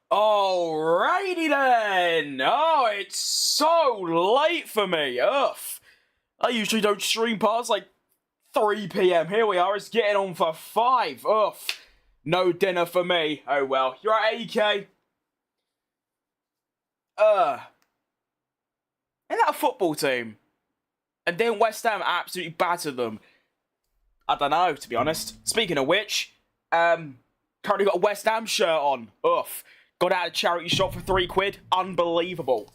Alrighty then! Oh, it's so late for me. Ugh. I usually don't stream past like 3 PM. Here we are, it's getting on for 5. Ugh. No dinner for me. Oh well. You're at AK. Isn't that a football team? And then West Ham absolutely battered them. I don't know, to be honest. Speaking of which, currently got a West Ham shirt on. Ugh. Got out of a charity shop for £3. Unbelievable.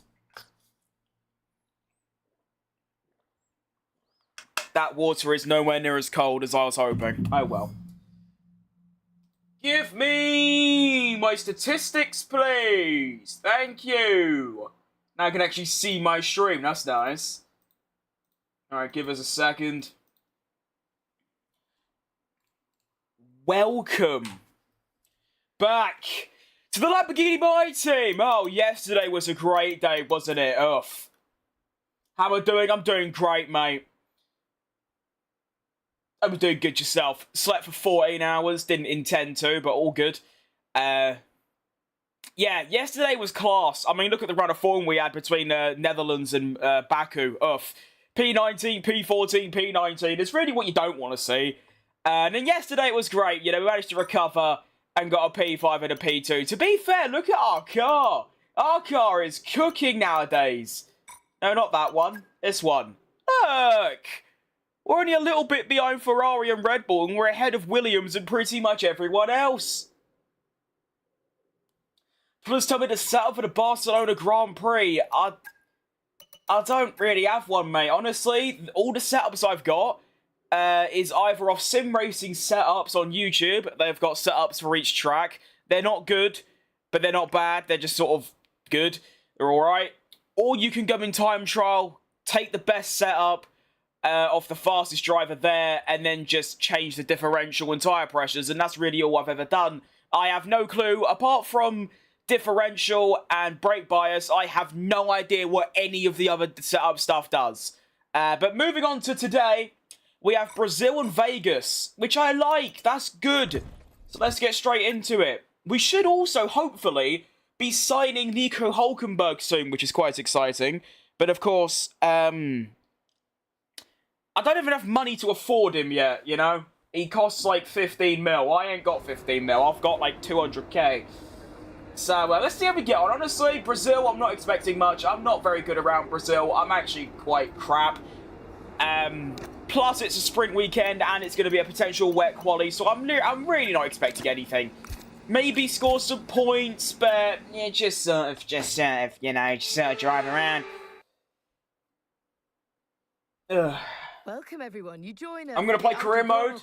That water is nowhere near as cold as I was hoping. Oh well. Give me my statistics, please. Thank you. Now I can actually see my stream. That's nice. Alright, give us a second. Welcome back to the Lamborghini My Team. Oh, yesterday was a great day, wasn't it? Ugh. How am I doing? I'm doing great, mate. I'm doing good yourself. Slept for 14 hours. Didn't intend to, but all good. Yeah, yesterday was class. I mean, look at the run of form we had between Netherlands and Baku. Ugh. P19, P14, P19. It's really what you don't want to see. And then yesterday it was great. You know, we managed to recover and got a P5 and a P2. To be fair, look at our car. Our car is cooking nowadays. No, not that one. This one. Look! We're only a little bit behind Ferrari and Red Bull, and we're ahead of Williams and pretty much everyone else. Plus, tell me to set up for the Barcelona Grand Prix. I don't really have one, mate. Honestly, all the setups I've got is either off sim racing setups on YouTube. They've got setups for each track. They're not good, but they're not bad. They're just sort of good. They're alright. Or you can go in time trial, take the best setup of the fastest driver there, and then just change the differential and tyre pressures, and that's really all I've ever done. I have no clue, apart from differential and brake bias, I have no idea what any of the other setup stuff does. But moving on to today, we have Brazil and Vegas, which I like. That's good. So let's get straight into it. We should also, hopefully, be signing Nico Hulkenberg soon, which is quite exciting. But of course, I don't even have money to afford him yet, you know? He costs like 15 mil. I ain't got 15 mil. I've got like 200k. So, let's see how we get on. Honestly, Brazil, I'm not expecting much. I'm not very good around Brazil. I'm actually quite crap. Plus, it's a sprint weekend, and it's going to be a potential wet quali, so I'm really not expecting anything. Maybe score some points, but yeah, just sort of, you know, just sort of drive around. Ugh. Welcome everyone, you join us. I'm going to play career mode.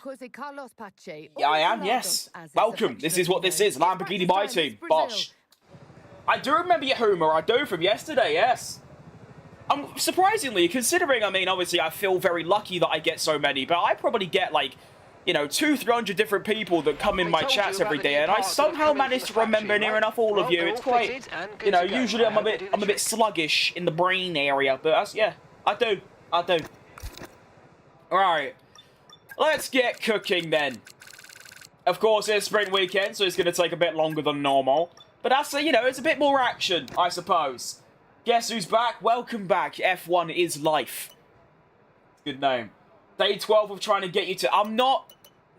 Yeah, I am, yes. Welcome, this is what this is, Lamborghini my team, Bosch. I do remember your Homer, I do, from yesterday, yes. Surprisingly, considering, I mean, obviously I feel very lucky that I get so many, but I probably get like, you know, 200-300 different people that come in my chats every day, and I somehow manage to remember near enough all of you. It's quite, you know, usually I'm a bit sluggish in the brain area, but that's, yeah, I do. Alright, let's get cooking then. Of course, it's sprint weekend, so it's going to take a bit longer than normal. But that's, you know, it's a bit more action, I suppose. Guess who's back? Welcome back. F1 is life. Good name. Day 12 of trying to get you to...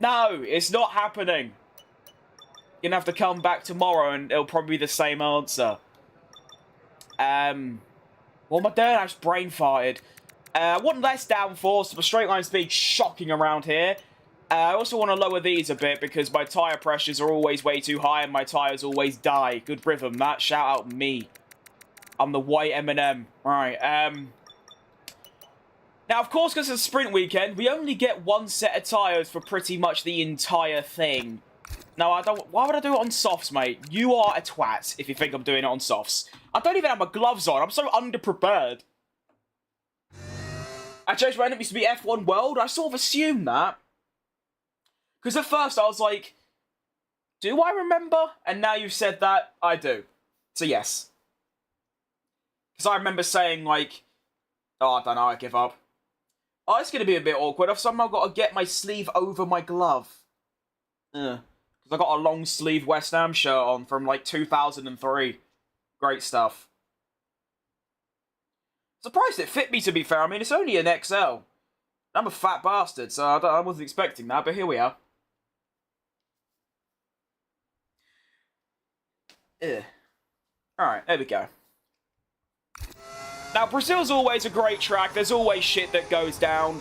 No, it's not happening. You're going to have to come back tomorrow, and it'll probably be the same answer. What am I doing? I just brain farted. I want less downforce, but straight line speed shocking around here. I also want to lower these a bit because my tyre pressures are always way too high and my tyres always die. Good rhythm, that. Shout out me. I'm the white M&M. Right, now, of course, because it's a sprint weekend, we only get one set of tyres for pretty much the entire thing. No, I don't... Why would I do it on softs, mate? You are a twat if you think I'm doing it on softs. I don't even have my gloves on. I'm so underprepared. I changed my enemies to be F1 World. I sort of assumed that. Because at first I was like, do I remember? And now you've said that, I do. So yes. Because I remember saying like, oh, I don't know, I give up. Oh, it's going to be a bit awkward. I've somehow got to get my sleeve over my glove. Because I got a long sleeve West Ham shirt on from like 2003. Great stuff. Surprised it fit me, to be fair. I mean, it's only an XL. I'm a fat bastard, so I wasn't expecting that, but here we are. Alright, there we go. Now, Brazil's always a great track. There's always shit that goes down.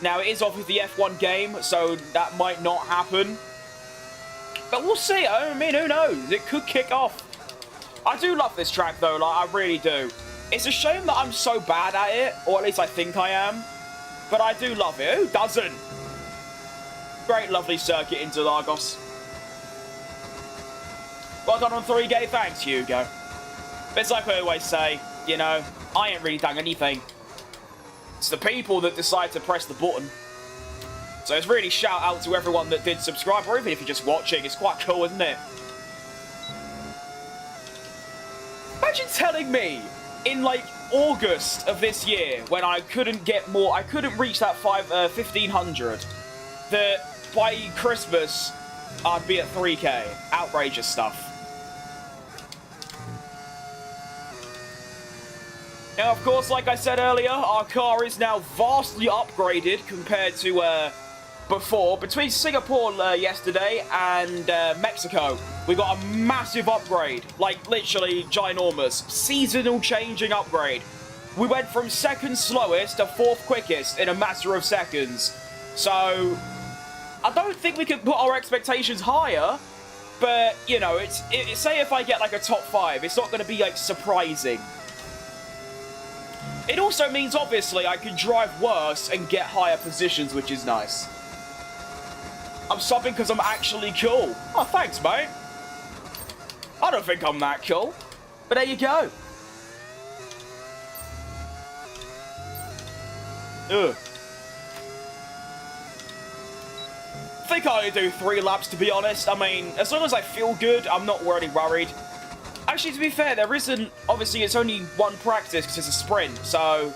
Now, it is off of the F1 game, so that might not happen. But we'll see. I mean, who knows? It could kick off. I do love this track, though. Like, I really do. It's a shame that I'm so bad at it, or at least I think I am. But I do love it. Who doesn't? Great, lovely circuit into Lagos. Well done on 3K. Thanks, Hugo. But it's like I always say, you know, I ain't really done anything. It's the people that decide to press the button. So it's really shout out to everyone that did subscribe, or even if you're just watching. It's quite cool, isn't it? Imagine telling me in like August of this year, when I couldn't get more, I couldn't reach that 1500, that by Christmas I'd be at 3K. Outrageous stuff. Now, of course, like I said earlier, our car is now vastly upgraded compared to before. Between Singapore yesterday and Mexico, we got a massive upgrade. Like, literally ginormous. Seasonal changing upgrade. We went from second slowest to fourth quickest in a matter of seconds. So, I don't think we could put our expectations higher, but, you know, say if I get, like, a top 5, it's not going to be, like, surprising. It also means, obviously, I can drive worse and get higher positions, which is nice. I'm subbing because I'm actually cool. Oh, thanks, mate. I don't think I'm that cool, but there you go. Ugh. I think I only do 3 laps, to be honest. I mean, as long as I feel good, I'm not really worried. Actually, to be fair, there isn't... Obviously, it's only one practice because it's a sprint, so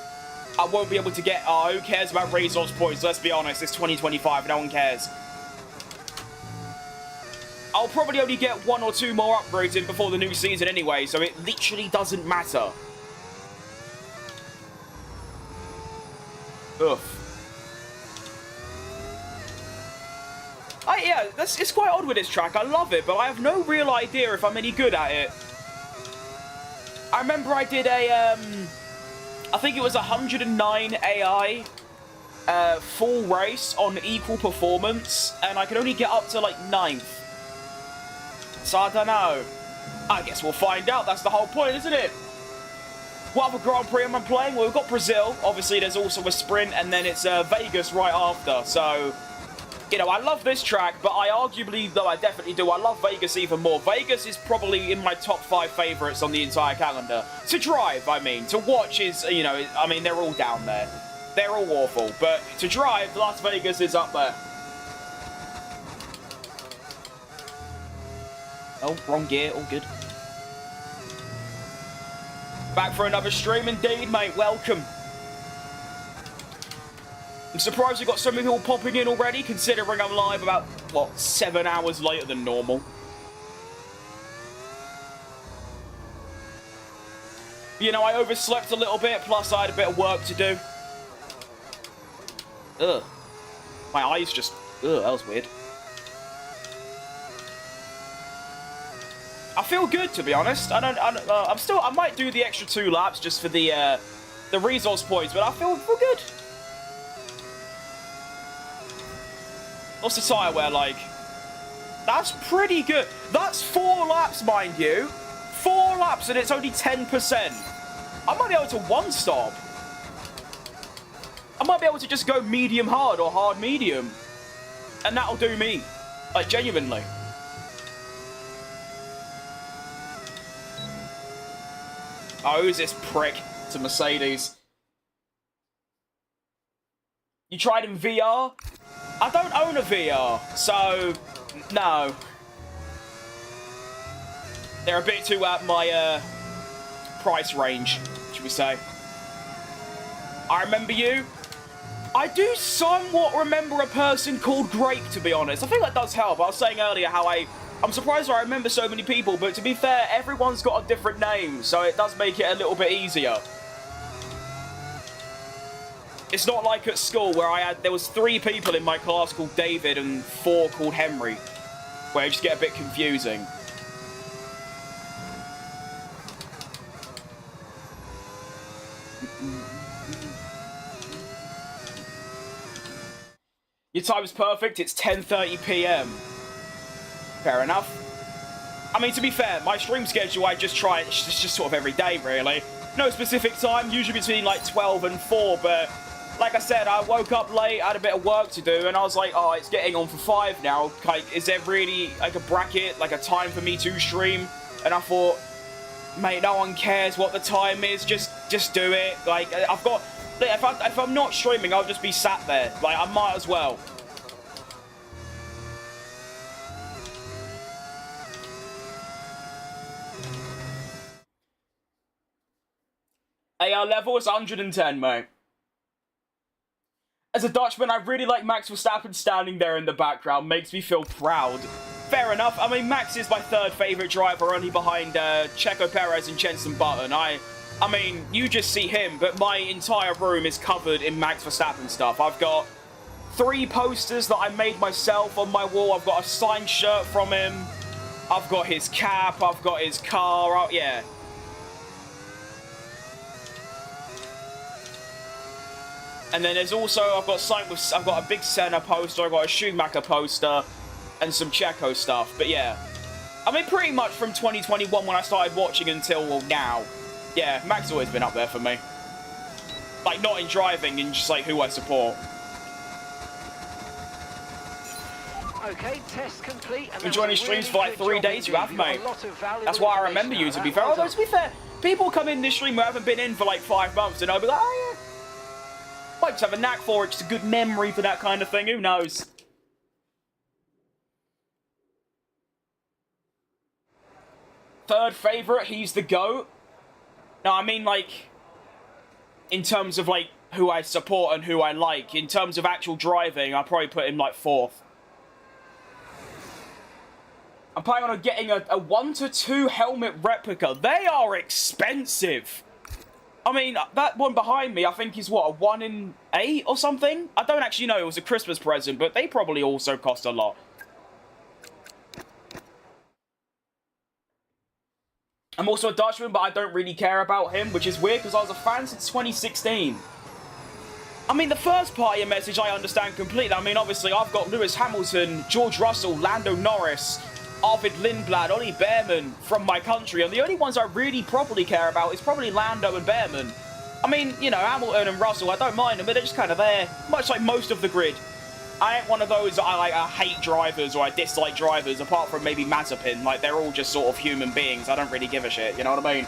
I won't be able to get... who cares about resource points? Let's be honest, it's 2025, no one cares. I'll probably only get 1 or 2 more upgrades in before the new season anyway, so it literally doesn't matter. Oof. Yeah, it's quite odd with this track. I love it, but I have no real idea if I'm any good at it. I remember I did a, I think it was 109 AI full race on equal performance, and I could only get up to, like, 9th. So I don't know. I guess we'll find out. That's the whole point, isn't it? What other Grand Prix am I playing? Well, we've got Brazil. Obviously, there's also a sprint, and then it's Vegas right after. So, you know, I love this track, but I arguably, though I definitely do, I love Vegas even more. Vegas is probably in my top 5 favourites on the entire calendar. To drive, I mean. To watch is, you know, I mean, they're all down there. They're all awful. But to drive, Las Vegas is up there. Oh, wrong gear. All good. Back for another stream indeed, mate. Welcome. I'm surprised we've got so many people popping in already, considering I'm live about, what, 7 hours later than normal. You know, I overslept a little bit, plus I had a bit of work to do. Ugh. My eyes just... Ugh, that was weird. I feel good, to be honest. I might do the extra 2 laps just for the resource points, but I feel good. What's the tyre wear like? That's pretty good. That's 4 laps, mind you. 4 laps and it's only 10%. I might be able to 1-stop. I might be able to just go medium hard or hard medium. And that'll do me. Like, genuinely. Oh, who's this prick? It's a Mercedes. You tried in VR? I don't own a VR, so no. They're a bit too at my price range, should we say. I remember you. I do somewhat remember a person called Grape, to be honest. I think that does help. I was saying earlier how I'm surprised I remember so many people, but to be fair, everyone's got a different name, so it does make it a little bit easier. It's not like at school where there was 3 people in my class called David and 4 called Henry, where it just get a bit confusing. Your time is perfect, it's 10:30 PM. Fair enough. I mean, to be fair, my stream schedule, I just try it, it's just sort of every day, really. No specific time, usually between like 12 and 4, but like I said, I woke up late, I had a bit of work to do, and I was like, oh, it's getting on for 5 now. Like, is there really, like, a bracket, like a time for me to stream? And I thought, mate, no one cares what the time is, just do it. Like, I've got, if I'm not streaming, I'll just be sat there. Like, I might as well. AR level is 110, mate. As a Dutchman, I really like Max Verstappen standing there in the background. Makes me feel proud. Fair enough. I mean, Max is my 3rd favourite driver, only behind Checo Perez and Jenson Button. I mean, you just see him, but my entire room is covered in Max Verstappen stuff. I've got 3 posters that I made myself on my wall. I've got a signed shirt from him. I've got his cap. I've got his car. Yeah. And then there's also, I've got a big Senna poster, I've got a Schumacher poster, and some Checo stuff. But yeah, I mean, pretty much from 2021 when I started watching until now, yeah, Mac's always been up there for me. Like, not in driving, in just like who I support. Okay, test complete. I've been joining streams for like 3 days, you have, mate. That's why I remember you, to be fair. Although, to be fair, people come in this stream who haven't been in for like 5 months, and I'll be like, oh yeah. Might just have a knack for it, just a good memory for that kind of thing, who knows? Third favourite, he's the GOAT. No, I mean, like, in terms of, like, who I support and who I like. In terms of actual driving, I'll probably put him, like, 4th. I'm planning on getting a 1-to-2 helmet replica. They are expensive. I mean, that one behind me, I think is, what, a 1 in 8 or something? I don't actually know. It was a Christmas present, but they probably also cost a lot. I'm also a Dutchman, but I don't really care about him, which is weird because I was a fan since 2016. I mean, the first part of your message I understand completely. I mean, obviously, I've got Lewis Hamilton, George Russell, Lando Norris, Arvid Lindblad, Ollie Behrman from my country, and the only ones I really properly care about is probably Lando and Behrman. I mean, you know, Hamilton and Russell, I don't mind them, but they're just kind of there, much like most of the grid. I ain't one of those that I hate drivers or I dislike drivers, apart from maybe Mazepin. Like, they're all just sort of human beings. I don't really give a shit, you know what I mean?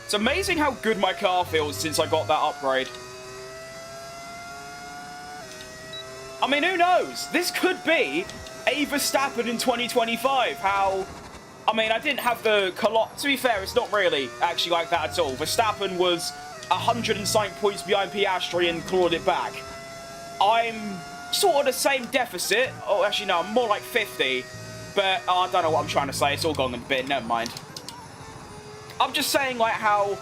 It's amazing how good my car feels since I got that upgrade. I mean, who knows? This could be a Verstappen in 2025. How... I mean, I didn't have the... To be fair, it's not really actually like that at all. Verstappen was 109 points behind Piastri and clawed it back. I'm sort of the same deficit. Oh, actually, no, I'm more like 50. But I don't know what I'm trying to say. It's all gone in a bit. Never mind. I'm just saying, like, how...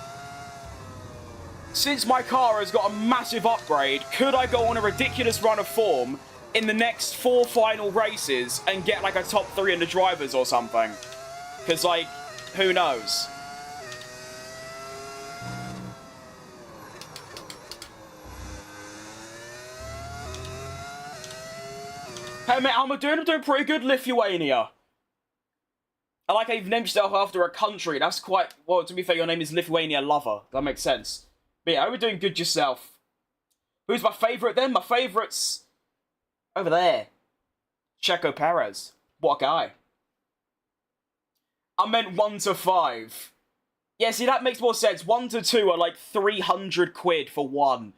Since my car has got a massive upgrade, could I go on a ridiculous run of form in the next 4 final races and get, like, a top 3 in the drivers or something? Because, like, who knows? Hey, mate, how am I doing? I'm doing pretty good, Lithuania. I like how you've named yourself after a country. That's quite... Well, to be fair, your name is Lithuania Lover. That makes sense. But yeah, I hope you're doing good yourself. Who's my favourite then? My favourite's... over there. Checo Perez. What a guy. I meant 1 to 5. Yeah, see, that makes more sense. 1 to 2 are like 300 quid for one.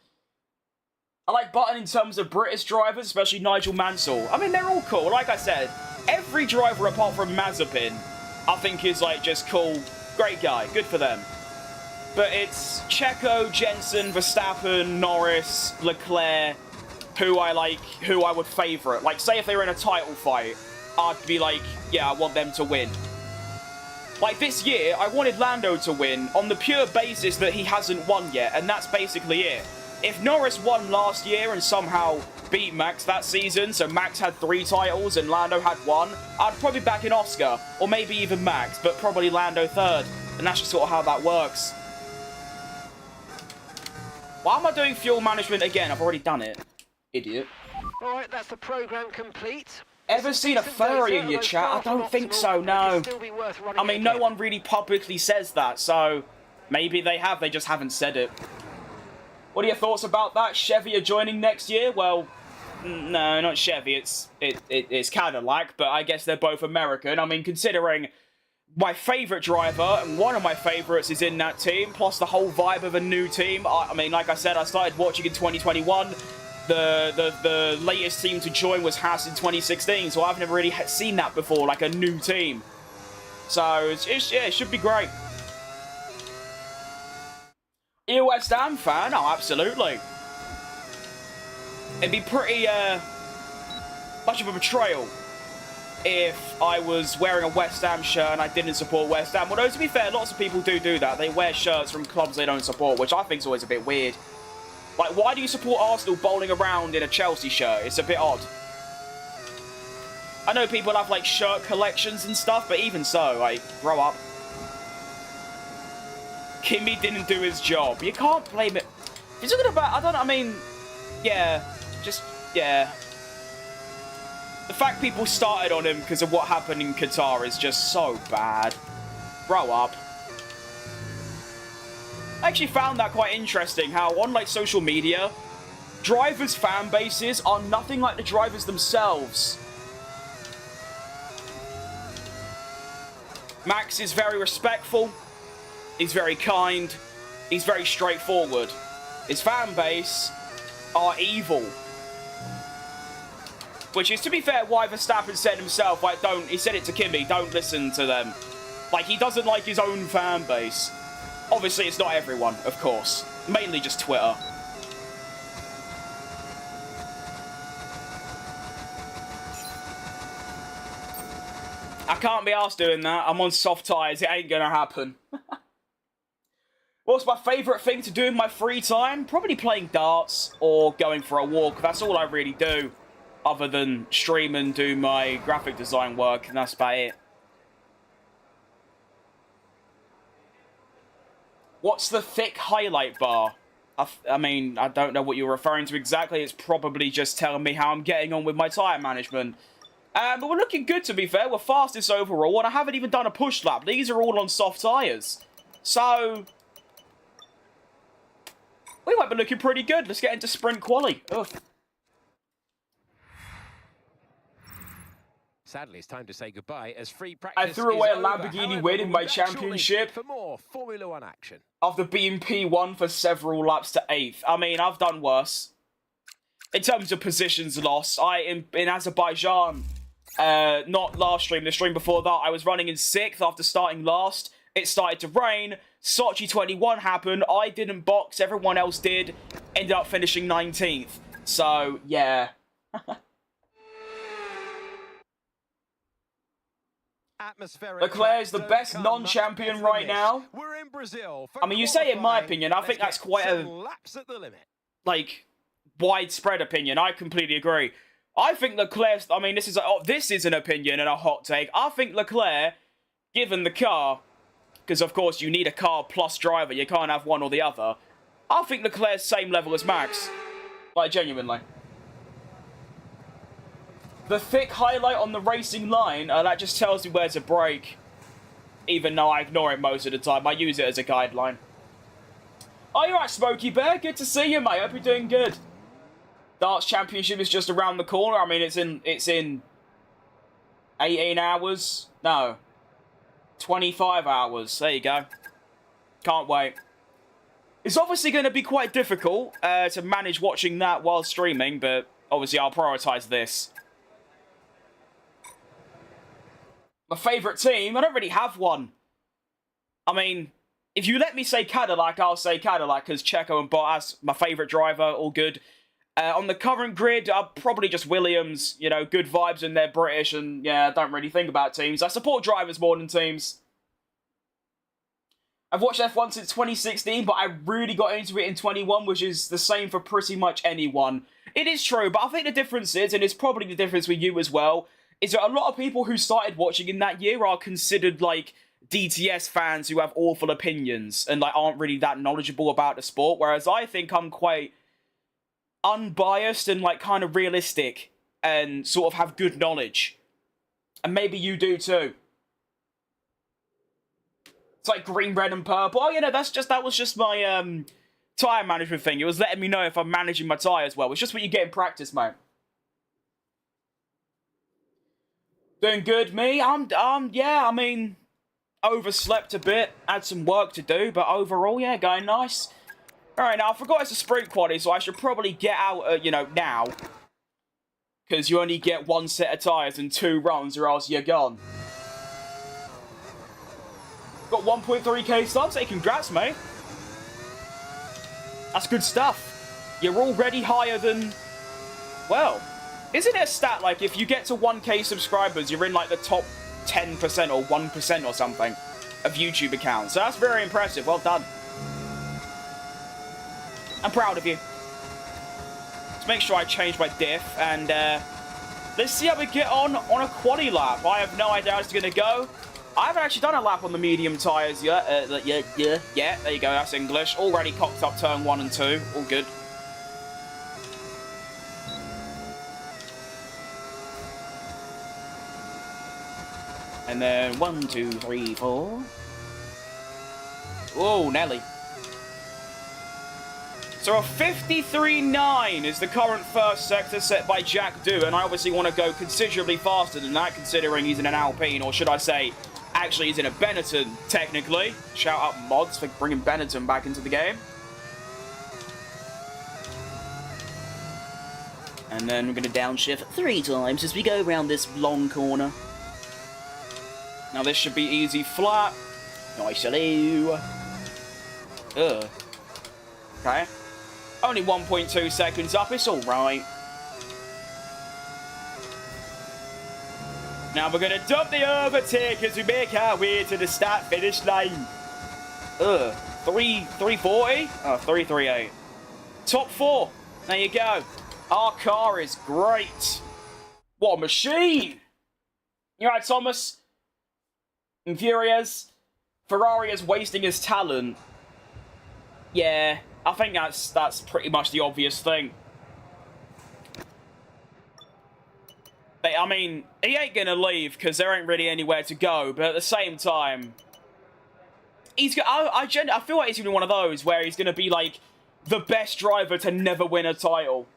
I like Button in terms of British drivers, especially Nigel Mansell. I mean, they're all cool. Like I said, every driver apart from Mazepin, I think is like just cool. Great guy. Good for them. But it's Checo, Jensen, Verstappen, Norris, Leclerc, who I would favourite. Like, say if they were in a title fight, I'd be like, yeah, I want them to win. Like, this year, I wanted Lando to win on the pure basis that he hasn't won yet, and that's basically it. If Norris won last year and somehow beat Max that season, so Max had 3 titles and Lando had 1, I'd probably back in Oscar, or maybe even Max, but probably Lando 3rd. And that's just sort of how that works. Why am I doing fuel management again? I've already done it. Idiot. Alright, that's the program complete. Ever seen a furry in your chat? I don't think so, no. I mean, no one really publicly says that, so maybe they have, they just haven't said it. What are your thoughts about that? Chevy are joining next year? Well, no, not Chevy, it's Cadillac, but I guess they're both American. I mean, considering my favourite driver, and one of my favourites is in that team, plus the whole vibe of a new team. I mean, like I said, I started watching in 2021. The latest team to join was Haas in 2016, so I've never really seen that before, like a new team. So, yeah, it should be great. Are you a West Ham fan? Oh, absolutely. It'd be pretty, much of a betrayal if I was wearing a West Ham shirt and I didn't support West Ham. Although, to be fair, lots of people do that. They wear shirts from clubs they don't support, which I think is always a bit weird. Like, why do you support Arsenal bowling around in a Chelsea shirt? It's a bit odd. I know people have, like, shirt collections and stuff, but even so, like, grow up. Kimmy didn't do his job. You can't blame it. If you're talking about, I mean, yeah, just, yeah. The fact people started on him because of what happened in Qatar is just so bad. Grow up. I actually found that quite interesting, how on, like, social media, drivers' fan bases are nothing like the drivers themselves. Max is very respectful. He's very kind. He's very straightforward. His fan base are evil. Which is, to be fair, why Verstappen said himself, like, he said it to Kimi, don't listen to them. Like, he doesn't like his own fan base. Obviously, it's not everyone, of course. Mainly just Twitter. I can't be arsed doing that. I'm on soft tyres. It ain't gonna happen. What's my favourite thing to do in my free time? Probably playing darts or going for a walk. That's all I really do. Other than stream and do my graphic design work. And that's about it. What's the thick highlight bar? I mean, I don't know what you're referring to exactly. It's probably just telling me how I'm getting on with my tyre management. But we're looking good, to be fair. We're fastest overall, and I haven't even done a push lap. These are all on soft tyres. So, we might be looking pretty good. Let's get into sprint quali. Ugh. Sadly, it's time to say goodbye as free practice. I threw away a Lamborghini win in my championship for more Formula 1 action. After being P1 for several laps to 8th. I mean, I've done worse. In terms of positions lost, in Azerbaijan, not last stream, the stream before that, I was running in 6th after starting last. It started to rain. Sochi 21 happened. I didn't box. Everyone else did. Ended up finishing 19th. So, yeah. Leclerc is the best non-champion right now. We're in Brazil. I mean, you say in my opinion, I think that's quite a, like, widespread opinion. I completely agree. I think Leclerc, I mean, this is an opinion and a hot take. I think Leclerc, given the car, because of course you need a car plus driver, you can't have one or the other. I think Leclerc's same level as Max. Like, genuinely. The thick highlight on the racing line, that just tells me where to brake. Even though I ignore it most of the time. I use it as a guideline. Oh, you're right, Smokey Bear. Good to see you, mate. Hope you're doing good. Darts Championship is just around the corner. I mean, it's in 18 hours. No. 25 hours. There you go. Can't wait. It's obviously going to be quite difficult to manage watching that while streaming, but obviously I'll prioritise this. My favourite team? I don't really have one. I mean, if you let me say Cadillac, I'll say Cadillac, because Checo and Bottas, my favourite driver, all good. On the current grid, probably just Williams. You know, good vibes and they're British, and yeah, I don't really think about teams. I support drivers more than teams. I've watched F1 since 2016, but I really got into it in 21, which is the same for pretty much anyone. It is true, but I think the difference is, and it's probably the difference with you as well, is that a lot of people who started watching in that year are considered, like, DTS fans who have awful opinions and, like, aren't really that knowledgeable about the sport, whereas I think I'm quite unbiased and, like, kind of realistic and sort of have good knowledge. And maybe you do too. It's like green, red, and purple. Oh, you know, that was just my tyre management thing. It was letting me know if I'm managing my tyres well. It's just what you get in practice, mate. Doing good, me? Yeah, I mean, overslept a bit, had some work to do, but overall, yeah, going nice. Alright, now, I forgot it's a sprint quali, so I should probably get out, you know, now. Because you only get one set of tyres and 2 runs, or else you're gone. Got 1.3k subs, hey, congrats, mate. That's good stuff. You're already higher than, well, isn't it a stat, like, if you get to 1k subscribers, you're in, like, the top 10% or 1% or something of YouTube accounts. So that's very impressive. Well done. I'm proud of you. Let's make sure I change my diff, and let's see how we get on a quali lap. I have no idea how it's going to go. I haven't actually done a lap on the medium tyres yet. Yeah, there you go, that's English. Already cocked up turn 1 and 2, all good. And then 1, 2, 3, 4. Oh, Nelly. So a 53.9 is the current first sector set by Jack Do, and I obviously want to go considerably faster than that, considering he's in an Alpine, or should I say, actually he's in a Benetton, technically. Shout out mods for bringing Benetton back into the game. And then we're going to downshift 3 times as we go around this long corner. Now this should be easy flat. Nice, hello. Ugh. Okay. Only 1.2 seconds up, it's alright. Now we're going to dump the overtake as we make our way to the start-finish line. Ugh. 340? Oh, 338. Top 4. There you go. Our car is great. What a machine. You alright, Thomas? Infurious. Ferrari is wasting his talent. Yeah, I think that's pretty much the obvious thing. But, I mean, he ain't gonna leave because there ain't really anywhere to go. But at the same time, I feel like he's gonna be one of those where he's gonna be like the best driver to never win a title.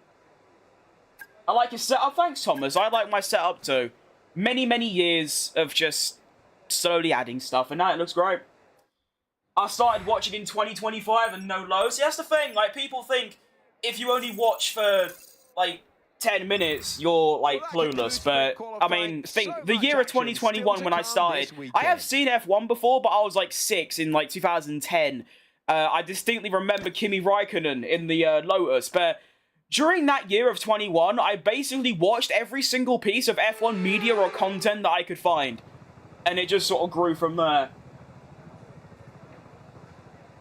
I like his setup. Thanks, Thomas. I like my setup too. Many, many years of just slowly adding stuff, and now it looks great. I started watching in 2025 and no lows. See, that's the thing. Like, people think if you only watch for like 10 minutes, you're like clueless. But I mean, think the year of 2021 when I started, I have seen F1 before, but I was like 6 in like 2010. I distinctly remember Kimi Räikkönen in the Lotus, but during that year of 21, I basically watched every single piece of F1 media or content that I could find. And it just sort of grew from there.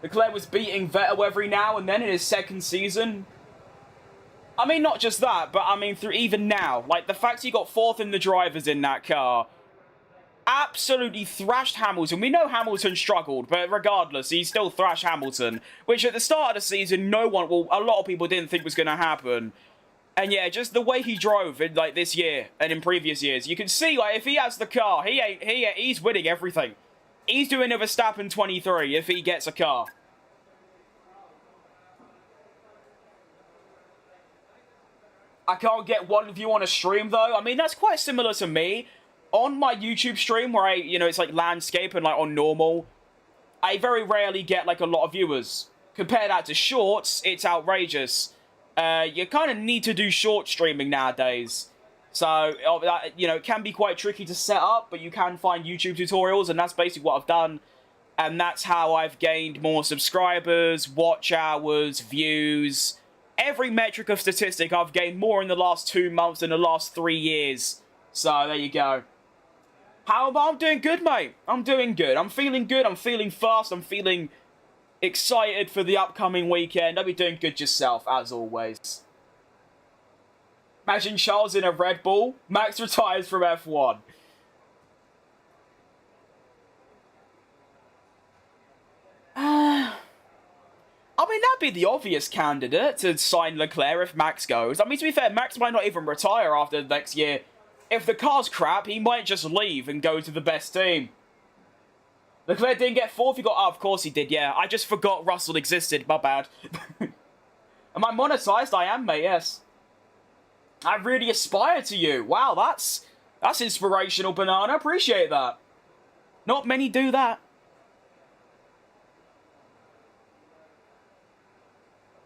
Leclerc was beating Vettel every now and then in his second season. I mean, not just that, but I mean, through even now. Like, the fact he got 4th in the drivers in that car. Absolutely thrashed Hamilton. We know Hamilton struggled, but regardless, he still thrashed Hamilton. Which at the start of the season, a lot of people didn't think was going to happen. And yeah, just the way he drove in like this year and in previous years, you can see like if he has the car, he's winning everything. He's doing a Verstappen 23 if he gets a car. I can't get one view on a stream though. I mean, that's quite similar to me. On my YouTube stream where it's like landscape and like on normal, I very rarely get like a lot of viewers. Compare that to shorts, it's outrageous. You kind of need to do short streaming nowadays. So, it can be quite tricky to set up, but you can find YouTube tutorials, and that's basically what I've done. And that's how I've gained more subscribers, watch hours, views. Every metric of statistic I've gained more in the last 2 months than the last 3 years. So, there you go. I'm doing good, mate. I'm doing good. I'm feeling good. I'm feeling fast. I'm feeling excited for the upcoming weekend. I'll be doing good yourself, as always. Imagine Charles in a Red Bull. Max retires from F1. I mean, that'd be the obvious candidate to sign Leclerc if Max goes. I mean, to be fair, Max might not even retire after next year. If the car's crap, he might just leave and go to the best team. Leclerc didn't get 4th, he got... Oh, of course he did, yeah. I just forgot Russell existed, my bad. Am I monetized? I am, mate, yes. I really aspire to you. Wow, that's inspirational, Banana. Appreciate that. Not many do that.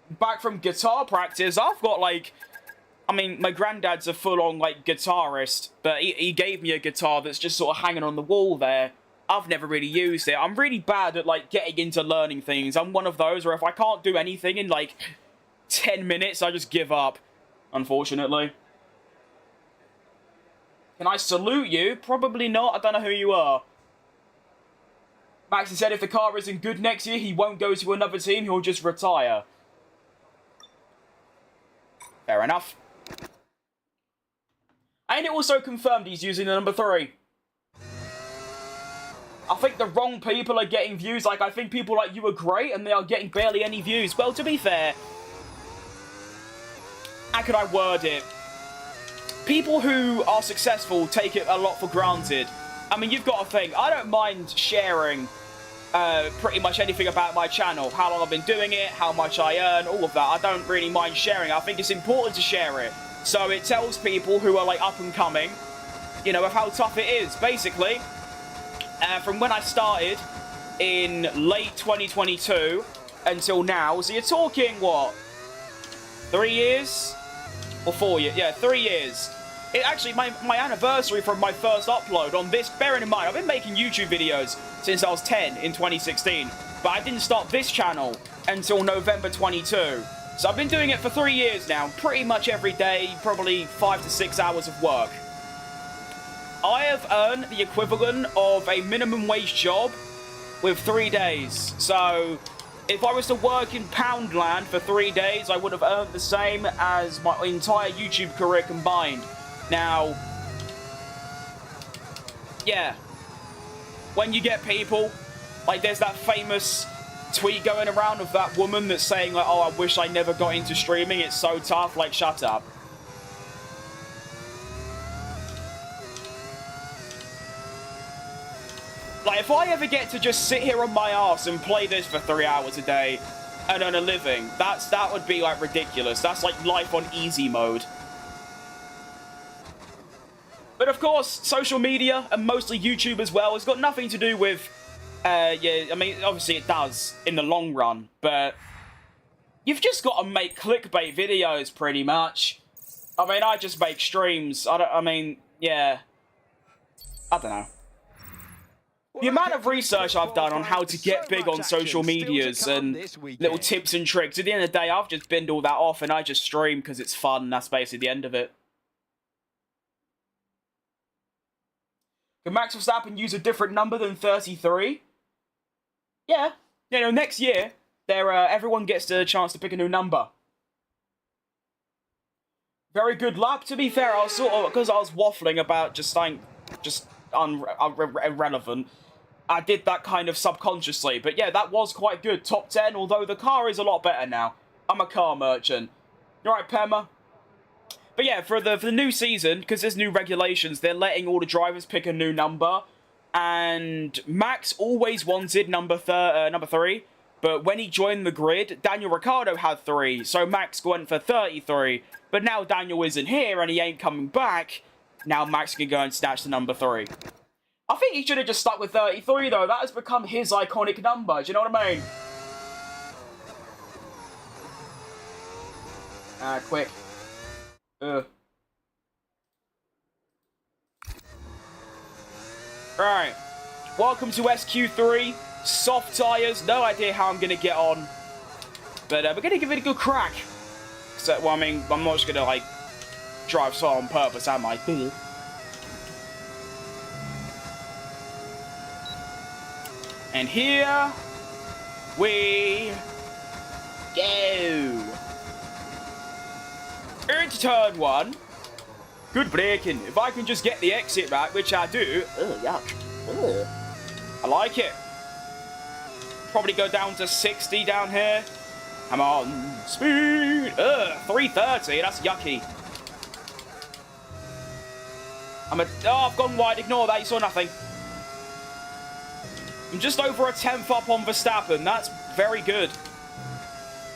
Back from guitar practice, I've got, like... I mean, my granddad's a full-on, like, guitarist, but he gave me a guitar that's just sort of hanging on the wall there. I've never really used it. I'm really bad at, like, getting into learning things. I'm one of those where if I can't do anything in, like, 10 minutes, I just give up, unfortunately. Can I salute you? Probably not. I don't know who you are. Max said if the car isn't good next year, he won't go to another team. He'll just retire. Fair enough. And it also confirmed he's using the number 3. I think the wrong people are getting views. Like, I think people like you are great, and they are getting barely any views. Well, to be fair, how could I word it? People who are successful take it a lot for granted. I mean, you've got to think, I don't mind sharing pretty much anything about my channel. How long I've been doing it, how much I earn, all of that. I don't really mind sharing. I think it's important to share it. So it tells people who are, like, up and coming, you know, of how tough it is. Basically, from when I started in late 2022 until now, so you're talking, what, 3 years? Or 4 years? Yeah, 3 years. It actually, my anniversary from my first upload on this, bearing in mind, I've been making YouTube videos since I was 10 in 2016, but I didn't start this channel until November 22. So I've been doing it for 3 years now, pretty much every day, probably 5 to 6 hours of work. I have earned the equivalent of a minimum wage job with 3 days. So if I was to work in Poundland for 3 days, I would have earned the same as my entire YouTube career combined. Now, yeah, when you get people, like there's that famous tweet going around of that woman that's saying, like, oh, I wish I never got into streaming, it's so tough, like, shut up. Like, if I ever get to just sit here on my arse and play this for 3 hours a day and earn a living, that would be, like, ridiculous. That's, like, life on easy mode. But, of course, social media, and mostly YouTube as well, has got nothing to do with, yeah, I mean, obviously it does in the long run, but you've just got to make clickbait videos, pretty much. I mean, I just make streams. I mean, yeah. I don't know. The amount of research I've done on how to get big on social medias and little tips and tricks, at the end of the day, I've just binned all that off and I just stream because it's fun, and that's basically the end of it. Can Max Verstappen use a different number than 33? Yeah. You know, next year, everyone gets the chance to pick a new number. Very good lap. To be fair, I was sort of, because I was waffling about just something irrelevant, I did that kind of subconsciously. But yeah, that was quite good. Top 10, although the car is a lot better now. I'm a car merchant. You alright, Pema? But yeah, for the new season, because there's new regulations, they're letting all the drivers pick a new number. And Max always wanted number 3. But when he joined the grid, Daniel Ricciardo had 3. So Max went for 33. But now Daniel isn't here and he ain't coming back. Now Max can go and snatch the number 3. I think he should have just stuck with 33, though. That has become his iconic number. Do you know what I mean? Quick. Right. Welcome to SQ3. Soft tyres. No idea how I'm going to get on. But we're going to give it a good crack. So, well, I mean, I'm not just going to, like, drive slow on purpose, am I? And here we go. Into turn 1. Good braking. If I can just get the exit right, which I do. Ugh, yuck. Ugh. I like it. Probably go down to 60 down here. Come on. Speed. Ugh, 330. That's yucky. Oh, I've gone wide. Ignore that. You saw nothing. I'm just over a 10th up on Verstappen. That's very good.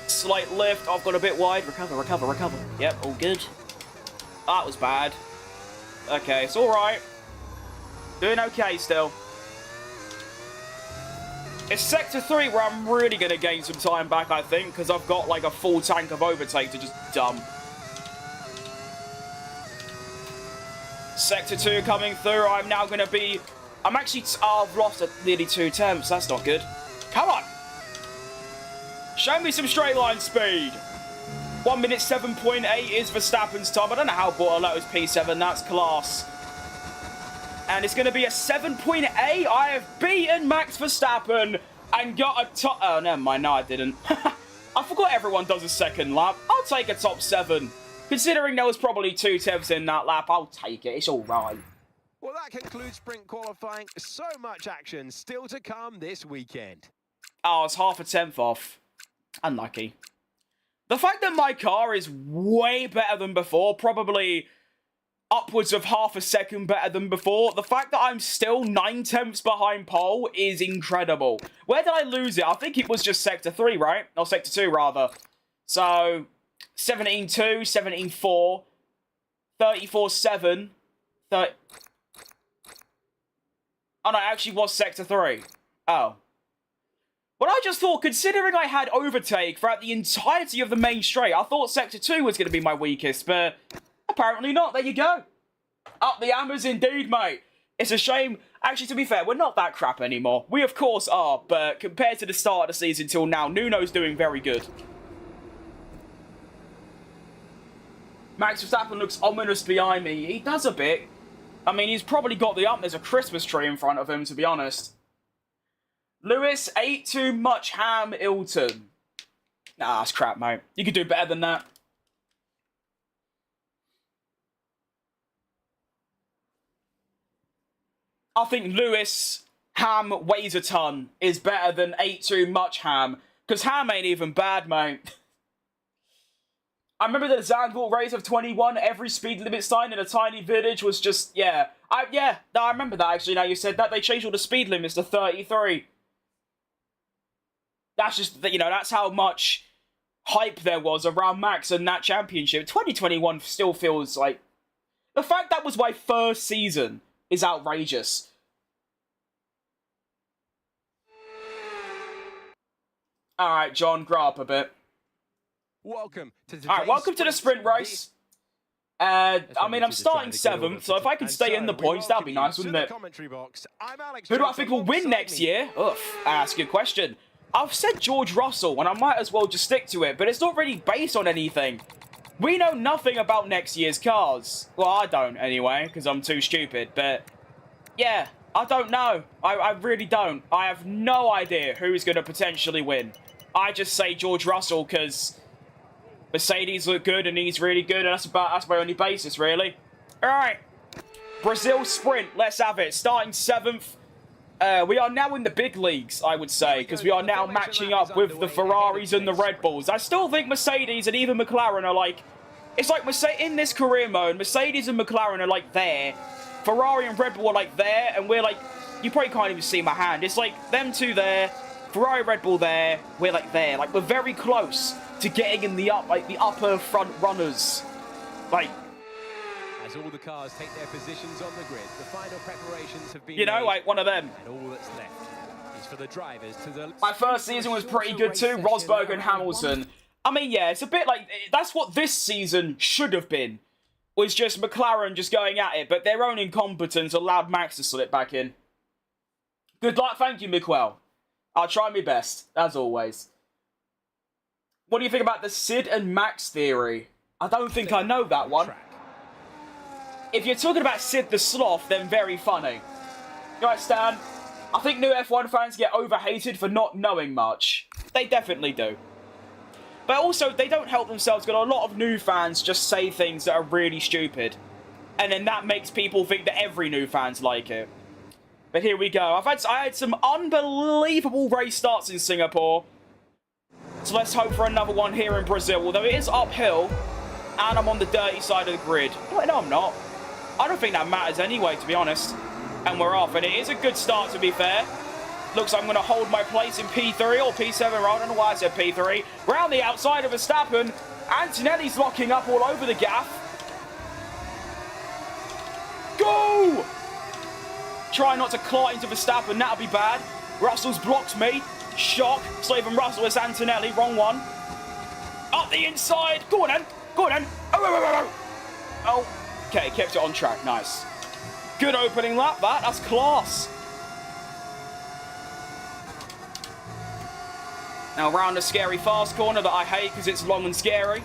Slight lift. I've got a bit wide. Recover, recover, recover. Yep, all good. That was bad. Okay, it's alright. Doing okay still. It's Sector 3 where I'm really going to gain some time back, I think, because I've got like a full tank of overtake to just dump. Sector 2 coming through. I'm now going to be... I've lost nearly 2 temps. That's not good. Come on. Show me some straight line speed. 1 minute 7.8 is Verstappen's time. I don't know how Bortoletto's P7. That's class. And it's going to be a 7.8. I have beaten Max Verstappen and got a top... Oh, never mind. No, I didn't. I forgot everyone does a second lap. I'll take a top 7. Considering there was probably 2 temps in that lap, I'll take it. It's all right. Well, that concludes sprint qualifying. So much action still to come this weekend. Oh, it's half a tenth off. Unlucky. The fact that my car is way better than before, probably upwards of half a second better than before, the fact that I'm still 9/10 behind pole is incredible. Where did I lose it? I think it was just Sector 3, right? Or Sector 2, rather. So, 17-2, 17-4, 34-7, 30... Oh, no, it actually was Sector 3. Oh. Well, I just thought, considering I had overtake throughout the entirety of the main straight, I thought Sector 2 was going to be my weakest, but apparently not. There you go. Up the hammers indeed, mate. It's a shame. Actually, to be fair, we're not that crap anymore. We, of course, are, but compared to the start of the season till now, Nuno's doing very good. Max Verstappen looks ominous behind me. He does a bit. I mean, he's probably got the up. There's a Christmas tree in front of him, to be honest. Lewis ate too much ham, Ilton. Nah, that's crap, mate. You could do better than that. I think Lewis ham weighs a ton is better than ate too much ham. Because ham ain't even bad, mate. I remember the Zandvoort race of 21, every speed limit sign in a tiny village was just, yeah. No, I remember that, actually, now you said that. They changed all the speed limits to 33. That's just, you know, that's how much hype there was around Max and that championship. 2021 still feels like... The fact that was my first season is outrageous. Alright, John, grow up a bit. Welcome to the sprint race. I mean, I'm starting 7th, so if I could stay in the points, that'd be nice, wouldn't it? Who do I think will win next year? That's a good question. I've said George Russell, and I might as well just stick to it, but it's not really based on anything. We know nothing about next year's cars. Well, I don't, anyway, because I'm too stupid, but... Yeah, I don't know. I really don't. I have no idea who's going to potentially win. I just say George Russell, because... Mercedes look good, and he's really good, and that's my only basis, really. Alright. Brazil Sprint, let's have it. Starting 7th. We are now in the big leagues, I would say, because we are now matching up with the Ferraris and the Red Bulls. I still think Mercedes and even McLaren are like... It's like in this career mode, Mercedes and McLaren are like there. Ferrari and Red Bull are like there, and we're like... You probably can't even see my hand. It's like them two there, Ferrari, Red Bull there, we're like there. Like, we're very close to getting in the upper front runners. Like... As all the cars take their positions on the grid, the final preparations have been You know, like one of them. And all that's left is for the drivers to the... My first season was pretty good too, Rosberg and Hamilton. I mean, yeah, it's a bit like... That's what this season should have been. Was just McLaren just going at it, but their own incompetence allowed Max to slip back in. Good luck, thank you, Miquel. I'll try my best, as always. What do you think about the Sid and Max theory? I don't think I know that one. If you're talking about Sid the Sloth, then very funny. Right, Stan? I think new F1 fans get overhated for not knowing much. They definitely do. But also, they don't help themselves because a lot of new fans just say things that are really stupid. And then that makes people think that every new fan's like it. But here we go. I had some unbelievable race starts in Singapore. So let's hope for another one here in Brazil. Although it is uphill, and I'm on the dirty side of the grid. No, I'm not. I don't think that matters anyway, to be honest. And we're off. And it is a good start, to be fair. Looks like I'm going to hold my place in P3 or P7. I don't know why I said P3. Round the outside of Verstappen. Antonelli's locking up all over the gaff. Go! Try not to clot into Verstappen. That'll be bad. Russell's blocked me. Shock. It's not even Russell, it's Antonelli. Wrong one. Up the inside. Go on, then. Go on, then. Oh. Okay, kept it on track. Nice. Good opening lap, that's class. Now around a scary fast corner that I hate because it's long and scary.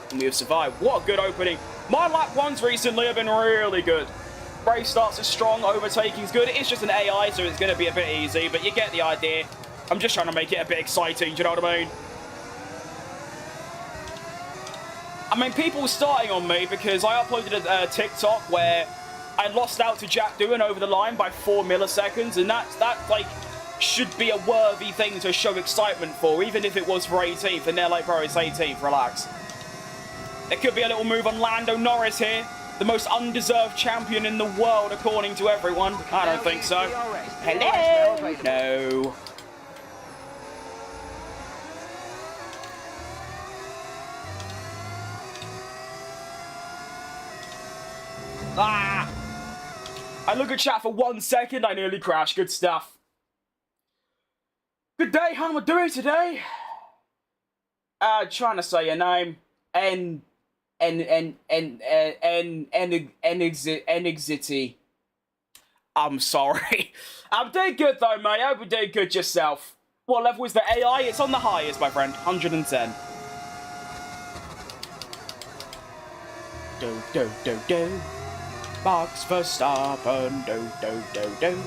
And we have survived. What a good opening. My lap ones recently have been really good. Race starts is strong, overtaking's good. It's just an AI, so it's going to be a bit easy, but you get the idea. I'm just trying to make it a bit exciting, do you know what I mean? I mean, people were starting on me because I uploaded a TikTok where I lost out to Jack Doohan over the line by 4 milliseconds, and that like should be a worthy thing to show excitement for, even if it was for 18th. And they're like, bro, it's 18th, relax. There could be a little move on Lando Norris here, the most undeserved champion in the world, according to everyone. I don't think so. Hello? No. Ah! I look at chat for 1 second, I nearly crashed. Good stuff. Good day, how am I doing today? Trying to say your name. Exity. I'm sorry. I'm doing good though, mate. I hope you're doing good yourself. What level is the AI? It's on the highest, my friend. 110. Do. Max Verstappen, do.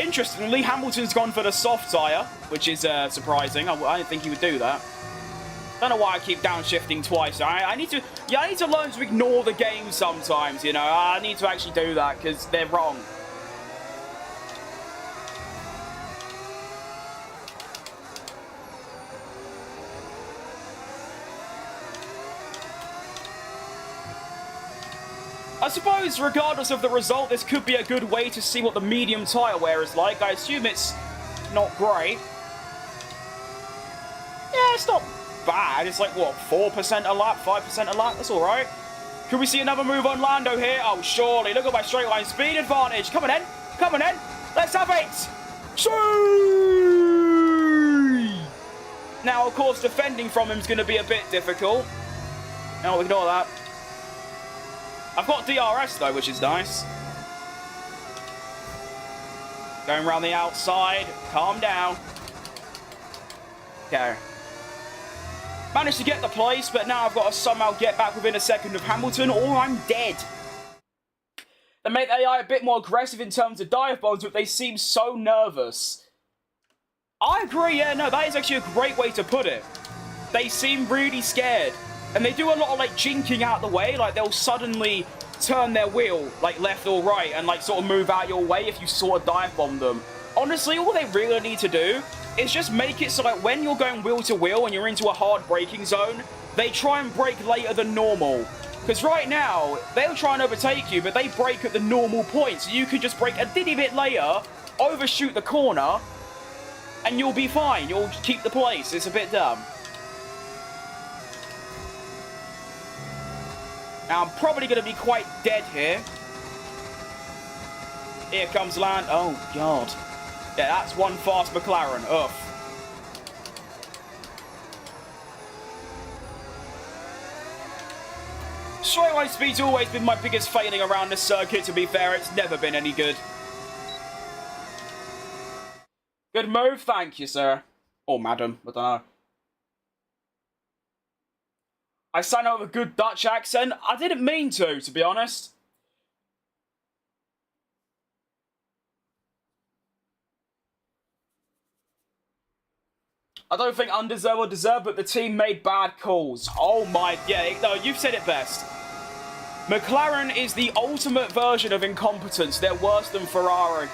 Interestingly, Hamilton's gone for the soft tyre, which is surprising. I didn't think he would do that. Don't know why I keep downshifting twice. I need to learn to ignore the game sometimes, you know. I need to actually do that because they're wrong. I suppose, regardless of the result, this could be a good way to see what the medium tyre wear is like. I assume it's not great. Yeah, it's not bad. It's like, what, 4% a lap, 5% a lap? That's all right. Could we see another move on Lando here? Oh, surely. Look at my straight line speed advantage. Come on in. Come on in. Let's have it. See! Now, of course, defending from him is going to be a bit difficult. No, ignore that. I've got DRS, though, which is nice. Going around the outside. Calm down. Okay. Managed to get the place, but now I've got to somehow get back within a second of Hamilton, or I'm dead. They make AI a bit more aggressive in terms of dive bombs, but they seem so nervous. I agree, yeah, no, that is actually a great way to put it. They seem really scared. And they do a lot of, like, jinking out the way. Like, they'll suddenly turn their wheel, like, left or right and, like, sort of move out your way if you sort of dive bomb them. Honestly, all they really need to do is just make it so, like, when you're going wheel to wheel and you're into a hard braking zone, they try and brake later than normal. Because right now, they'll try and overtake you, but they brake at the normal point. So you could just brake a ditty bit later, overshoot the corner, and you'll be fine. You'll keep the place. It's a bit dumb. Now, I'm probably going to be quite dead here. Here comes Land. Oh, God. Yeah, that's one fast McLaren. Ugh. Straight line speed's always been my biggest failing around this circuit, to be fair. It's never been any good. Good move, thank you, sir. Or madam, I don't know. I sang out with a good Dutch accent. I didn't mean to be honest. I don't think undeserved or deserved, but the team made bad calls. Oh my, yeah, no, you've said it best. McLaren is the ultimate version of incompetence. They're worse than Ferrari.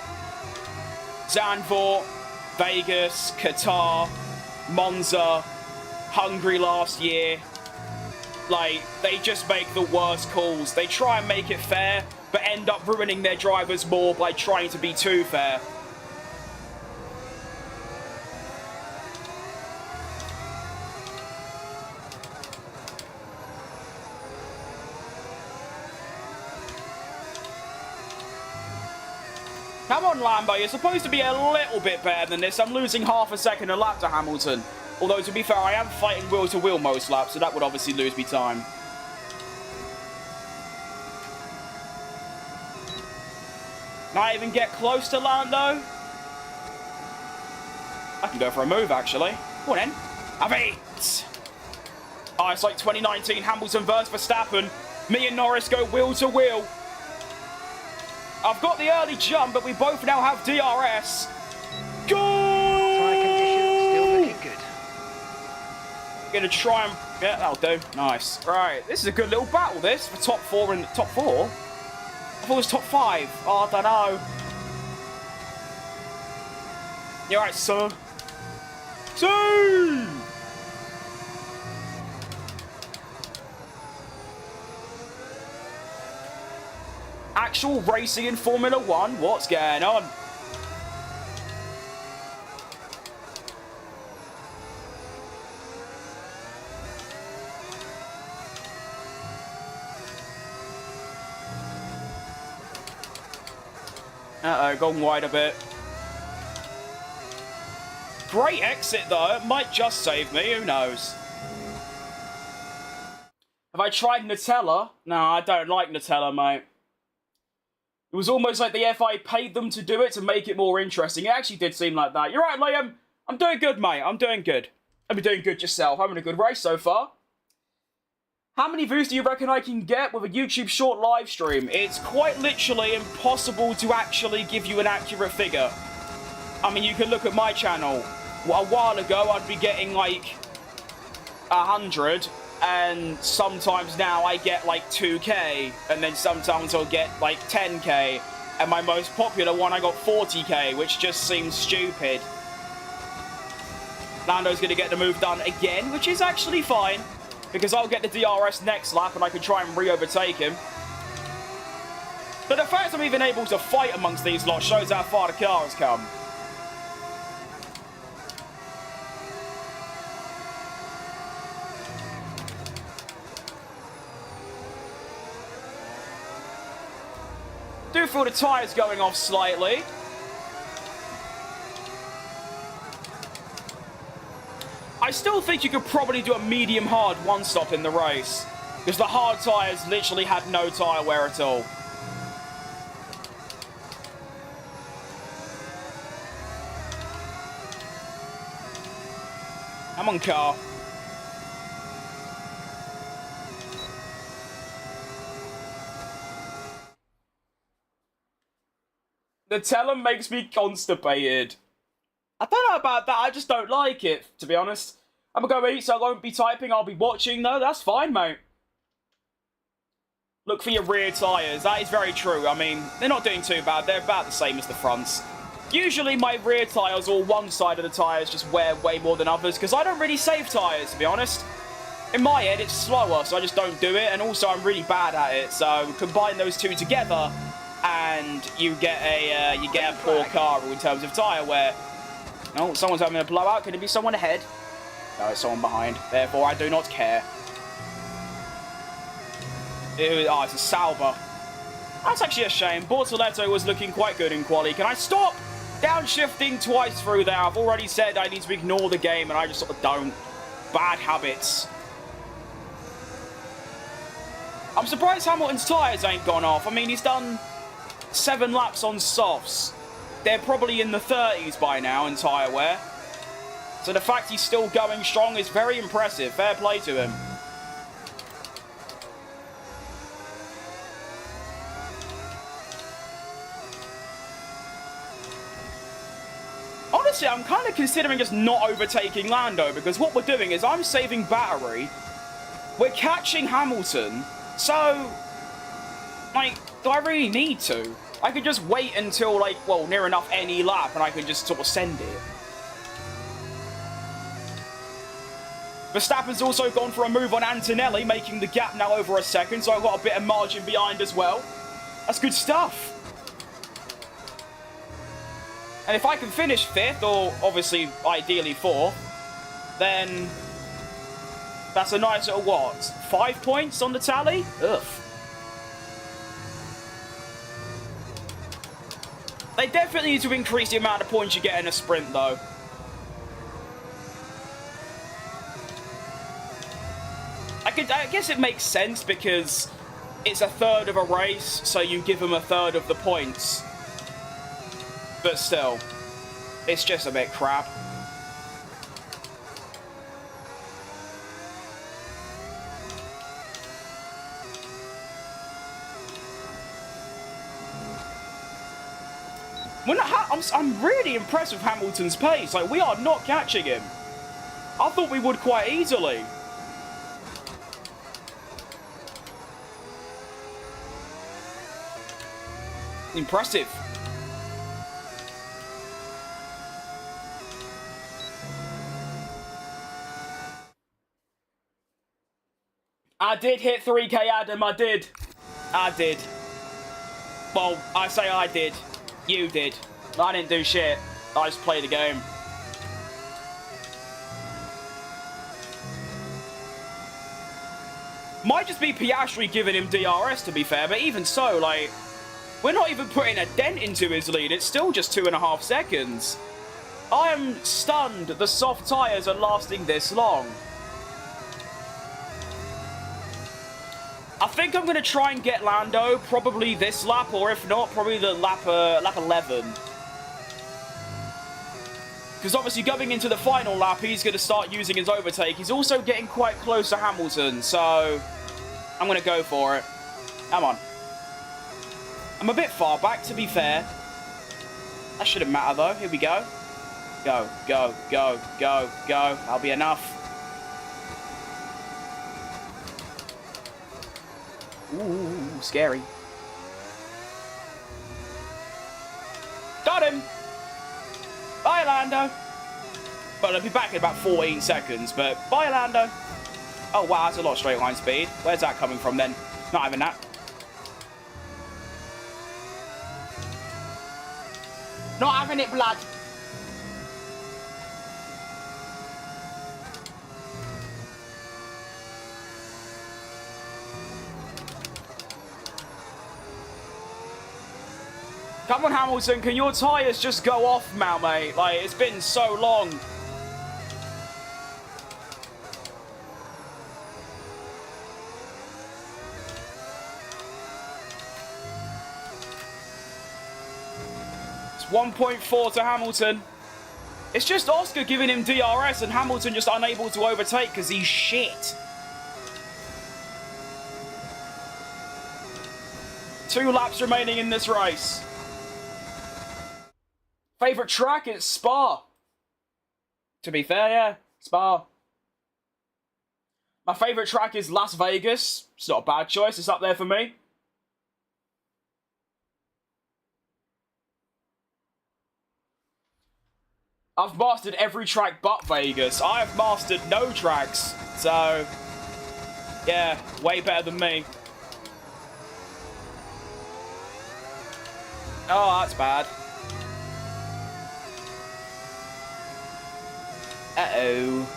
Zandvoort, Vegas, Qatar, Monza, Hungary last year. Like, they just make the worst calls. They try and make it fair, but end up ruining their drivers more by trying to be too fair. Come on, Lambo, you're supposed to be a little bit better than this. I'm losing half a second a lap to Hamilton. Although, to be fair, I am fighting wheel-to-wheel most laps, so that would obviously lose me time. Not even get close to Lando. I can go for a move, actually. Go on, then. Have it! Oh, it's like 2019 Hamilton versus Verstappen. Me and Norris go wheel-to-wheel. I've got the early jump, but we both now have DRS. Go! Tyre conditions still looking good. Gonna try and... Yeah, that'll do. Nice. Right, this is a good little battle, this, for top four and top four. I thought it was top 5. Oh, I don't know. You alright, sir? See! Actual racing in Formula 1? What's going on? Uh-oh, gone wide a bit. Great exit, though. It might just save me. Who knows? Have I tried Nutella? No, I don't like Nutella, mate. It was almost like the FI paid them to do it to make it more interesting. It actually did seem like that. You're right, Liam. I'm doing good, mate. I'm doing good. I've been doing good yourself. Having a good race so far. How many views do you reckon I can get with a YouTube short live stream? It's quite literally impossible to actually give you an accurate figure. I mean, you can look at my channel. A while ago, I'd be getting like 100, and sometimes now I get like 2k, and then sometimes I'll get like 10k, and my most popular one I got 40k, which just seems stupid. Lando's going to get the move done again, which is actually fine, because I'll get the DRS next lap and I can try and re-overtake him. But the fact I'm even able to fight amongst these lots shows how far the car has come. Do feel the tyres going off slightly. I still think you could probably do a medium-hard one-stop in the race, because the hard tyres literally had no tyre wear at all. Come on, car. Nutella makes me constipated. I don't know about that, I just don't like it, to be honest. I'm gonna go eat, so I won't be typing, I'll be watching, though. That's fine, mate. Look for your rear tyres, that is very true. I mean, they're not doing too bad, they're about the same as the fronts. Usually my rear tyres, or one side of the tyres, just wear way more than others, because I don't really save tyres, to be honest. In my head, it's slower, so I just don't do it, and also I'm really bad at it, so combine those two together, and you get a poor car in terms of tyre wear. Oh, someone's having a blowout. Could it be someone ahead? No, it's someone behind. Therefore, I do not care. Oh, it's a Salva. That's actually a shame. Bortoletto was looking quite good in quali. Can I stop? Downshifting twice through there. I've already said I need to ignore the game, and I just sort of don't. Bad habits. I'm surprised Hamilton's tyres ain't gone off. I mean, he's done 7 laps on softs. They're probably in the 30s by now in tyre wear. So the fact he's still going strong is very impressive. Fair play to him. Honestly, I'm kind of considering just not overtaking Lando, because what we're doing is I'm saving battery. We're catching Hamilton. So, like, do I really need to? I could just wait until, like, well, near enough any lap, and I could just sort of send it. Verstappen's also gone for a move on Antonelli, making the gap now over a second, so I've got a bit of margin behind as well. That's good stuff. And if I can finish 5th, or obviously, ideally 4th, then that's a nice little, what, 5 points on the tally? Ugh. They definitely need to increase the amount of points you get in a sprint, though. I guess it makes sense because it's a third of a race, so you give them a third of the points. But still, it's just a bit crap. I'm really impressed with Hamilton's pace. Like, we are not catching him. I thought we would quite easily. Impressive. I did hit 3K, Adam. I did. Well, I say I did. You did. I didn't do shit. I just played the game. Might just be Piastri giving him DRS, to be fair, but even so, like, we're not even putting a dent into his lead. It's still just 2.5 seconds. I am stunned the soft tyres are lasting this long. I think I'm going to try and get Lando, probably this lap, or if not, probably the lap 11. Because obviously going into the final lap, he's going to start using his overtake. He's also getting quite close to Hamilton, so I'm going to go for it. Come on. I'm a bit far back, to be fair. That shouldn't matter, though. Here we go. Go, go, go, go, go. That'll be enough. Ooh, scary. Got him! Bye, Lando! Well, I'll be back in about 14 seconds, but bye, Lando! Oh, wow, that's a lot of straight line speed. Where's that coming from, then? Not having that. Not having it, blood! Come on, Hamilton, can your tyres just go off now, mate? Like, it's been so long. It's 1.4 to Hamilton. It's just Oscar giving him DRS and Hamilton just unable to overtake because he's shit. 2 laps remaining in this race. Favourite track is Spa. To be fair, yeah, Spa. My favourite track is Las Vegas. It's not a bad choice, it's up there for me. I've mastered every track but Vegas. I have mastered no tracks, so yeah, way better than me. Oh, that's bad. Uh-oh.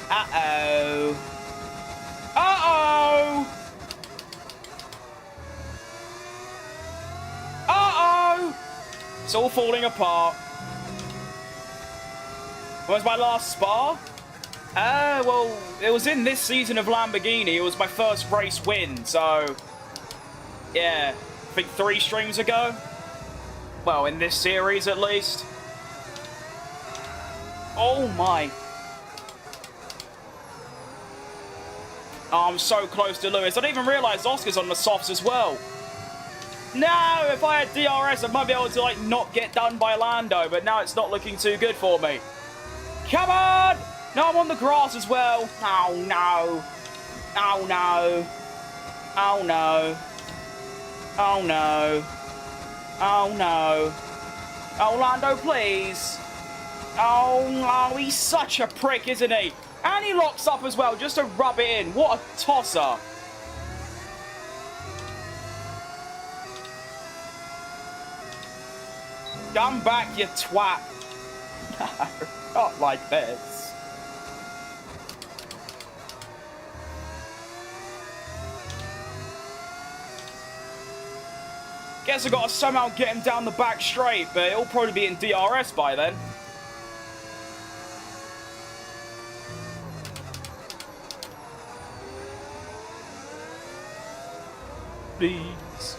Uh-oh. Uh-oh! Uh-oh! It's all falling apart. When was my last Spa? Well, it was in this season of Lamborghini. It was my first race win, so yeah, I think 3 streams ago. Well, in this series at least. Oh my. Oh, I'm so close to Lewis. I didn't even realise Oscar's on the softs as well. No, if I had DRS, I might be able to, like, not get done by Lando, but now it's not looking too good for me. Come on! No, I'm on the grass as well. Oh, no. Oh, no. Oh, no. Oh, no. Oh, no. Oh, Lando, please. Oh, he's such a prick, isn't he? And he locks up as well, just to rub it in. What a tosser. Come back, you twat. Not like this. Guess I've got to somehow get him down the back straight, but it'll probably be in DRS by then. Please.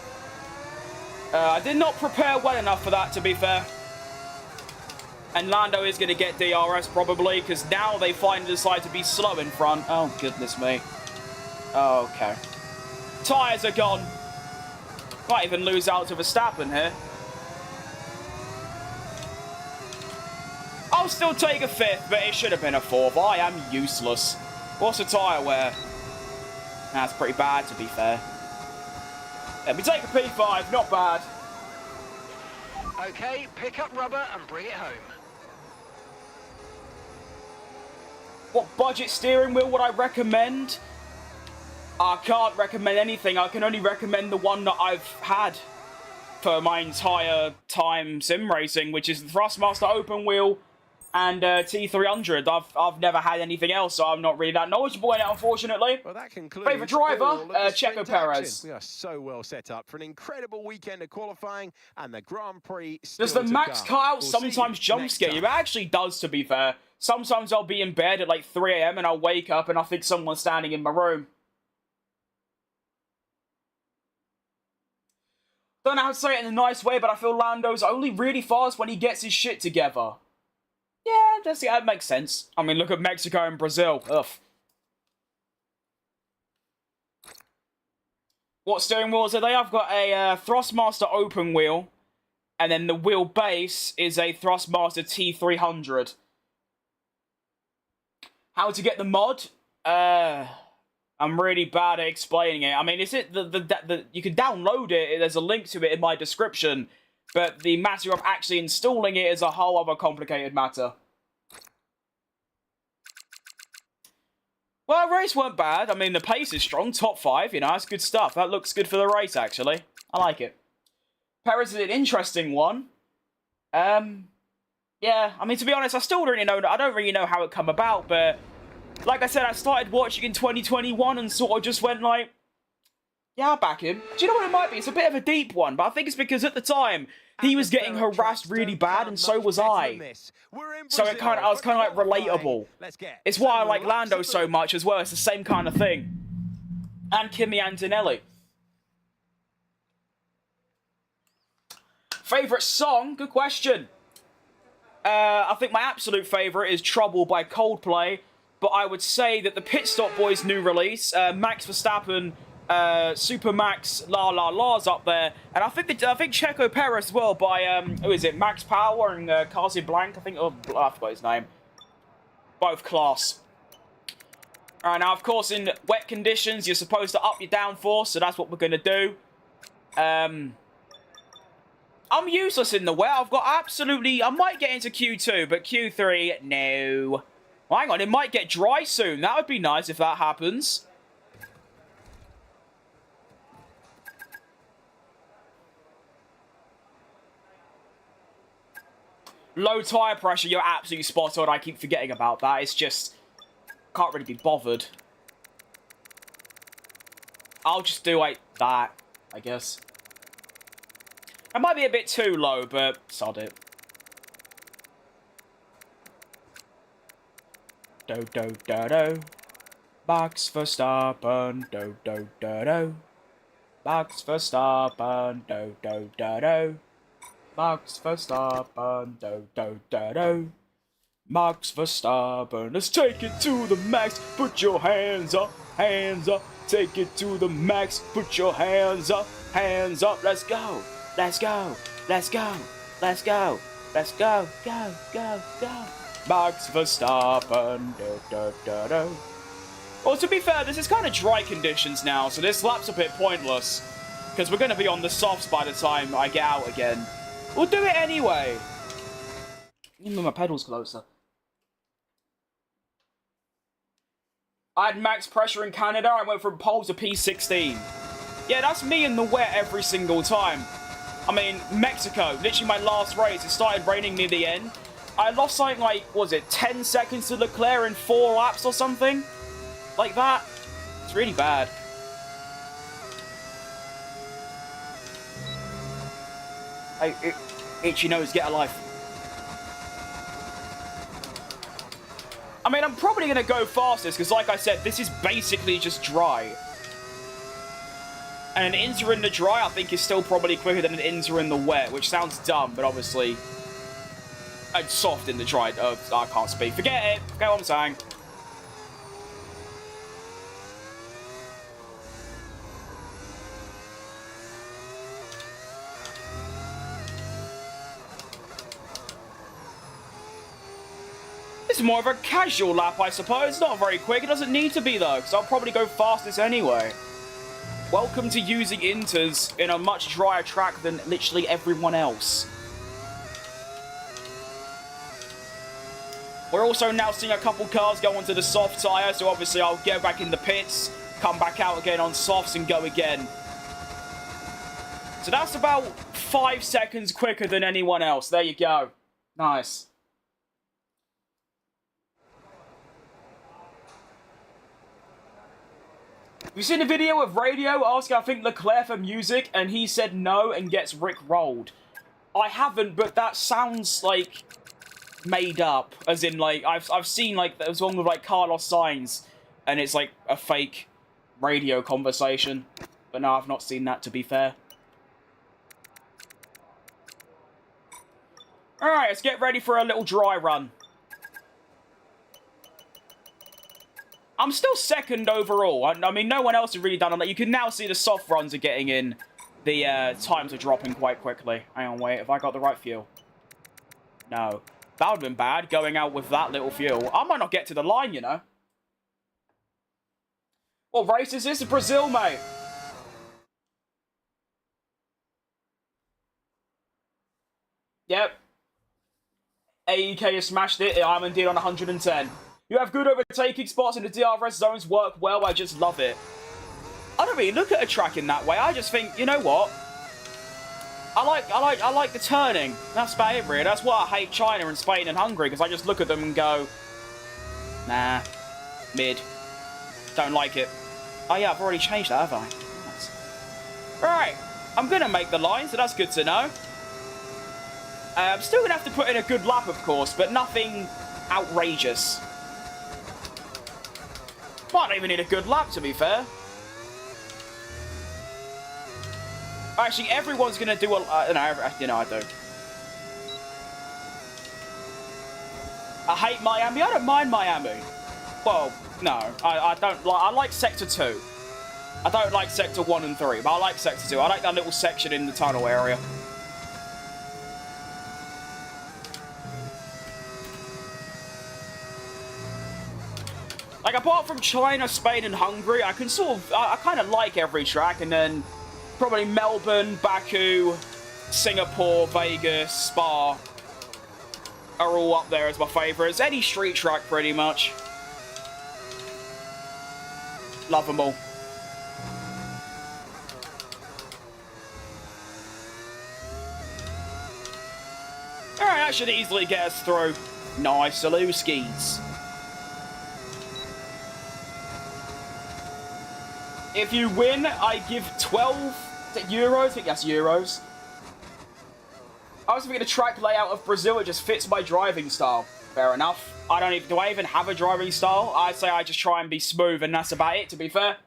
I did not prepare well enough for that, to be fair. And Lando is going to get DRS probably, because now they finally decide to be slow in front. Oh, goodness me. Oh, okay. Tyres are gone. Might even lose out to Verstappen here. I'll still take a 5th, but it should have been a 4th. I am useless. What's the tyre wear? That's pretty bad, to be fair. Let me take a P5, not bad. Okay, pick up rubber and bring it home. What budget steering wheel would I recommend? I can't recommend anything. I can only recommend the one that I've had for my entire time sim racing, which is the Thrustmaster open wheel and T300. I've never had anything else, so I'm not really that knowledgeable in it, unfortunately. Well, that concludes Favourite driver, all of the Checo sprint Perez. action. We are so well set up for an incredible weekend of qualifying and the Grand Prix still Does the to max come. cutout We'll sometimes see you jump next scare you? It time. actually does, to be fair. Sometimes I'll be in bed at like 3 AM and I'll wake up and I think someone's standing in my room. Don't know how to say it in a nice way, but I feel Lando's only really fast when he gets his shit together. Yeah, that makes sense. I mean, look at Mexico and Brazil. Ugh. What steering wheels are they? I've got a Thrustmaster open wheel, and then the wheel base is a Thrustmaster T300. How to get the mod? I'm really bad at explaining it. I mean, is it the you can download it. There's a link to it in my description. But the matter of actually installing it is a whole other complicated matter. Well, race weren't bad. I mean, the pace is strong. Top 5, you know, that's good stuff. That looks good for the race, actually. I like it. Perez is an interesting one. Yeah, I mean, to be honest, I still don't really know. I don't really know how it come about, but like I said, I started watching in 2021 and sort of just went like, yeah, I'll back him. Do you know what it might be? It's a bit of a deep one, but I think it's because at the time, he was getting harassed really bad, and so was I. So I was kind of like relatable. It's why I like Lando so much as well. It's the same kind of thing. And Kimi Antonelli. Favorite song? Good question. I think my absolute favorite is Trouble by Coldplay, but I would say that the Pit Stop Boys' new release, Max Verstappen, Super Max La La La's up there, and I think Checo Perez as well by who is it, Max Power and Casi Blanc, I think. Oh, I forgot his name. Both class. All right, now of course in wet conditions you're supposed to up your downforce, so that's what we're gonna do. I'm useless in the wet. I've got absolutely. I might get into Q2, but Q3 no. Well, hang on, it might get dry soon. That would be nice if that happens. Low tyre pressure, you're absolutely spot on. I keep forgetting about that. It's just, can't really be bothered. I'll just do like that, I guess. It might be a bit too low, but sod it. Do do do do. Max Verstappen. Do do do do. Max Verstappen. Do do do do. Max Verstappen, do do do do. Max Verstappen, let's take it to the max. Put your hands up, hands up. Take it to the max. Put your hands up, hands up. Let's go, let's go, let's go, let's go, let's go, go, go, go. Max Verstappen, do do do do. Well, to be fair, this is kind of dry conditions now, so this lap's a bit pointless because we're going to be on the softs by the time I get out again. We'll do it anyway. Move my pedals closer. I had max pressure in Canada. I went from pole to P16. Yeah, that's me in the wet every single time. I mean, Mexico, literally my last race. It started raining near the end. I lost something like, what was it, 10 seconds to Leclerc in 4 laps or something? Like that. It's really bad. Hey, itchy nose, get a life. I mean, I'm probably going to go fastest because, like I said, this is basically just dry. And an Inter in the dry, I think, is still probably quicker than an Inter in the wet, which sounds dumb, but obviously... And soft in the dry. I can't speak. Forget it. Forget what I'm saying. It's more of a casual lap, I suppose. Not very quick. It doesn't need to be, though, because I'll probably go fastest anyway. Welcome to using inters in a much drier track than literally everyone else. We're also now seeing a couple cars go onto the soft tyre, so obviously I'll go back in the pits, come back out again on softs and go again. So that's about 5 seconds quicker than anyone else. There you go. Nice. You've seen a video of Radio asking, I think, Leclerc for music, and he said no and gets rickrolled. I haven't, but that sounds like made up. As in, like, I've seen, like, there's one with, like, Carlos Sainz, and it's, like, a fake radio conversation. But no, I've not seen that, to be fair. Alright, let's get ready for a little dry run. I'm still second overall. I mean, no one else has really done on that. You can now see the soft runs are getting in. The times are dropping quite quickly. Hang on, wait. Have I got the right fuel? No. That would have been bad, going out with that little fuel. I might not get to the line, you know. What race is this? Brazil, mate. Yep. AEK has smashed it. I'm indeed on 110. You have good overtaking spots and the DRS zones work well. I just love it. I don't really look at a track in that way. I just think, you know what? I like the turning. That's about it, really. That's why I hate China and Spain and Hungary, because I just look at them and go, nah, mid. Don't like it. Oh yeah, I've already changed that, have I? Nice. Right, I'm gonna make the line, so that's good to know. I'm still gonna have to put in a good lap, of course, but nothing outrageous. Might not even need a good lap, to be fair. Actually, everyone's going to do a... you know, I do. I hate Miami. I don't mind Miami. Well, no. I don't like... I like Sector 2. I don't like Sector 1 and 3, but I like Sector 2. I like that little section in the tunnel area. Like, apart from China, Spain, and Hungary, I can sort of... I kind of like every track, and then probably Melbourne, Baku, Singapore, Vegas, Spa are all up there as my favourites. Any street track, pretty much. Love them all. Alright, that should easily get us through. Nice, Salooskis. If you win, I give 12 euros. I think that's euros. I was thinking the track layout of Brazil, it just fits my driving style. Fair enough. Do I even have a driving style? I'd say I just try and be smooth and that's about it, to be fair.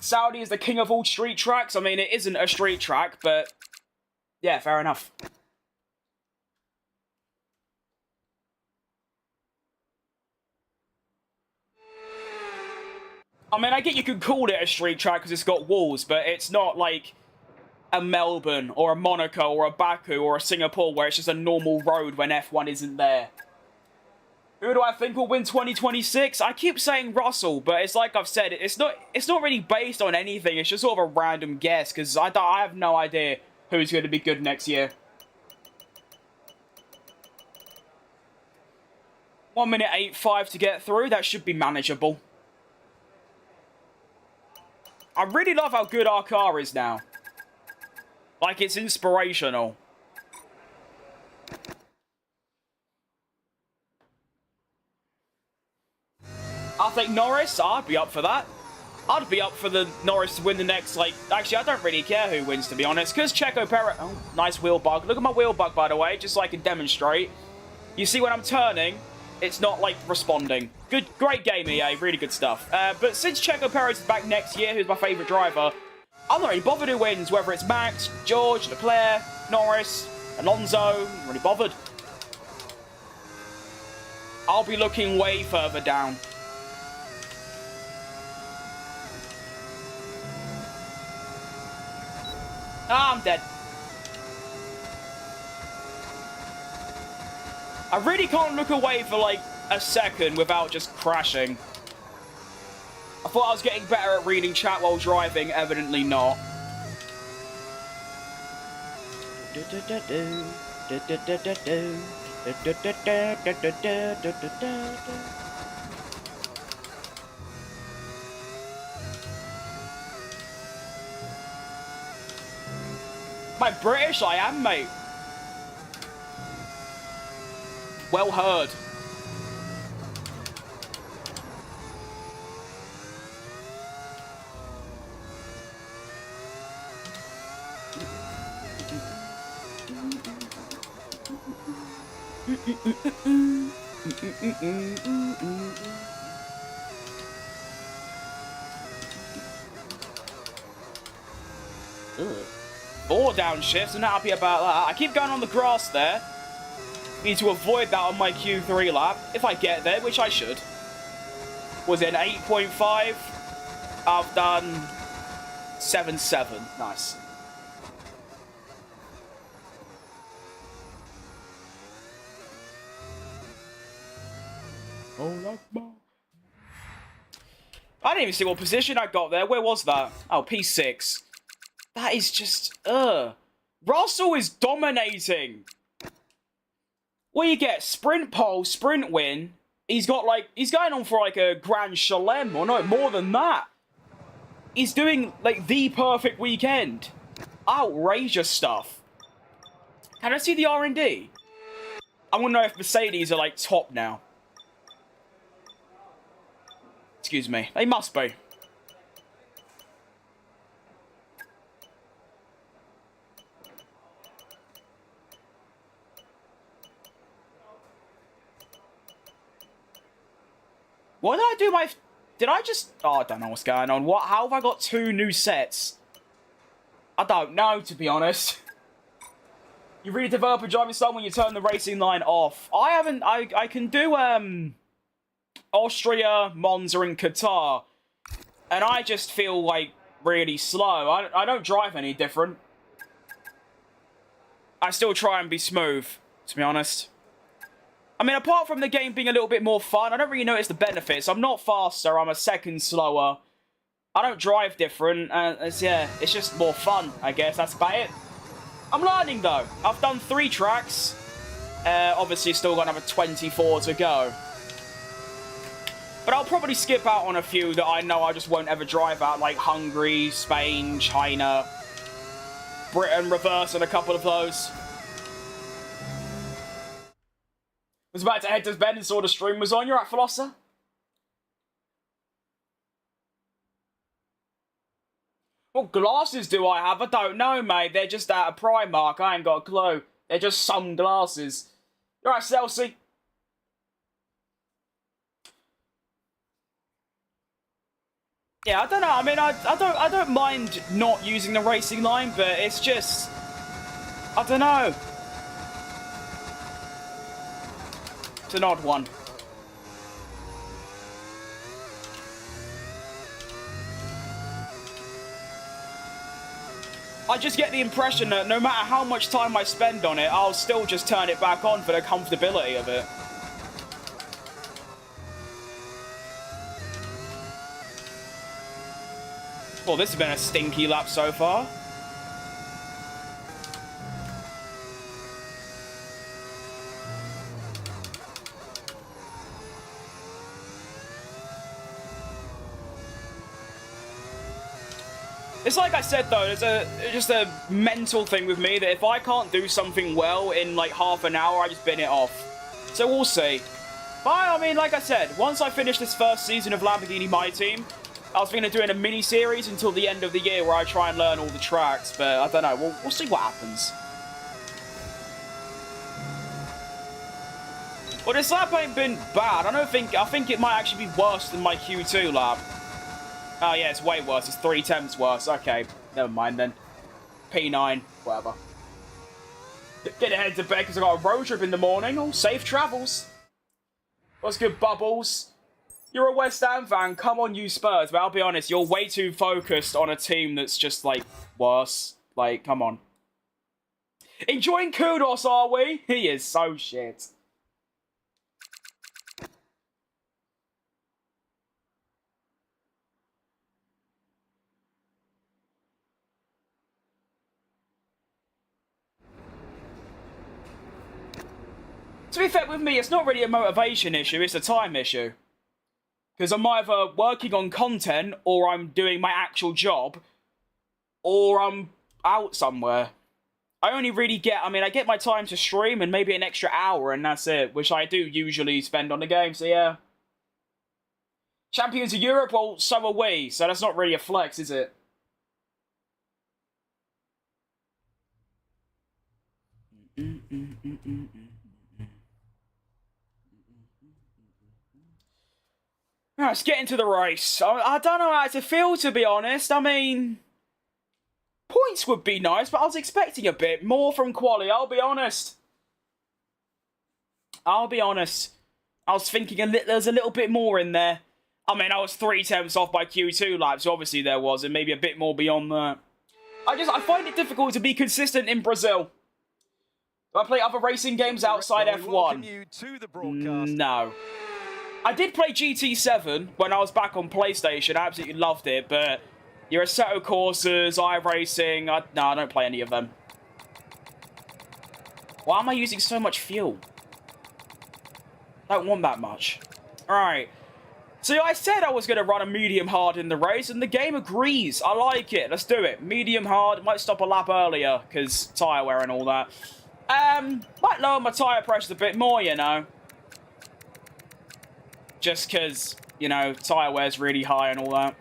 Saudi is the king of all street tracks. I mean, it isn't a street track, but yeah, fair enough. I mean, I get you could call it a street track because it's got walls, but it's not like a Melbourne or a Monaco or a Baku or a Singapore where it's just a normal road when F1 isn't there. Who do I think will win 2026? I keep saying Russell, but it's like I've said, it's not really based on anything. It's just sort of a random guess because I have no idea who's going to be good next year. 1 minute 8.5 to get through. That should be manageable. I really love how good our car is now. Like, it's inspirational. I think Norris, I'd be up for that. I'd be up for the Norris to win the next, like... Actually, I don't really care who wins, to be honest. Because Checo Perez... Oh, nice wheel bug. Look at my wheel bug, by the way, just so I can demonstrate. You see when I'm turning, it's not, like, responding. Great game, EA. Really good stuff. But since Checo Perez is back next year, who's my favourite driver, I'm not really bothered who wins, whether it's Max, George, Leclerc, Norris, Alonso. I'm not really bothered. I'll be looking way further down. Ah, I'm dead. I really can't look away for, like, a second without just crashing. I thought I was getting better at reading chat while driving. Evidently not. Am I British? I am, mate. Well heard. Four downshifts, I'm not happy about that. I keep going on the grass there. Need to avoid that on my Q3 lap, if I get there, which I should. Was it an 8.5? I've done 7.7. Nice. I didn't even see what position I got there. Where was that? Oh, P6. That is just, Russell is dominating. What do you get? Sprint pole, sprint win. He's got like, he's going on for like a Grand Chelem, or no, more than that. He's doing like the perfect weekend. Outrageous stuff. Can I see the R&D? I want to know if Mercedes are like top now. Excuse me. They must be. What did I do? Did I just... Oh, I don't know what's going on. How have I got 2 new sets? I don't know, to be honest. You read developer driving style when you turn the racing line off. I haven't... I can do, Austria, Monza, and Qatar. And I just feel, like, really slow. I don't drive any different. I still try and be smooth, to be honest. I mean, apart from the game being a little bit more fun, I don't really notice the benefits. I'm not faster, I'm a second slower. I don't drive different, yeah, it's just more fun, I guess. That's about it. I'm learning, though. I've done 3 tracks. Obviously, still got another 24 to go. But I'll probably skip out on a few that I know I just won't ever drive at, like Hungary, Spain, China, Britain, reverse, and a couple of those. Was about to head to bed and saw the stream was on. You're right, Philosopher? What glasses do I have? I don't know, mate. They're just out of Primark. I ain't got a clue. They're just sunglasses. You're right, Celsi? Yeah, I don't know. I mean, I don't mind not using the racing line, but it's just... I don't know. It's an odd one. I just get the impression that no matter how much time I spend on it, I'll still just turn it back on for the comfortability of it. Well, this has been a stinky lap so far. It's like I said, though, there's just a mental thing with me that if I can't do something well in, like, half an hour, I just bin it off. So we'll see. But, I mean, like I said, once I finish this first season of Lamborghini My Team, I was thinking of doing a mini-series until the end of the year where I try and learn all the tracks, but I don't know. We'll see what happens. Well, this lap ain't been bad. I think it might actually be worse than my Q2 lap. Oh, yeah, it's way worse. It's 3/10 worse. Okay, never mind then. P9, whatever. Get ahead to bed because I got a road trip in the morning. Oh, safe travels. What's good, Bubbles? You're a West Ham fan. Come on, you Spurs. But I'll be honest, you're way too focused on a team that's just, like, worse. Like, come on. Enjoying Kudos, are we? He is so shit. To be fair with me, it's not really a motivation issue, it's a time issue. Because I'm either working on content, or I'm doing my actual job, or I'm out somewhere. I only really get, I get my time to stream and maybe an extra hour and that's it, which I do usually spend on the game, so yeah. Champions of Europe, well, so are we, so that's not really a flex, is it? Right, let's get into the race. I don't know how to feel, to be honest. Points would be nice, but I was expecting a bit more from quali, I'll be honest. I was thinking there's a little bit more in there. I was 3 attempts off by Q2 laps, so obviously there was, and maybe a bit more beyond that. I find it difficult to be consistent in Brazil. Do I play other racing games outside F1? No. I did play GT7 when I was back on PlayStation. I absolutely loved it, but your Assetto Corsas, iRacing, no, I don't play any of them. Why am I using so much fuel? I don't want that much. Alright. So I said I was going to run a medium hard in the race, and the game agrees. I like it. Let's do it. Medium hard. Might stop a lap earlier, because tyre wear and all that. Might lower my tyre pressure a bit more, you know. Just because, you know, tyre wear's really high and all that.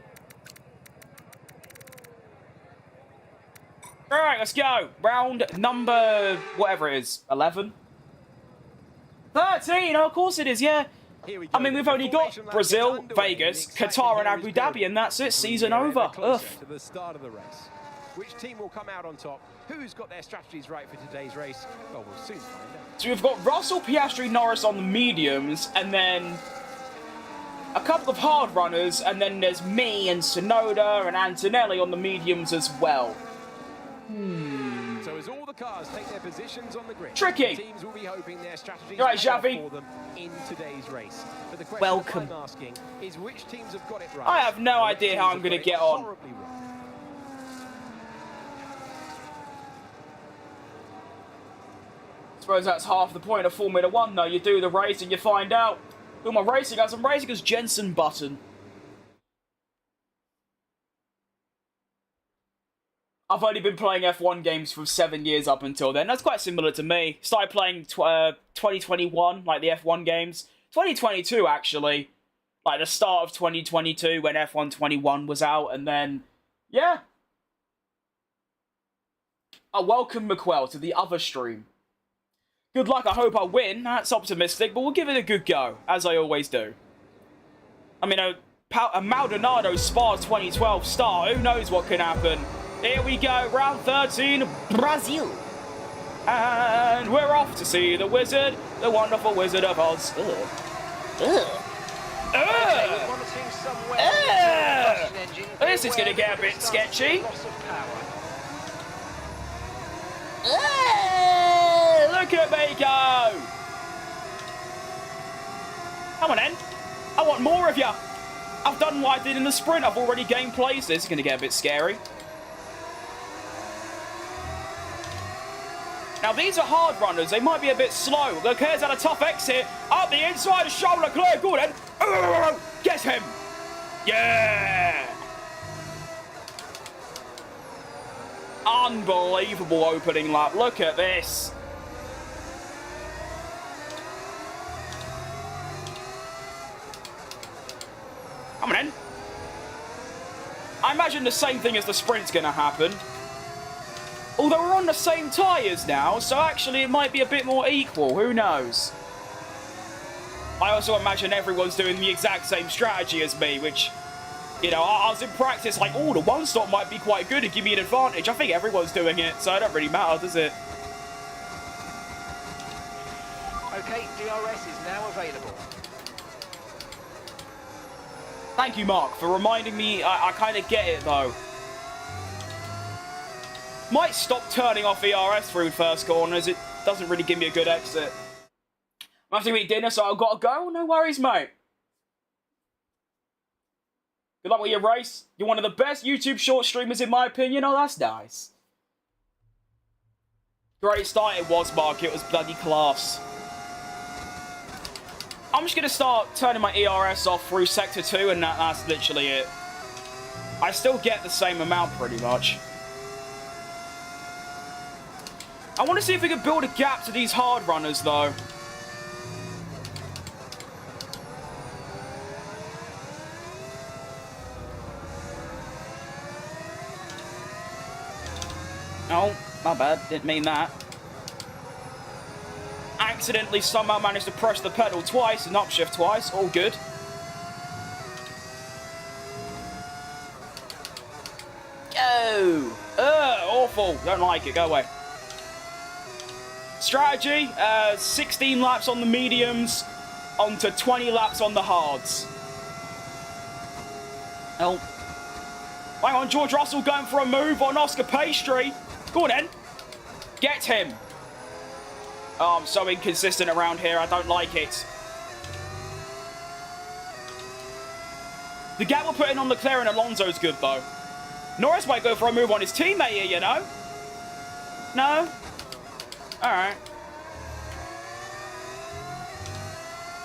Alright, let's go. Round number, whatever it is, 11? 13, oh, of course it is, yeah. We've only got Brazil, Vegas, Qatar and Abu Dhabi, and that's it. Season over. Ugh. Which team will come out on top? Who's got their strategies right for today's race? Well, we'll soon find out. So we've got Russell, Piastri, Norris on the mediums, and then a couple of hard runners, and then there's me and Tsunoda and Antonelli on the mediums as well. So as all the cars take their positions on the grid, tricky. Teams will be hoping their strategies right, Xavi. for them in today's race. But the question welcome. I'm asking is which teams have got it right? I have no idea how I'm going to get on. I suppose that's half the point of Formula 1 though. You do the race and you find out. Who am I racing as? I'm racing as Jenson Button. I've only been playing F1 games for 7 years up until then. That's quite similar to me. Started playing 2021, like the F1 games. 2022, actually. Like the start of 2022 when F1 21 was out. And then, yeah. I welcome McQuell to the other stream. Good luck, I hope I win. That's optimistic, but we'll give it a good go, as I always do. A Maldonado Spa 2012 start. Who knows what can happen? Here we go, round 13, Brazil. And we're off to see the wizard, the wonderful Wizard of Oz. This is going to get a bit sketchy. Look at me go. Come on then. I want more of you. I've done what I did in the sprint. I've already gained places. This is going to get a bit scary. Now, these are hard runners. They might be a bit slow. Leclerc's had a tough exit. Up the inside of Charles Leclerc. Go then. Get him. Yeah. Unbelievable opening lap. Look at this. Come on in. I imagine the same thing as the sprint's going to happen. Although we're on the same tyres now, so actually it might be a bit more equal. Who knows? I also imagine everyone's doing the exact same strategy as me, which, you know, I was in practice like, oh, the one stop might be quite good and give me an advantage. I think everyone's doing it, so it don't really matter, does it? Okay, DRS is now available. Thank you, Mark, for reminding me. I kind of get it, though. Might stop turning off ERS through first corners. It doesn't really give me a good exit. I'm having to eat dinner, so I've got to go. No worries, mate. Good luck with your race. You're one of the best YouTube short streamers, in my opinion. Oh, that's nice. Great start it was, Mark. It was bloody class. I'm just going to start turning my ERS off through Sector 2, and that's literally it. I still get the same amount, pretty much. I want to see if we can build a gap to these hard runners, though. Oh, my bad. Didn't mean that. Accidentally somehow managed to press the pedal twice and upshift twice. All good. Go! Awful. Don't like it. Go away. Strategy, 16 laps on the mediums, onto 20 laps on the hards. Oh. Hang on, George Russell going for a move on Oscar Pastry. Go on then. Get him. Oh, I'm so inconsistent around here. I don't like it. The gap we're putting on Leclerc and Alonso's good, though. Norris might go for a move on his teammate here, you know? No? Alright.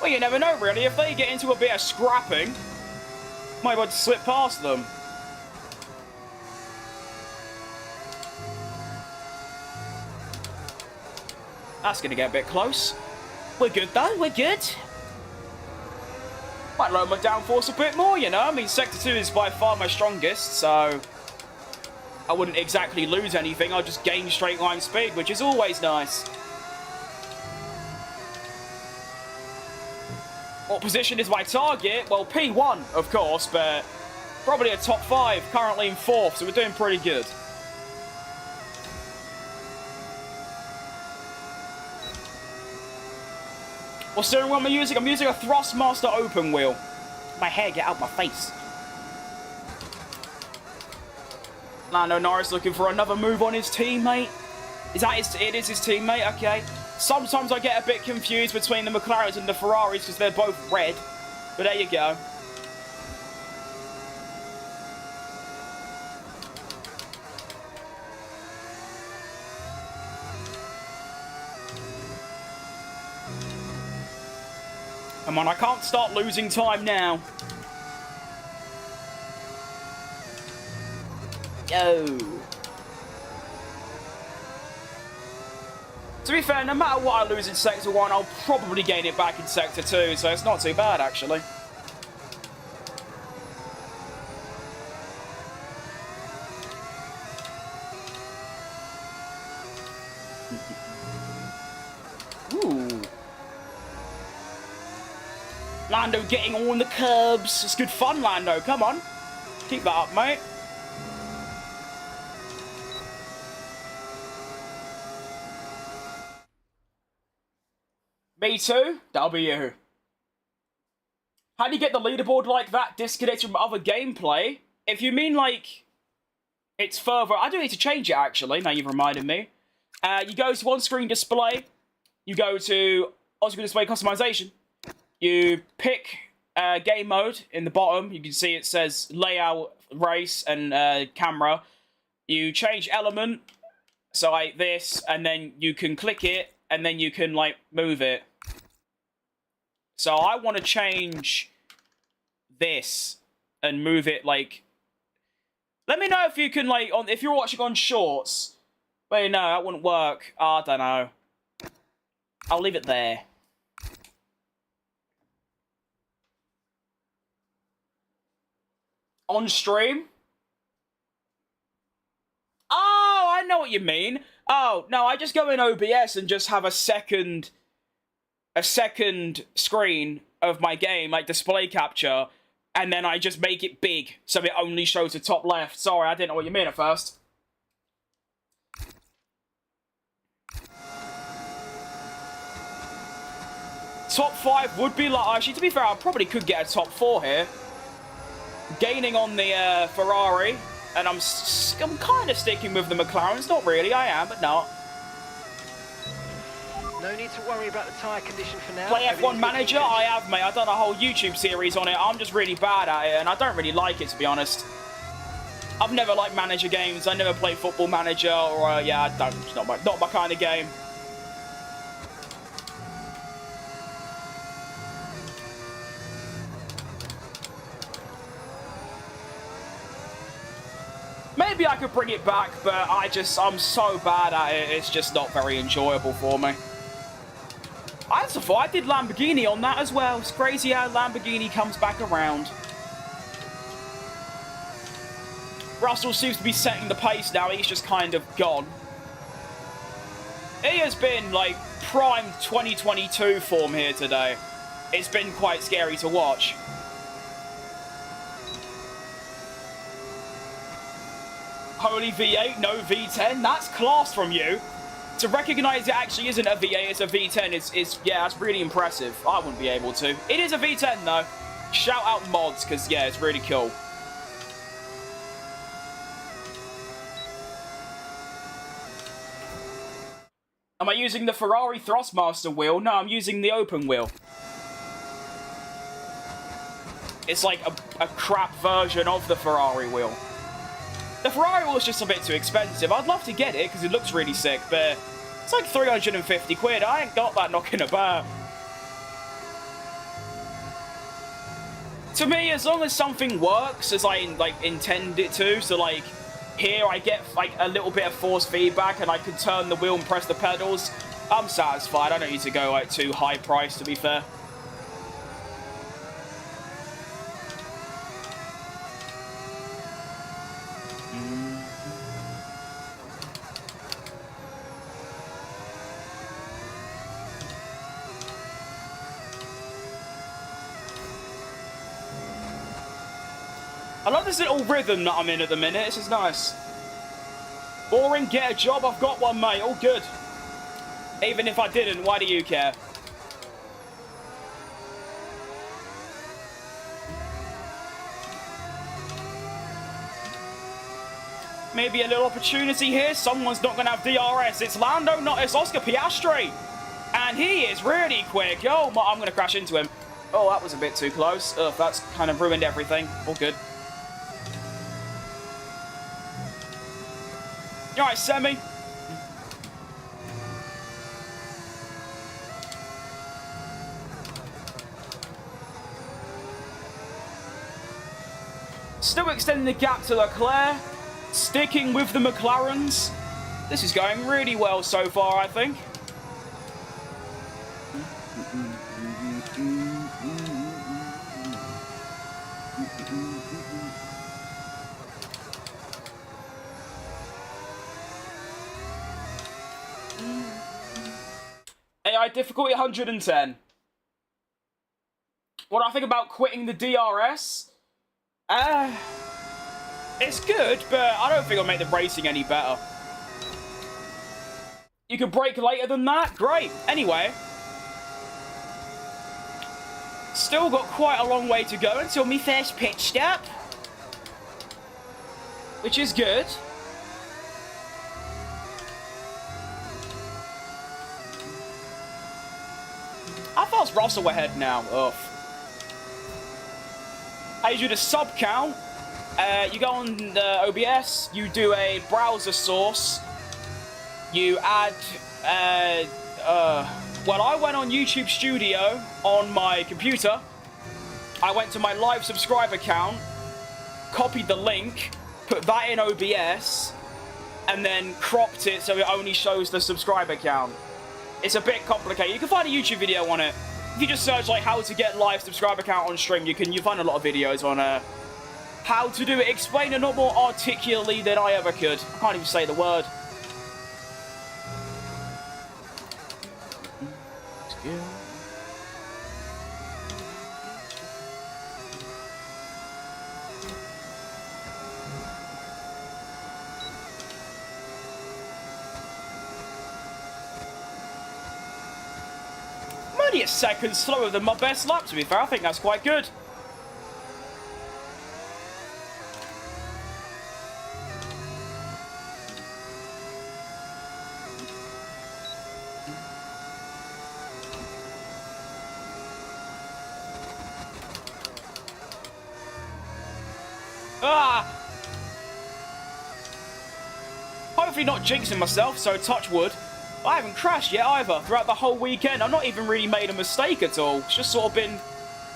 Well, you never know, really. If they get into a bit of scrapping, might want to slip past them. That's going to get a bit close. We're good, though. We're good. Might lower my downforce a bit more, you know? I mean, Sector 2 is by far my strongest, so I wouldn't exactly lose anything. I'll just gain straight line speed, which is always nice. What position is my target? Well, P1, of course, but probably a top 5, currently in 4th, so we're doing pretty good. What steering wheel am I using? I'm using a Thrustmaster open wheel. My hair, get out my face. Lando Norris looking for another move on his teammate. Is that his? It is his teammate, okay. Sometimes I get a bit confused between the McLarens and the Ferraris because they're both red. But there you go. Come on, I can't start losing time now. Yo. To be fair, no matter what I lose in Sector 1, I'll probably gain it back in Sector 2, so it's not too bad, actually. Ooh. Lando getting on the curbs. It's good fun, Lando. Come on. Keep that up, mate. Me too. W. How do you get the leaderboard like that disconnected from other gameplay? If you mean, like, it's further... I do need to change it, actually. Now you've reminded me. You go to on-screen display. You go to on-screen display customization. You pick game mode in the bottom. You can see it says layout, race, and camera. You change element, so like this, and then you can click it, and then you can like move it. So I want to change this and move it like. Let me know if you can like if you're watching on shorts. Wait, no, that wouldn't work. I don't know. I'll leave it there. On stream? Oh, I know what you mean. Oh, no, I just go in OBS and just have a second screen of my game, like display capture, and then I just make it big so it only shows the top left. Sorry, I didn't know what you meant at first. Top 5 would be like... Actually, to be fair, I probably could get a top 4 here. Gaining on the Ferrari, and I'm kind of sticking with the McLarens. Not really, I am, but not. No need to worry about the tyre condition for now. Play F1 Manager? I have, mate. I've done a whole YouTube series on it. I'm just really bad at it, and I don't really like it, to be honest. I've never liked manager games. I never play Football Manager, or, yeah, I don't. It's not my kind of game. Maybe I could bring it back, but I'm so bad at it, it's just not very enjoyable for me. I did Lamborghini on that as well. It's crazy how Lamborghini comes back around. Russell seems to be setting the pace now. He's just kind of gone. He has been, like, prime 2022 form here today. It's been quite scary to watch. Holy V8, no V10. That's class from you. To recognize it actually isn't a V8, it's a V10 yeah, that's really impressive. I wouldn't be able to. It is a V10 though. Shout out mods, because yeah, it's really cool. Am I using the Ferrari Thrustmaster wheel? No, I'm using the open wheel. It's like a crap version of the Ferrari wheel. The Ferrari wheel is just a bit too expensive. I'd love to get it because it looks really sick, but it's like 350 quid. I ain't got that knocking about. To me, as long as something works as I like intend it to, so like here I get like a little bit of force feedback and I can turn the wheel and press the pedals, I'm satisfied. I don't need to go like too high price, to be fair. I love this little rhythm that I'm in at the minute. This is nice. Boring, get a job. I've got one, mate. All good. Even if I didn't, why do you care? Maybe a little opportunity here. Someone's not going to have DRS. It's Lando, it's Oscar Piastri. And he is really quick. Oh, I'm going to crash into him. Oh, that was a bit too close. Ugh, that's kind of ruined everything. All good. You alright, Semi? Still extending the gap to Leclerc. Sticking with the McLarens. This is going really well so far, I think. AI difficulty 110. What do I think about quitting the DRS? It's good, but I don't think it'll make the racing any better. You can brake later than that? Great. Anyway. Still got quite a long way to go until me first pit stop. Which is good. How far's Russell ahead now? Ugh. How you do the sub count? You go on the OBS, you do a browser source, you add, well, I went on YouTube Studio on my computer, I went to my live subscriber count, copied the link, put that in OBS, and then cropped it so it only shows the subscriber count. It's a bit complicated. You can find a YouTube video on it. If you just search like how to get live subscriber count on stream, you find a lot of videos on how to do it. Explain it not more articulately than I ever could. I can't even say the word. I'm only a second slower than my best lap, to be fair. I think that's quite good. Hopefully not jinxing myself, so touch wood. I haven't crashed yet either throughout the whole weekend. I've not even really made a mistake at all. It's just sort of been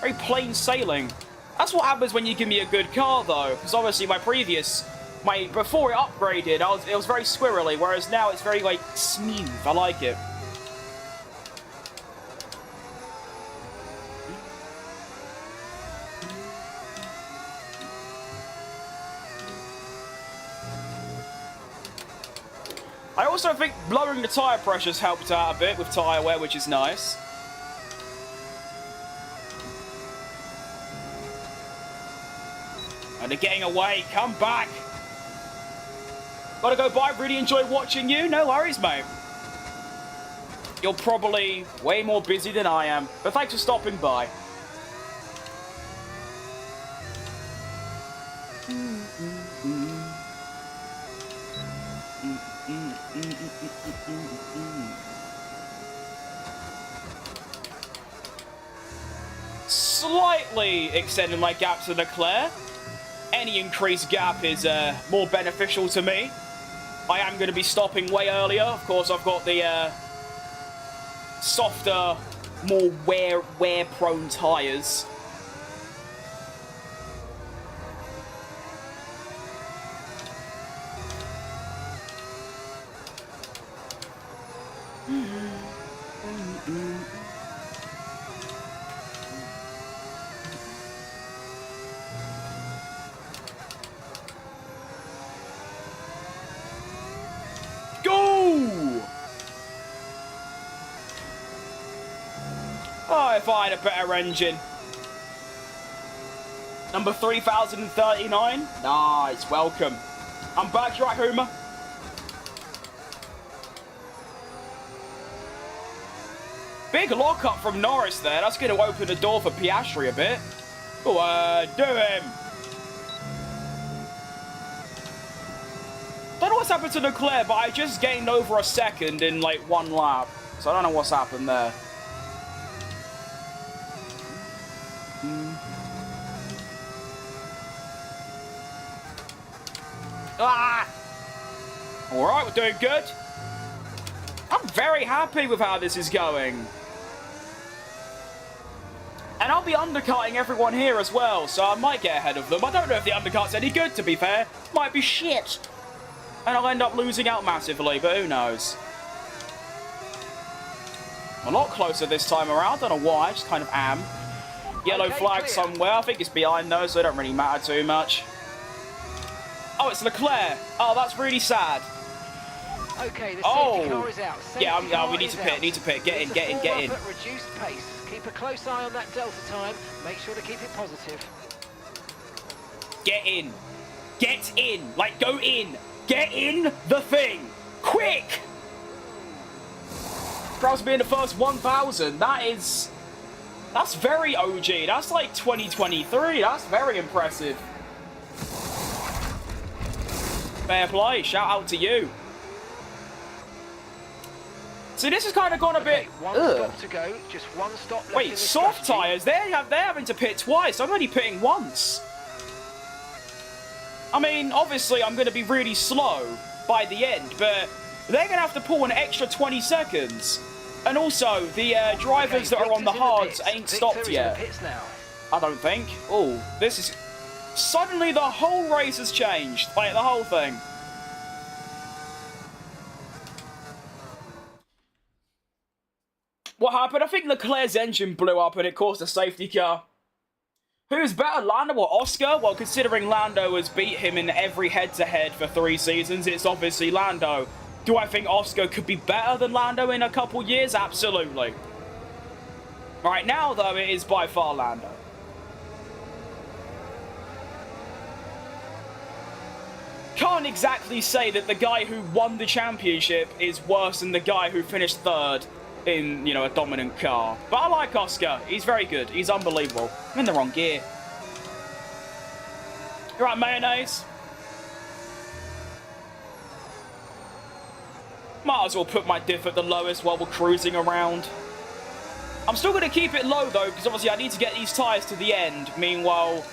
very plain sailing. That's what happens when you give me a good car though, because obviously my previous Before it upgraded, it was very squirrely, whereas now it's very, like, smooth. I like it. I also think lowering the tyre pressure's helped out a bit with tyre wear, which is nice. And they're getting away. Come back. Gotta go bye. Really enjoy watching you. No worries, mate. You're probably way more busy than I am. But thanks for stopping by. Slightly extending my gap to Leclerc. Any increased gap is more beneficial to me. I am going to be stopping way earlier. Of course, I've got the softer, more wear-prone tyres. Oh, if I had a better engine. Number 3039. Nice, welcome. I'm back, right, Homer? Big lockup from Norris there. That's going to open the door for Piastri a bit. Oh, do him. Don't know what's happened to Leclerc, but I just gained over a second in like one lap. So I don't know what's happened there. Ah! Alright, we're doing good. I'm very happy with how this is going. And I'll be undercutting everyone here as well, so I might get ahead of them. I don't know if the undercut's any good, to be fair. Might be shit. And I'll end up losing out massively, but who knows. A lot closer this time around. Don't know why, just kind of am. Yellow flag somewhere. I think it's behind those, so it don't really matter too much. Oh, it's Leclerc. Oh, that's really sad. Okay, the safety car is out. Yeah, we need to pit. Need to pit. Get in. At reduced pace. Keep a close eye on that delta time. Make sure to keep it positive. Get in. Get in. Like, go in. Get in the thing. Quick. Proud to be in the first 1,000. That's very OG. That's like 2023. That's very impressive. Fair play. Shout out to you. See, this has kind of gone a bit... One stop to go. Just one stop left. Wait, soft tyres? They're having to pit twice. I'm only pitting once. I mean, obviously, I'm going to be really slow by the end, but they're going to have to pull an extra 20 seconds. And also, the drivers that are on the hards ain't stopped yet. I don't think. Oh, this is... Suddenly, the whole race has changed. Like, the whole thing. What happened? I think Leclerc's engine blew up and it caused a safety car. Who's better, Lando or Oscar? Well, considering Lando has beat him in every head-to-head for 3 seasons, it's obviously Lando. Do I think Oscar could be better than Lando in a couple years? Absolutely. Right now, though, it is by far Lando. Can't exactly say that the guy who won the championship is worse than the guy who finished 3rd in, you know, a dominant car. But I like Oscar. He's very good. He's unbelievable. I'm in the wrong gear. You're right, mayonnaise. Might as well put my diff at the lowest while we're cruising around. I'm still going to keep it low, though, because obviously I need to get these tyres to the end. Meanwhile,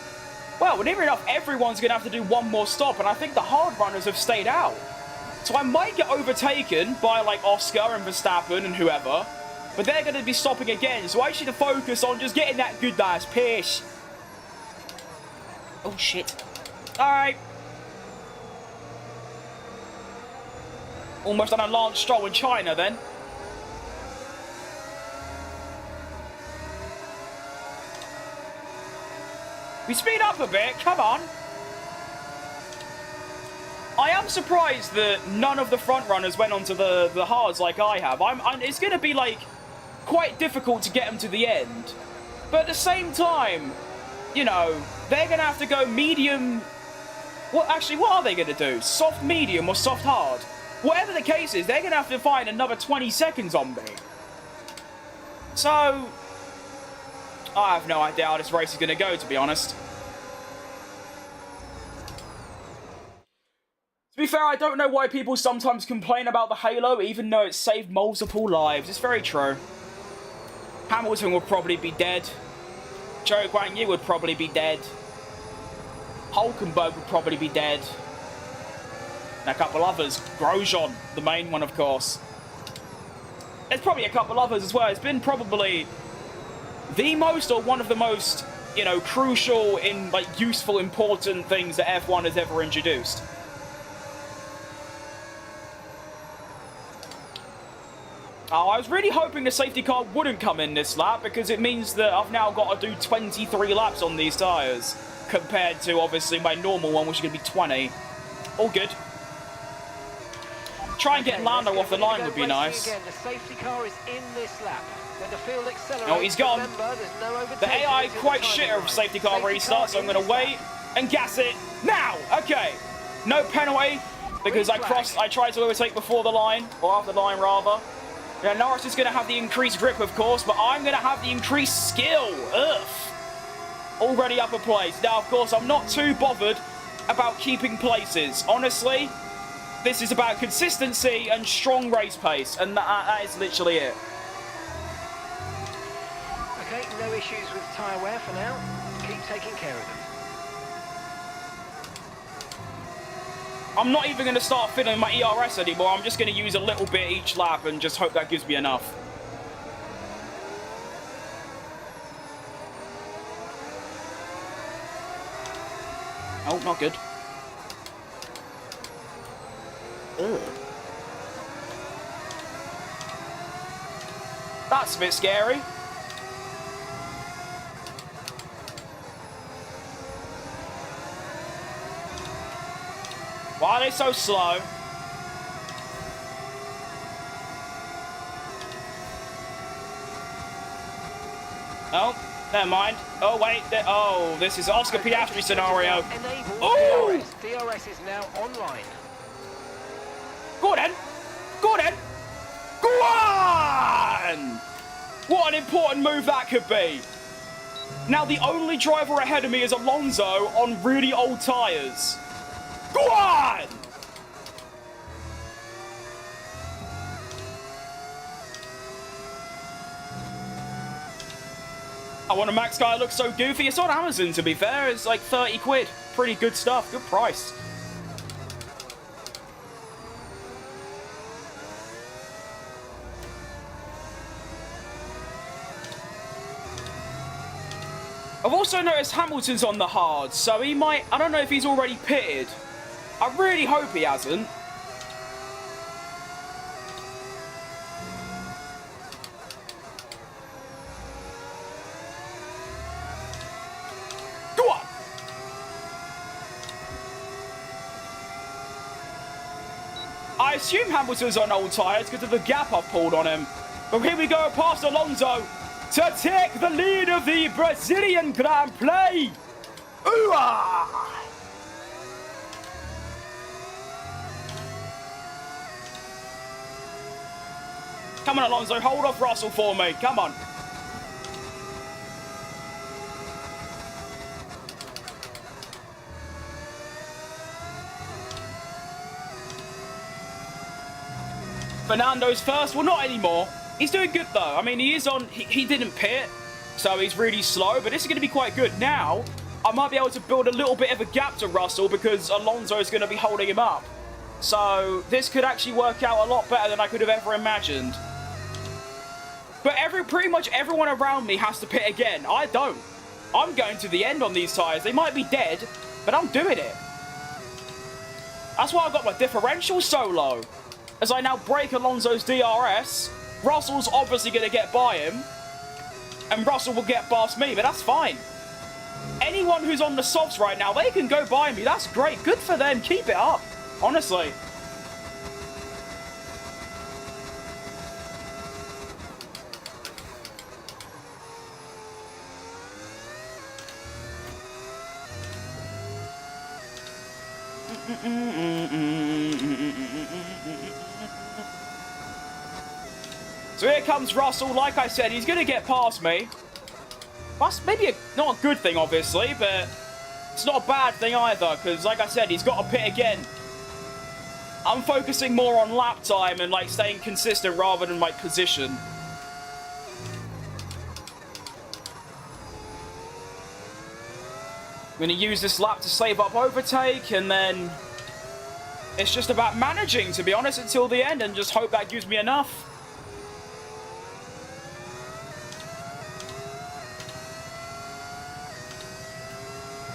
well, near enough, everyone's going to have to do one more stop, and I think the hard runners have stayed out. So I might get overtaken by, like, Oscar and Verstappen and whoever, but they're going to be stopping again, so I just need to focus on just getting that good nice pace. Oh, shit. Alright. Almost done a Lance Stroll in China then. We speed up a bit, come on. I am surprised that none of the front runners went onto the hards like I have. It's going to be, like, quite difficult to get them to the end. But at the same time, you know, they're going to have to go medium... What are they going to do? Soft medium or soft hard? Whatever the case is, they're going to have to find another 20 seconds on me. So, I have no idea how this race is going to go, to be honest. To be fair, I don't know why people sometimes complain about the Halo, even though it saved multiple lives. It's very true. Hamilton would probably be dead. Zhou Guanyu would probably be dead. Hulkenberg would probably be dead. And a couple others. Grosjean, the main one, of course. There's probably a couple others as well. It's been probably the most or one of the most, you know, crucial in, like, useful, important things that F1 has ever introduced. Oh, I was really hoping the safety car wouldn't come in this lap because it means that I've now got to do 23 laps on these tyres compared to, obviously, my normal one, which is going to be 20. All good. Try and get Lando off the line would be nice. Again. The safety car is in this lap. When the field accelerates, oh, he's gone. Remember, no the AI quite shitter of safety car restart, so I'm going to wait and gas it now. Okay. No penalty because I tried to overtake before the line, or after the line rather. Yeah, Norris is going to have the increased grip, of course, but I'm going to have the increased skill. Ugh. Already up a place. Now, of course, I'm not too bothered about keeping places. Honestly, this is about consistency and strong race pace, and that is literally it. Okay, no issues with tyre wear for now. Keep taking care of them. I'm not even going to start filling my ERS anymore. I'm just going to use a little bit each lap and just hope that gives me enough. Oh, not good. Ugh. That's a bit scary. Why are they so slow? Oh, never mind. Oh, wait. Oh, this is Oscar Piastri scenario. Oh! DRS is now online. Go on. Go on. Go on! What an important move that could be. Now, the only driver ahead of me is Alonso on really old tyres. Go on! I want a Max car. It looks so goofy. It's on Amazon, to be fair. It's like 30 quid. Pretty good stuff. Good price. I've also noticed Hamilton's on the hard, so he might... I don't know if he's already pitted. I really hope he hasn't. Go on! I assume Hamilton's on old tyres because of the gap I've pulled on him. But here we go past Alonso to take the lead of the Brazilian Grand Prix. Ooh-ah! Come on, Alonso, hold off Russell for me. Come on. Fernando's first. Well, not anymore. He's doing good, though. I mean, he is on... He didn't pit, so he's really slow, but this is going to be quite good. Now, I might be able to build a little bit of a gap to Russell because Alonso is going to be holding him up. So, this could actually work out a lot better than I could have ever imagined. But pretty much everyone around me has to pit again. I don't. I'm going to the end on these tyres. They might be dead, but I'm doing it. That's why I've got my differential so low. as I now break Alonso's DRS. Russell's obviously going to get by him, and Russell will get past me, but that's fine. Anyone who's on the softs right now, they can go by me. That's great. Good for them. Keep it up, honestly. So here comes Russell. Like I said, he's going to get past me. That's maybe not a good thing, obviously, but it's not a bad thing either, because, like I said, he's got to pit again. I'm focusing more on lap time and, like, staying consistent rather than, like, position. I'm going to use this lap to save up overtake, and then it's just about managing, to be honest, until the end, and just hope that gives me enough.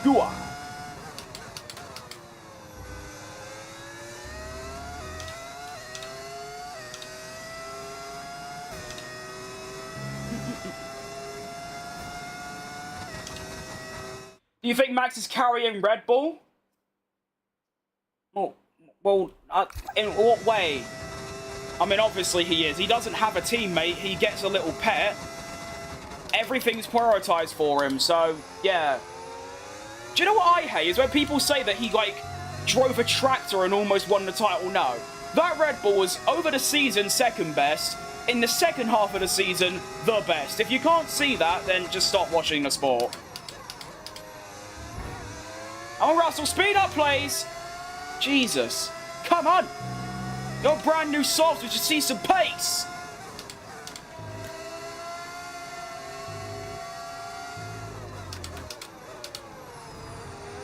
Gua. Do you think Max is carrying Red Bull? Well, in what way? I mean, obviously he is. He doesn't have a teammate. He gets a little pet. Everything's prioritized for him, so, yeah. Do you know what I hate? Is when people say that he, like, drove a tractor and almost won the title. No. That Red Bull was, over the season, second best. In the second half of the season, the best. If you can't see that, then just stop watching the sport. Oh, Russell, speed up, please. Jesus. Come on. Your brand new softs, we should see some pace.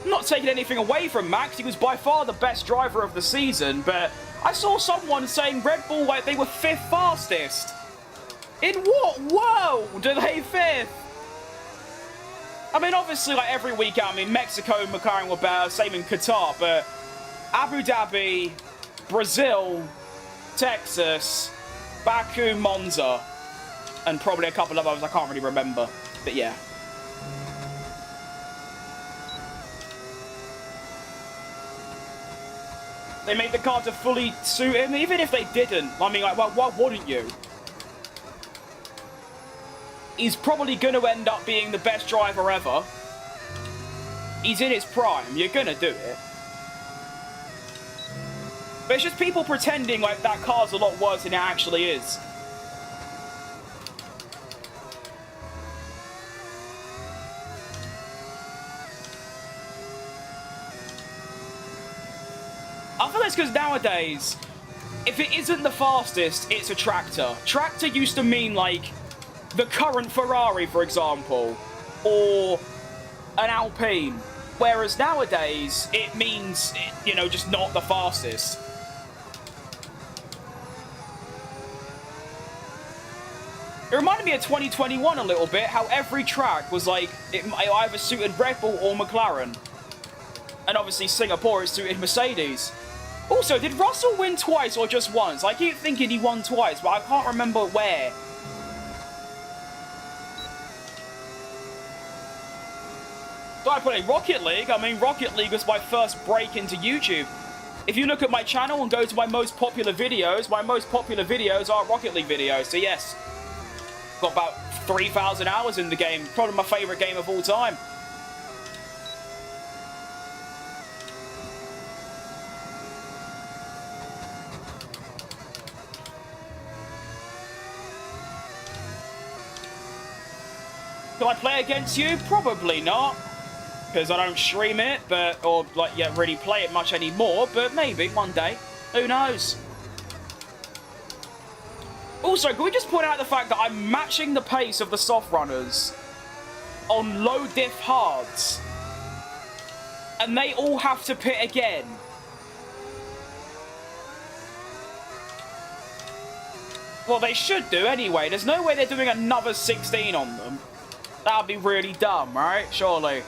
I'm not taking anything away from Max. He was by far the best driver of the season, but I saw someone saying Red Bull like they were 5th fastest. In what world are they 5th? I mean, obviously, like every weekend, I mean, Mexico and McLaren were better, same in Qatar, but Abu Dhabi, Brazil, Texas, Baku, Monza, and probably a couple of others I can't really remember, but yeah. They made the car to fully suit him, even if they didn't. I mean, like, well, why wouldn't you? He's probably going to end up being the best driver ever. He's in his prime. You're going to do it. But it's just people pretending like that car's a lot worse than it actually is. I feel it's because nowadays, if it isn't the fastest, it's a tractor. Tractor used to mean, like, the current Ferrari, for example, or an Alpine. Whereas nowadays, it means, you know, just not the fastest. It reminded me of 2021 a little bit, how every track was like, it either suited Red Bull or McLaren. And obviously Singapore, it suited Mercedes. Also, did Russell win twice or just once? I keep thinking he won twice, but I can't remember where. Do I play Rocket League? I mean, Rocket League was my first break into YouTube. If you look at my channel and go to my most popular videos are Rocket League videos. So yes, got about 3,000 hours in the game. Probably my favourite game of all time. Do I play against you? Probably not. Because I don't stream it, or really play it much anymore, but maybe one day. Who knows? Also, can we just point out the fact that I'm matching the pace of the soft runners on low diff hards, and they all have to pit again. Well, they should do anyway. There's no way they're doing another 16 on them. That would be really dumb, right? Surely.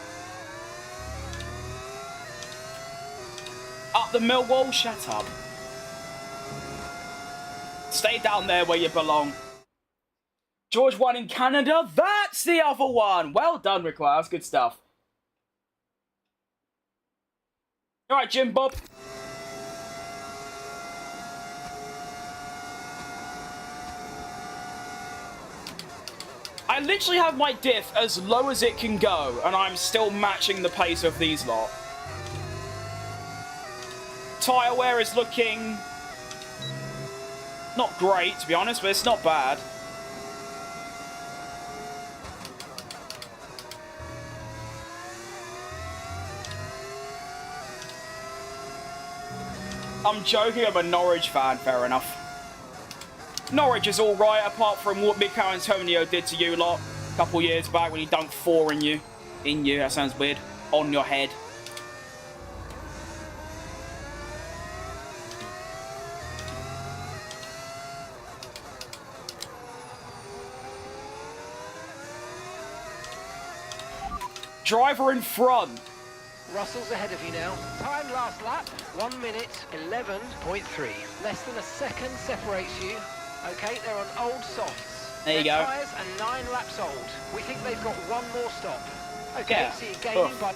Up the Millwall, shut up. Stay down there where you belong. George won in Canada. That's the other one. Well done, Rick. That's good stuff. All right, Jim Bob. I literally have my diff as low as it can go, and I'm still matching the pace of these lot. Tyre wear is looking not great, to be honest, but it's not bad. I'm joking, I'm a Norwich fan, fair enough. Norwich is alright, apart from what Mikel Antonio did to you lot a couple years back when he dunked 4 in you. That sounds weird. On your head. Driver in front. Russell's ahead of you now. Time last lap, 1 minute 11.3. Less than a second separates you. Okay, they're on old softs. There you Their go. tyres are 9 laps old. We think they've got 1 more stop. Okay, Yeah. so you're gaining by...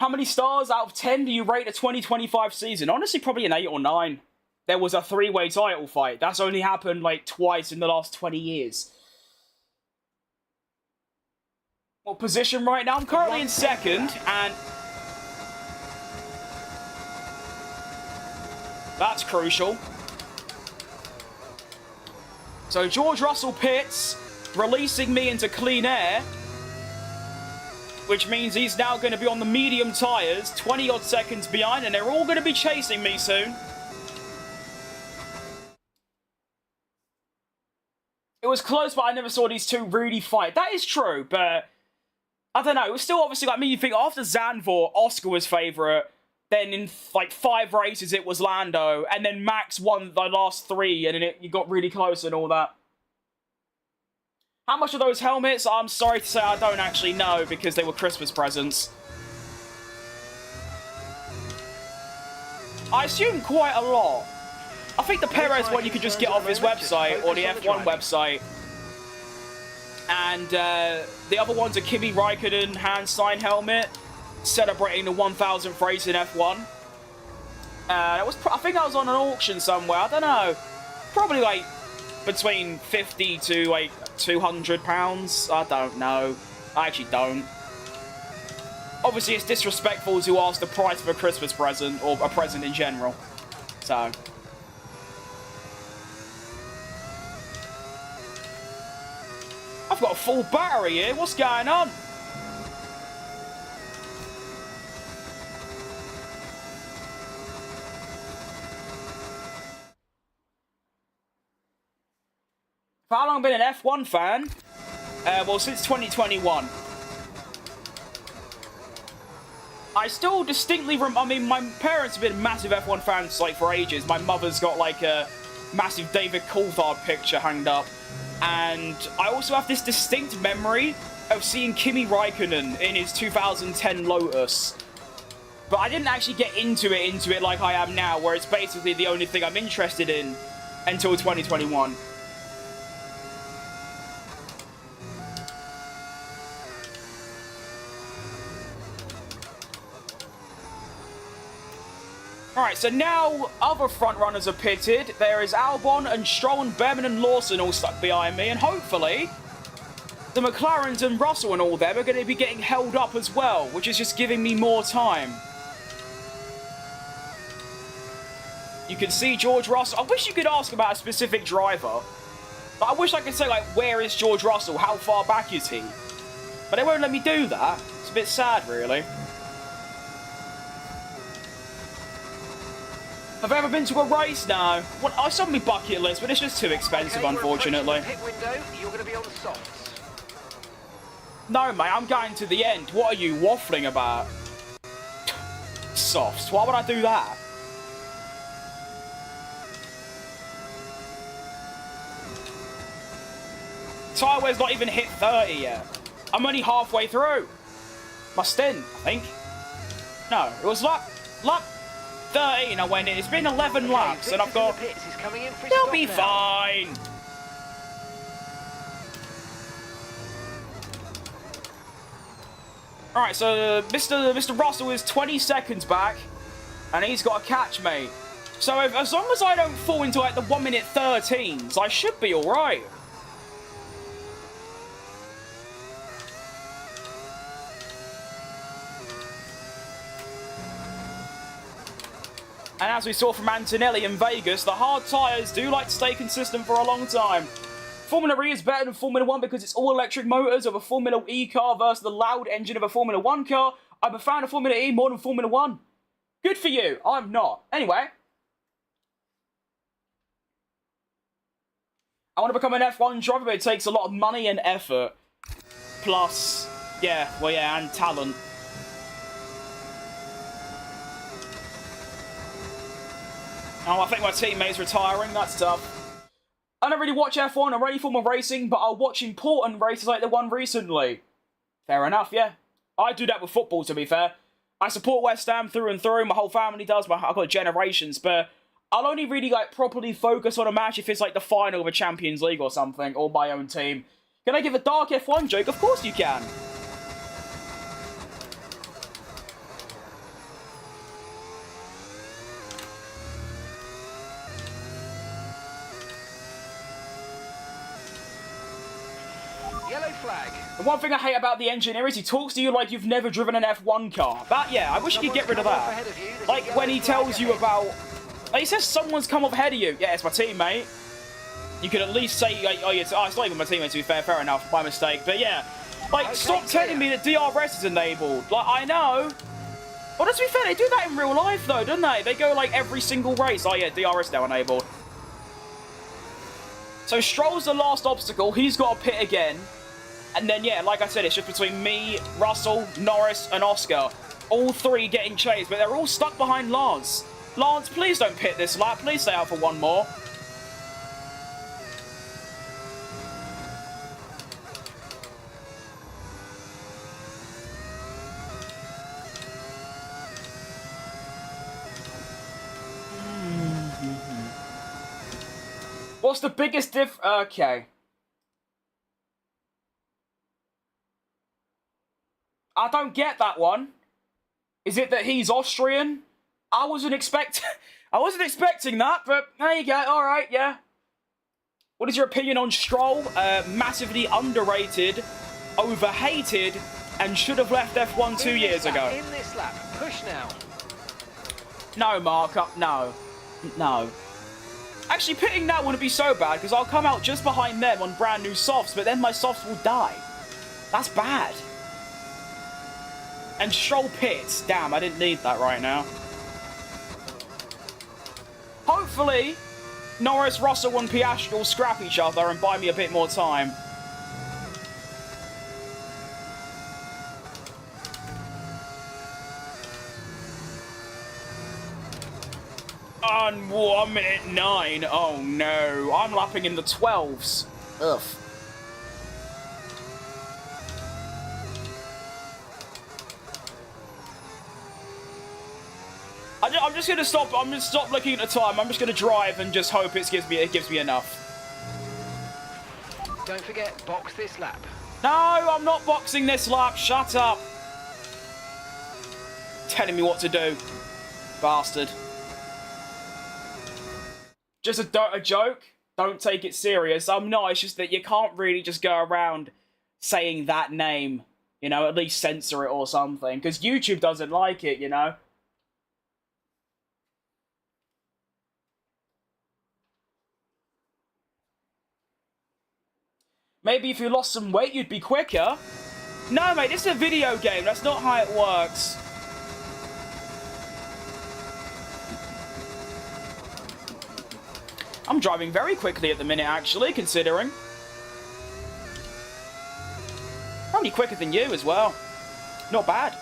How many stars out of 10 do you rate a 2025 season? Honestly, probably an 8 or 9. There was a 3-way title fight. That's only happened like twice in the last 20 years. What position right now? I'm currently in second, and that's crucial. So George Russell pits, releasing me into clean air, which means he's now going to be on the medium tyres, 20-odd seconds behind, and they're all going to be chasing me soon. It was close, but I never saw these two really fight. That is true, but I don't know. It was still obviously like me. You think after Zandvoort, Oscar was favourite. Then in like 5 races, it was Lando. And then Max won the last 3. And then you got really close and all that. How much are those helmets? I'm sorry to say I don't actually know because they were Christmas presents. I assume quite a lot. I think the Perez one you could just get off his website or the F1 website. And the other one's a Kimi Raikkonen hand sign helmet, celebrating the 1000th race in F1. I think that was on an auction somewhere. I don't know. Probably like between 50 to like £200. I don't know. I actually don't. Obviously, it's disrespectful to ask the price of a Christmas present or a present in general. So. I've got a full battery here. What's going on? For how long have I been an F1 fan? Well, since 2021. I still distinctly I mean, my parents have been massive F1 fans like for ages. My mother's got like a massive David Coulthard picture hanged up. And I also have this distinct memory of seeing Kimi Raikkonen in his 2010 Lotus. But I didn't actually get into it like I am now, where it's basically the only thing I'm interested in until 2021. Alright, so now other front runners are pitted. There is Albon and Stroll and Behrman and Lawson all stuck behind me. And hopefully, the McLarens and Russell and all them are going to be getting held up as well, which is just giving me more time. You can see George Russell. I wish you could ask about a specific driver. But I wish I could say, like, where is George Russell? How far back is he? But they won't let me do that. It's a bit sad, really. Have I ever been to a race? No. Well, I saw my bucket list, but it's just too expensive, unfortunately. Pit window, you're going to be on softs. No, mate, I'm going to the end. What are you waffling about? Softs. Why would I do that? Tyre wear's not even hit 30 yet. I'm only halfway through my stint, I think. No, it was luck. 13 I went in. It's been 11 laps, and I've got... They'll be fine. Alright, so Mr. Russell is 20 seconds back, and he's got to catch me. So as long as I don't fall into like the 1 minute 13s, I should be alright. And as we saw from Antonelli in Vegas, the hard tyres do like to stay consistent for a long time. Formula E is better than Formula 1 because it's all electric motors of a Formula E car versus the loud engine of a Formula 1 car. I'm a fan of Formula E more than Formula 1. Good for you. I'm not. Anyway. I want to become an F1 driver, but it takes a lot of money and effort. Plus, yeah, well, yeah, and talent. Oh, I think my teammate's retiring. That's tough. I don't really watch F1 or any form of racing, but I'll watch important races like the one recently. Fair enough, yeah. I do that with football, to be fair. I support West Ham through and through. My whole family does. I've got generations, but I'll only really like properly focus on a match if it's like the final of a Champions League or something, or my own team. Can I give a dark F1 joke? Of course you can. Yellow flag. The one thing I hate about the engineer is he talks to you like you've never driven an F1 car. That, yeah, I wish he could get rid of that. Like when he tells you about... Like, he says someone's come up ahead of you. Yeah, it's my teammate. You could at least say, like, oh, yeah, it's not even my teammate, to be fair. Fair enough, by mistake. But yeah, like, stop telling me that DRS is enabled. Like, I know. Well, to be fair, they do that in real life, though, don't they? They go, like, every single race. Oh, yeah, DRS now enabled. So Stroll's the last obstacle. He's got to pit again. And then, yeah, like I said, it's just between me, Russell, Norris, and Oscar. All three getting chased, but they're all stuck behind Lance. Lance, please don't pit this lap. Please stay out for one more. What's the biggest diff... Okay. I don't get that one. Is it that he's Austrian? I wasn't expecting that, but there you go. All right, yeah. What is your opinion on Stroll? Massively underrated, overhated, and should have left F1 2 years ago. In this lap, push now. No, Mark, no. No. Actually, pitting now wouldn't be so bad, because I'll come out just behind them on brand new softs, but then my softs will die. That's bad. And Stroll pits. Damn, I didn't need that right now. Hopefully, Norris, Russell, and Piastri will scrap each other and buy me a bit more time. On 1 minute 9. Oh no, I'm lapping in the 12s. Ugh. I'm just gonna stop. I'm gonna stop looking at the time. I'm just gonna drive and just hope it gives me enough. Don't forget, box this lap. No, I'm not boxing this lap. Shut up. Telling me what to do, bastard. Just a joke. Don't take it serious. I'm not. It's just that you can't really just go around saying that name. You know, at least censor it or something, because YouTube doesn't like it. You know. Maybe if you lost some weight, you'd be quicker. No, mate, this is a video game. That's not how it works. I'm driving very quickly at the minute, actually, considering. Probably quicker than you as well. Not bad.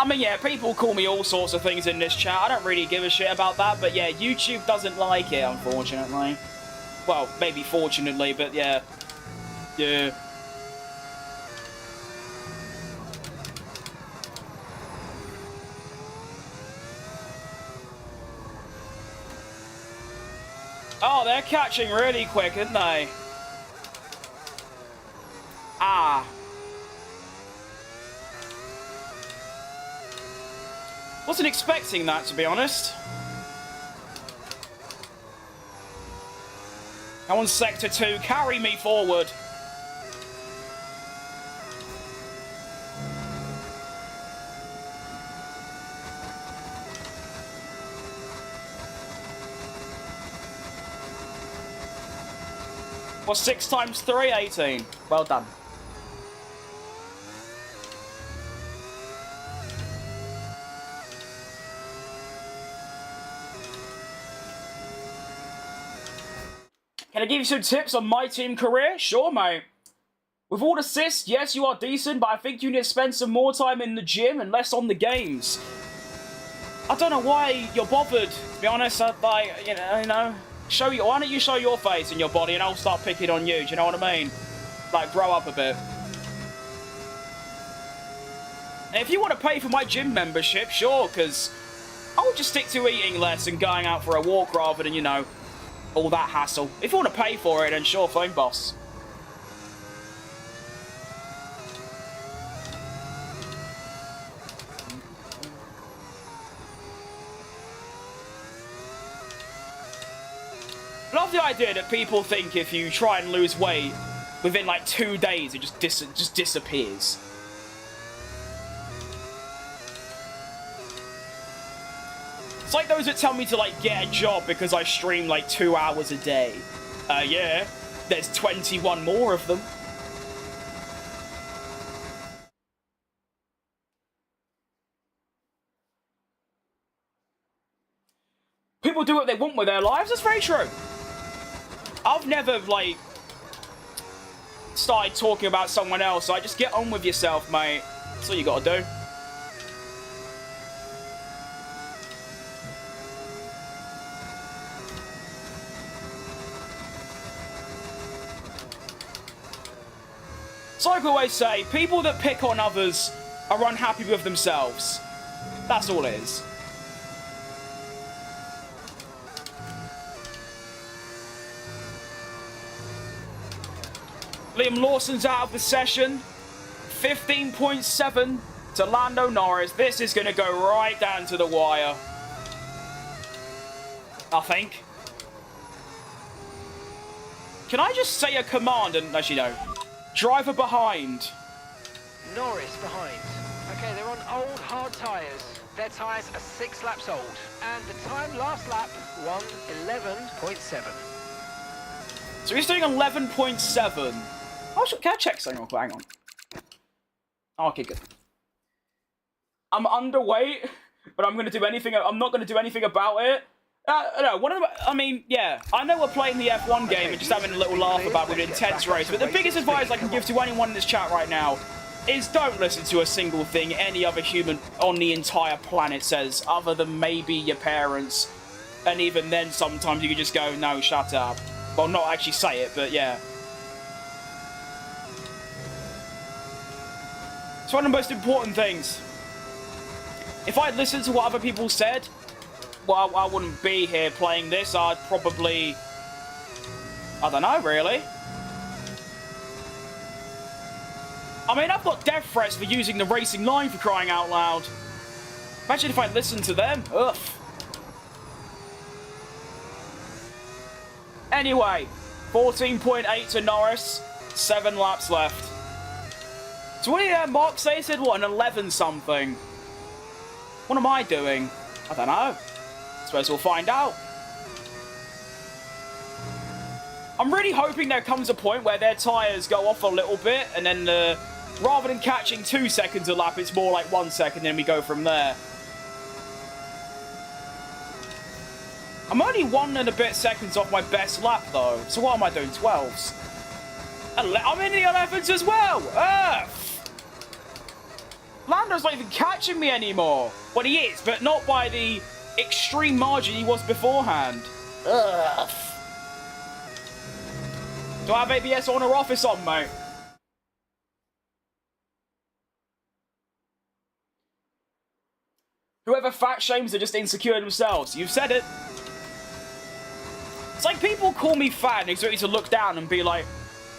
I mean, yeah, people call me all sorts of things in this chat. I don't really give a shit about that, but yeah, YouTube doesn't like it, unfortunately. Well, maybe fortunately, but yeah. Yeah. Oh, they're catching really quick, aren't they? Ah. Wasn't expecting that, to be honest. Now on Sector 2, carry me forward. What's 6 times 3? 18. Well done. Can I give you some tips on my team career? Sure, mate. With all assists, yes, you are decent, but I think you need to spend some more time in the gym and less on the games. I don't know why you're bothered, to be honest. Like, you know, why don't you show your face and your body and I'll start picking on you, do you know what I mean? Like, grow up a bit. And if you want to pay for my gym membership, sure, because I would just stick to eating less and going out for a walk rather than, you know, all that hassle. If you want to pay for it, then sure, phone boss. Love the idea that people think if you try and lose weight within like 2 days, it just disappears. It's like those that tell me to like get a job because I stream like 2 hours a day. Yeah, there's 21 more of them. People do what they want with their lives, that's very true. I've never, like, started talking about someone else. Like, just get on with yourself, mate. That's all you gotta do. So like I always say, people that pick on others are unhappy with themselves. That's all it is. Liam Lawson's out of the session. 15.7 to Lando Norris. This is going to go right down to the wire, I think. Can I just say a command and actually no? Driver behind. Norris behind. Okay, they're on old hard tyres. Their tyres are 6 laps old. And the time last lap, 1:11.7. So he's doing 11.7. Oh, can I check something real quick? Hang on. Okay, good. I'm underweight, but I'm not going to do anything about it. No, I mean, yeah, I know we're playing the F1 game and just having a little laugh about with an intense race, but the biggest advice I can give to anyone in this chat right now is don't listen to a single thing any other human on the entire planet says, other than maybe your parents. And even then, sometimes you can just go, no, shut up. Well, not actually say it, but yeah. It's one of the most important things. If I'd listened to what other people said, well, I wouldn't be here playing this. I'd probably... I don't know, really. I mean, I've got death threats for using the racing line, for crying out loud. Imagine if I'd listened to them. Ugh. Anyway, 14.8 to Norris. 7 laps left. So what did Mark say? He said, what, an 11-something? What am I doing? I don't know. Suppose we'll find out. I'm really hoping there comes a point where their tyres go off a little bit, and then rather than catching 2 seconds a lap, it's more like 1 second, and we go from there. I'm only 1 and a bit seconds off my best lap, though. So what am I doing? 12s. I'm in the 11s as well. Earth. Lando's not even catching me anymore. Well, he is, but not by the extreme margin he was beforehand. Ugh. Do I have ABS on or off? It's on, mate. Whoever fat shames are just insecure themselves. You've said it. It's like people call me fat and expect me to look down and be like,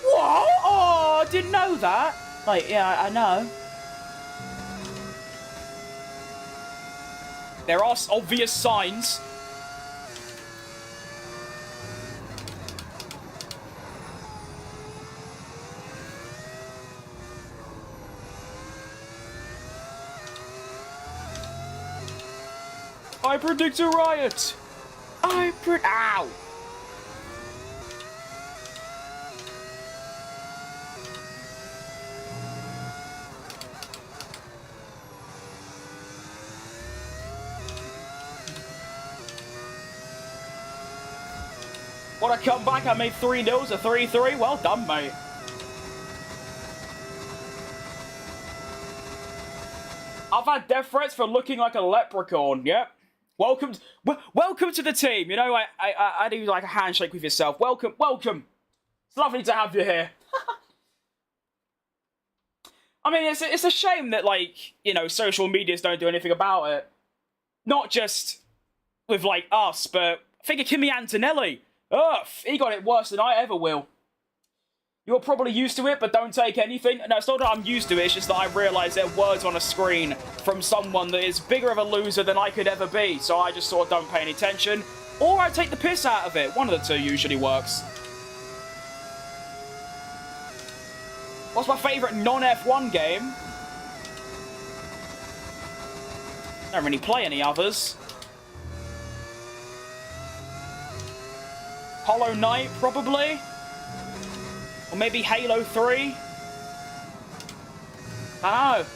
what? Oh, I didn't know that. Like, yeah, I know. There are obvious signs. I predict a riot. Ow. What a comeback. I made 3-0, a 3-3. Well done, mate. I've had death threats for looking like a leprechaun. Yep. Welcome to the team. You know, I do like a handshake with yourself. Welcome. It's lovely to have you here. I mean, it's a shame that, like, you know, social medias don't do anything about it. Not just with, like, us, but think of Kimi Antonelli. Ugh, he got it worse than I ever will. You're probably used to it, but don't take anything. No, it's not that I'm used to it, it's just that I realise there are words on a screen from someone that is bigger of a loser than I could ever be, so I just sort of don't pay any attention. Or I take the piss out of it. One of the two usually works. What's my favourite non-F1 game? Don't really play any others. Hollow Knight, probably. Or maybe Halo 3. I don't know.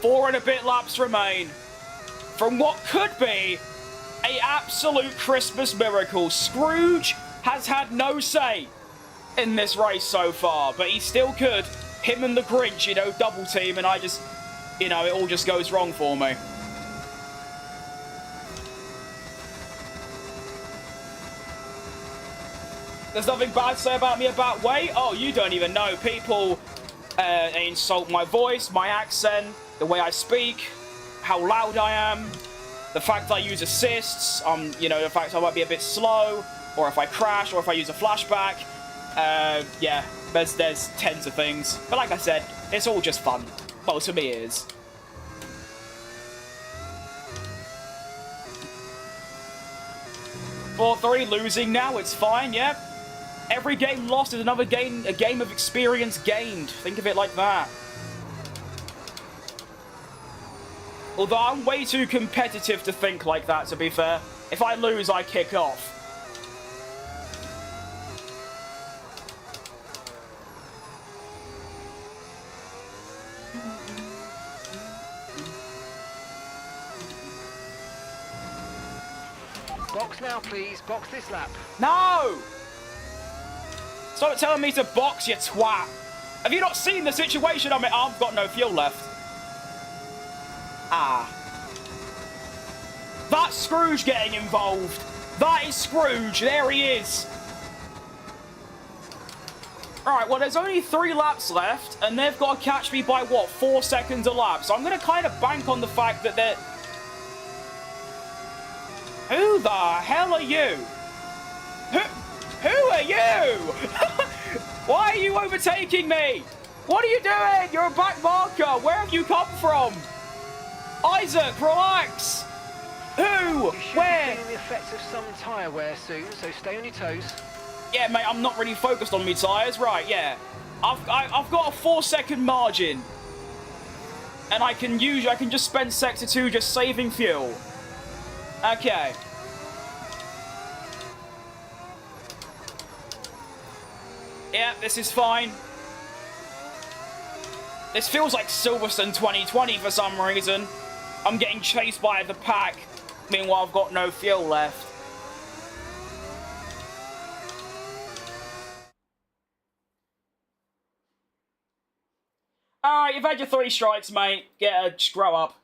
Four and a bit laps remain from what could be an absolute Christmas miracle. Scrooge has had no say in this race so far, but he still could. Him and the Grinch, you know, double team, and I just, you know, it all just goes wrong for me. There's nothing bad to say about me about weight? Oh, you don't even know. People insult my voice, my accent, the way I speak, how loud I am, the fact I use assists, you know, the fact I might be a bit slow, or if I crash, or if I use a flashback. Yeah, there's tens of things. But like I said, it's all just fun. Well, to me it is. "4-3, losing now, it's fine, yeah. Every game lost is another game, a game of experience gained. Think of it like that. Although I'm way too competitive to think like that, to be fair. If I lose, I kick off. Box now, please. Box this lap. No! Stop telling me to box, you twat. Have you not seen the situation I'm in? Oh, I've got no fuel left. Ah. That's Scrooge getting involved. That is Scrooge. There he is. Alright, well, there's only 3 laps left, and they've got to catch me by, what, 4 seconds a lap. So I'm going to kind of bank on the fact that they're... Who the hell are you? Who are you? Why are you overtaking me? What are you doing? You're a back marker. Where have you come from? Isaac, relax. Who? You should Where? be feeling the effects of some tyre wear soon, so stay on your toes. Yeah, mate, I'm not really focused on me tyres. Right, yeah. I've got a 4-second margin. And I can just spend Sector 2 just saving fuel. Okay. Yeah, this is fine. This feels like Silverstone 2020 for some reason. I'm getting chased by the pack. Meanwhile, I've got no fuel left. Alright, you've had your 3 strikes, mate. Just grow up.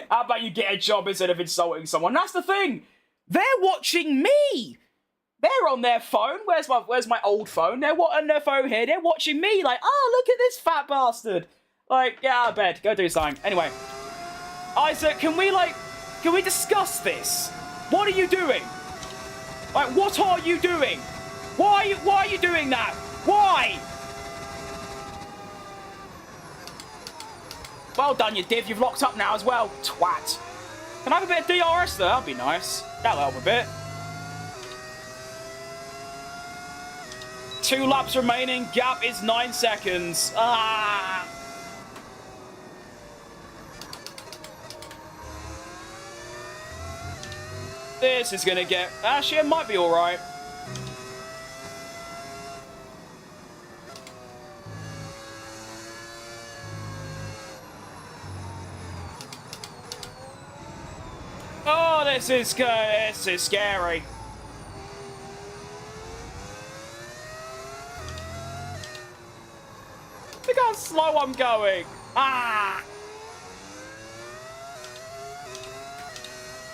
How about you get a job instead of insulting someone? That's the thing. They're watching me. They're on their phone. Where's my old phone? They're on their phone here. They're watching me like, oh, look at this fat bastard. Like, get out of bed. Go do something. Anyway. Isaac, can we discuss this? What are you doing? Like, what are you doing? Why are you doing that? Why? Well done, you div. You've locked up now as well. Twat. Can I have a bit of DRS there? That'd be nice. That'll help a bit. 2 laps remaining. Gap is 9 seconds. Ah. This is going to get... Actually, it might be all right. Oh, this is scary. Look how slow I'm going. Ah!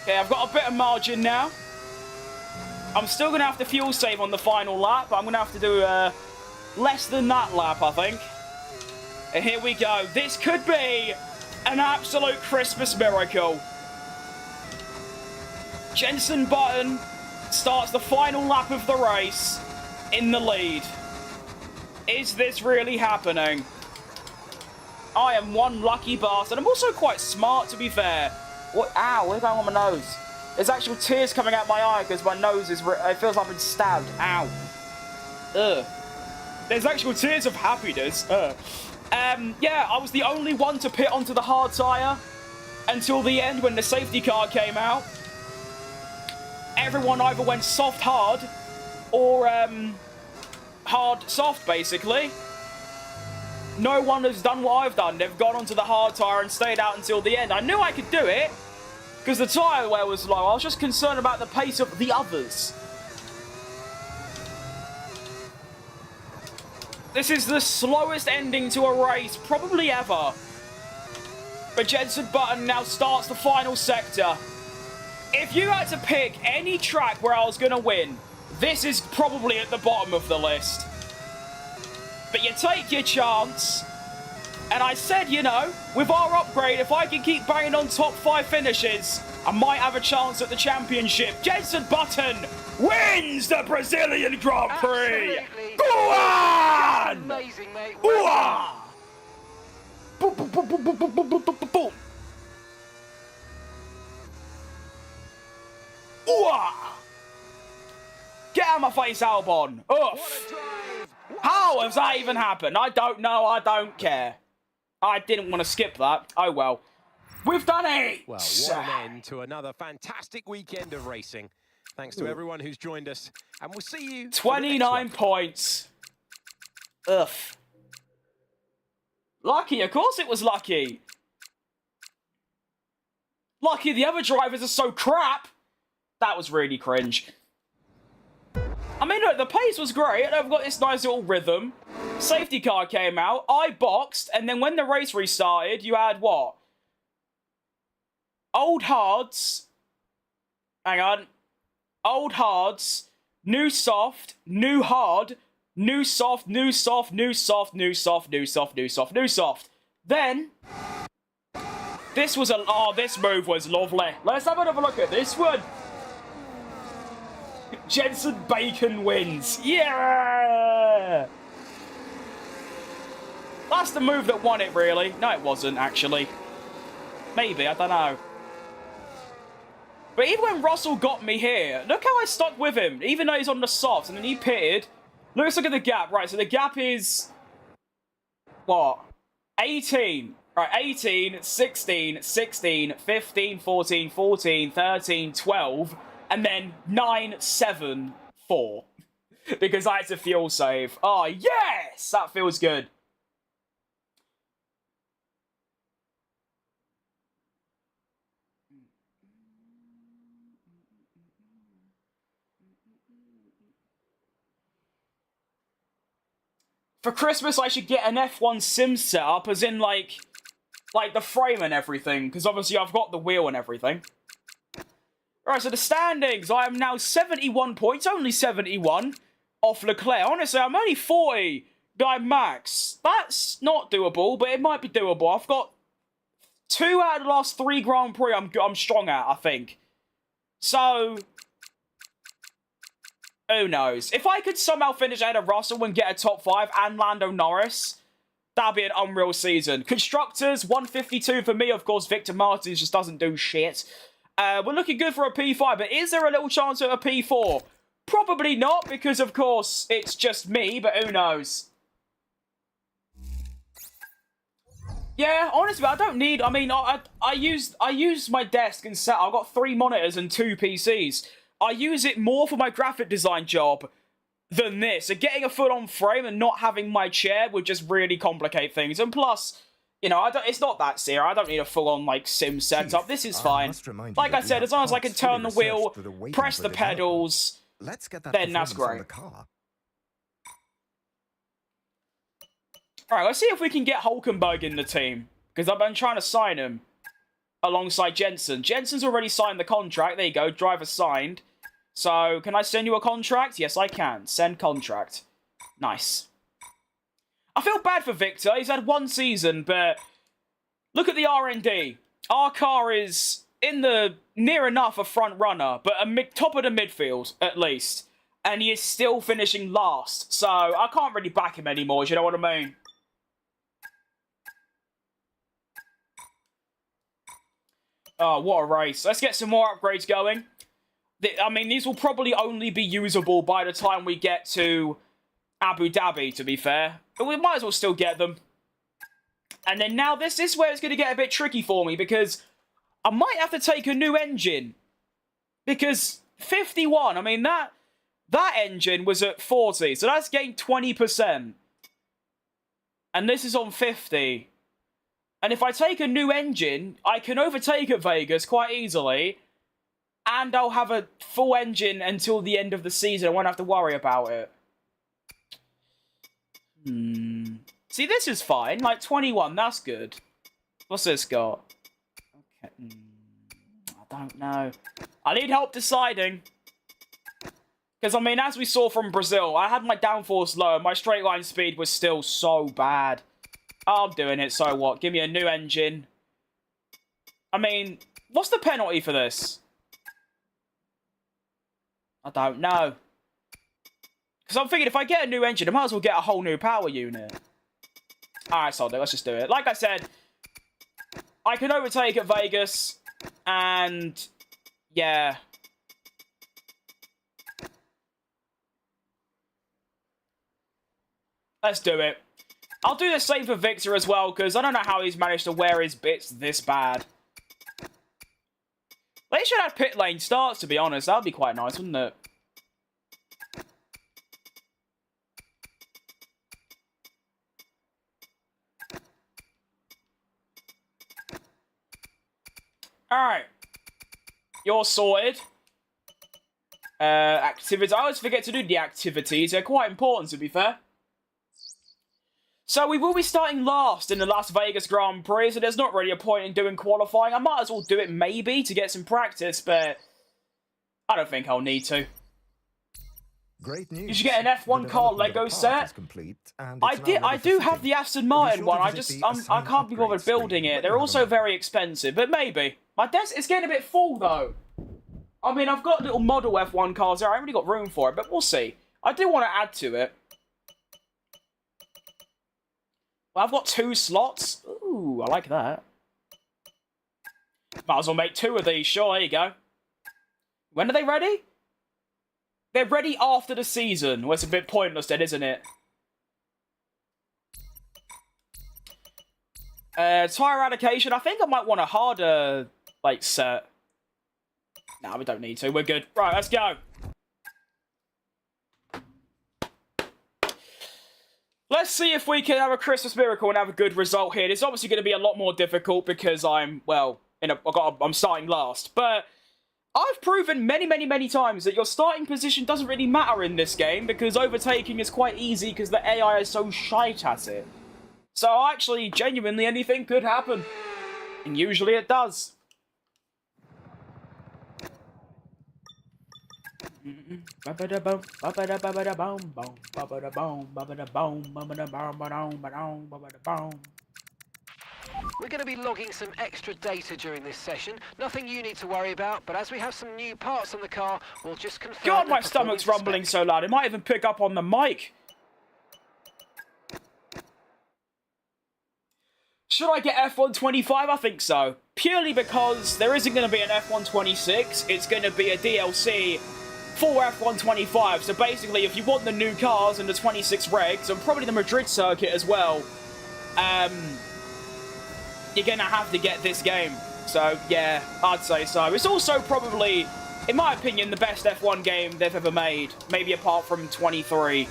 Okay, I've got a bit of margin now. I'm still going to have to fuel save on the final lap, but I'm going to have to do less than that lap, I think. And here we go. This could be an absolute Christmas miracle. Jenson Button starts the final lap of the race in the lead. Is this really happening? I am one lucky bastard. I'm also quite smart, to be fair. What? Ow, what's going on my nose? There's actual tears coming out my eye because my nose is... It feels like I've been stabbed. Ow. Ugh. There's actual tears of happiness. Yeah, I was the only one to pit onto the hard tyre until the end when the safety car came out. Everyone either went soft hard or hard soft, basically. No one has done what I've done. They've gone onto the hard tyre and stayed out until the end. I knew I could do it because the tyre wear was low. I was just concerned about the pace of the others. This is the slowest ending to a race probably ever. But Jenson Button now starts the final sector. If you had to pick any track where I was going to win, this is probably at the bottom of the list. But you take your chance. And I said, you know, with our upgrade, if I can keep banging on top 5 finishes, I might have a chance at the championship. Jenson Button wins the Brazilian Grand Prix. Absolutely. Go on! Amazing, mate. Well Well boom, boom, boom, boom, boom, boom, boom, boom, boom, boom. Get out of my face, Albon. Oof. How has that even happened? I don't know. I don't care. I didn't want to skip that. Oh, well. We've done it. Well, what an end to another fantastic weekend of racing. Thanks to everyone who's joined us. And we'll see you 29 points. Ugh. Lucky. Of course it was lucky. Lucky the other drivers are so crap. That was really cringe. I mean, look, the pace was great. I've got this nice little rhythm. Safety car came out. I boxed. And then when the race restarted, you had what? Old hards. Hang on. Old hards. New soft. New hard. New soft. New soft. New soft. New soft. New soft. New soft. New soft. Then... This was a... Oh, this move was lovely. Let's have another look at this one. Jenson Bacon wins. Yeah! That's the move that won it, really. No, it wasn't, actually. Maybe, I don't know. But even when Russell got me here, look how I stuck with him, even though he's on the softs, and then he pitted. Let's look at the gap. Right, so the gap is... What? 18. Right, 18, 16, 16, 15, 14, 14, 13, 12... And then 9, 7, 4. Because I had to fuel save. Oh, yes! That feels good. For Christmas, I should get an F1 sim setup, as in, like the frame and everything, because obviously I've got the wheel and everything. Alright, so the standings. I am now 71 points, only 71, off Leclerc. Honestly, I'm only 40 by Max. That's not doable, but it might be doable. I've got 2 out of the last 3 Grand Prix I'm strong at, I think. So, who knows? If I could somehow finish ahead of Russell and get a top 5 and Lando Norris, that'd be an unreal season. Constructors, 152 for me. Of course, Victor Martins just doesn't do shit. We're looking good for a P5, but is there a little chance at a P4? Probably not, because, of course, it's just me, but who knows? Yeah, honestly, I don't need... I mean, I use my desk and set. I've got 3 monitors and 2 PCs. I use it more for my graphic design job than this. So getting a full-on frame and not having my chair would just really complicate things. And plus, you know, it's not that serious. I don't need a full-on, like, sim setup. This is fine. Like I said, as long as I can turn the wheel, press the pedals, then that's great. Alright, let's see if we can get Hulkenberg in the team. Because I've been trying to sign him alongside Jensen. Jensen's already signed the contract. There you go, driver signed. So, can I send you a contract? Yes, I can. Send contract. Nice. I feel bad for Victor. He's had 1 season, but look at the R&D. Our car is in the near enough a front runner, but top of the midfield, at least. And he is still finishing last. So, I can't really back him anymore, do you know what I mean? Oh, what a race. Let's get some more upgrades going. I mean, these will probably only be usable by the time we get to Abu Dhabi, to be fair. But we might as well still get them. And then now this is where it's going to get a bit tricky for me, because I might have to take a new engine. Because 51, I mean, that engine was at 40, so that's gained 20%. And this is on 50. And if I take a new engine, I can overtake at Vegas quite easily. And I'll have a full engine until the end of the season. I won't have to worry about it. See, this is fine. Like, 21, that's good. What's this got? Okay. I don't know. I need help deciding. Because, I mean, as we saw from Brazil, I had my downforce low and my straight line speed was still so bad. I'm doing it, so what? Give me a new engine. I mean, what's the penalty for this? I don't know. Because I'm thinking if I get a new engine, I might as well get a whole new power unit. Alright, so let's just do it. Like I said, I can overtake at Vegas. And, yeah. Let's do it. I'll do the same for Victor as well, because I don't know how he's managed to wear his bits this bad. They should have pit lane starts, to be honest. That would be quite nice, wouldn't it? Alright. You're sorted. Activities. I always forget to do the activities. They're quite important, to be fair. So we will be starting last in the Las Vegas Grand Prix, so there's not really a point in doing qualifying. I might as well do it maybe to get some practice, but I don't think I'll need to. Great news. You should get an F1 car Lego set. I do have the Aston Martin one. I can't be bothered building it. They're also very expensive, but maybe. My desk is getting a bit full though. I mean, I've got little model F1 cars there. I haven't really got room for it, but we'll see. I do want to add to it. Well, I've got 2 slots. Ooh, I like that. Might as well make 2 of these. Sure, there you go. When are they ready? They're ready after the season. Well, it's a bit pointless then, isn't it? Tire eradication. I think I might want a harder, like, set. No, we don't need to. We're good. Right, let's go. Let's see if we can have a Christmas miracle and have a good result here. It's obviously going to be a lot more difficult because I'm, well, I'm starting last. But I've proven many times that your starting position doesn't really matter in this game because overtaking is quite easy because the AI is so shite at it. So actually, genuinely, anything could happen. And usually it does. We're going to be logging some extra data during this session. Nothing you need to worry about, but as we have some new parts on the car, we'll just confirm. God, my stomach's rumbling so loud. It might even pick up on the mic. Should I get F125? I think so. Purely because there isn't going to be an F126. It's going to be a DLC for F125. So basically, if you want the new cars and the 26 regs, and probably the Madrid circuit as well, you're going to have to get this game. So, yeah, I'd say so. It's also probably, in my opinion, the best F1 game they've ever made. Maybe apart from 23.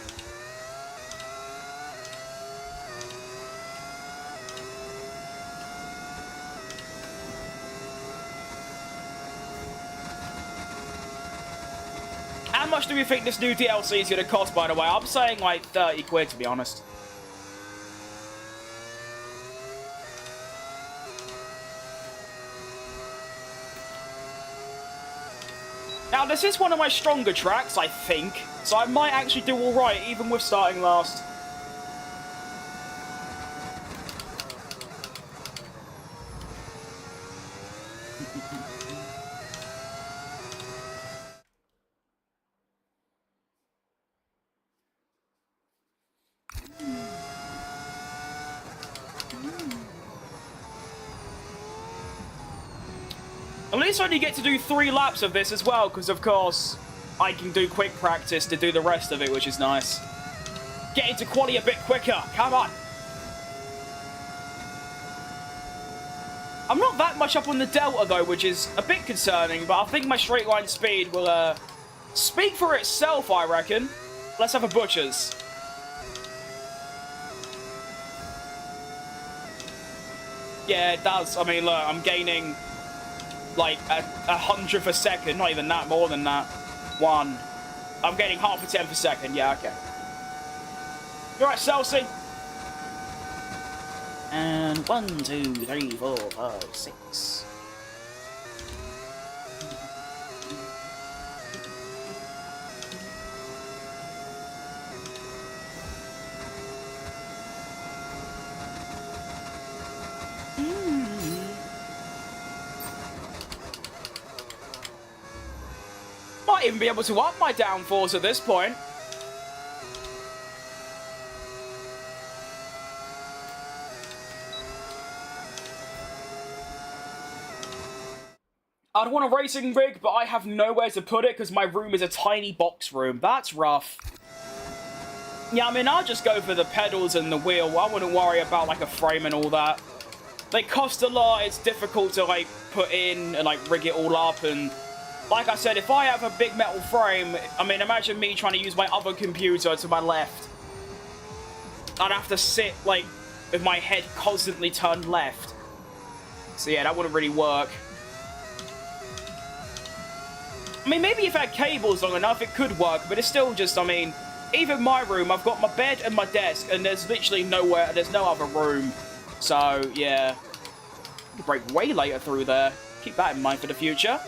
How much do we think this new DLC is going to cost, by the way? I'm saying like 30 quid, to be honest. Now, this is one of my stronger tracks, I think, so I might actually do alright, even with starting last. At least I only get to do 3 laps of this as well, because of course I can do quick practice to do the rest of it, which is nice. Get into quali a bit quicker, come on! I'm not that much up on the delta though, which is a bit concerning, but I think my straight line speed will speak for itself, I reckon. Let's have a butcher's. Yeah, it does. I mean, look, I'm gaining like a 100th a second, not even that, more than that. 1. I'm getting half a 10th a second, yeah, okay. You alright, Celsi? And 1, 2, 3, 4, 5, 6. Might even be able to up my downforce at this point. I'd want a racing rig, but I have nowhere to put it because my room is a tiny box room. That's rough. Yeah, I mean, I'll just go for the pedals and the wheel. I wouldn't worry about, like, a frame and all that. They cost a lot. It's difficult to, like, put in and, like, rig it all up. And, like I said, if I have a big metal frame, I mean, imagine me trying to use my other computer to my left. I'd have to sit, like, with my head constantly turned left. So, yeah, that wouldn't really work. I mean, maybe if I had cables long enough, it could work, but it's still just, I mean, even my room, I've got my bed and my desk, and there's literally nowhere, there's no other room. So, yeah. I'll break way later through there. Keep that in mind for the future.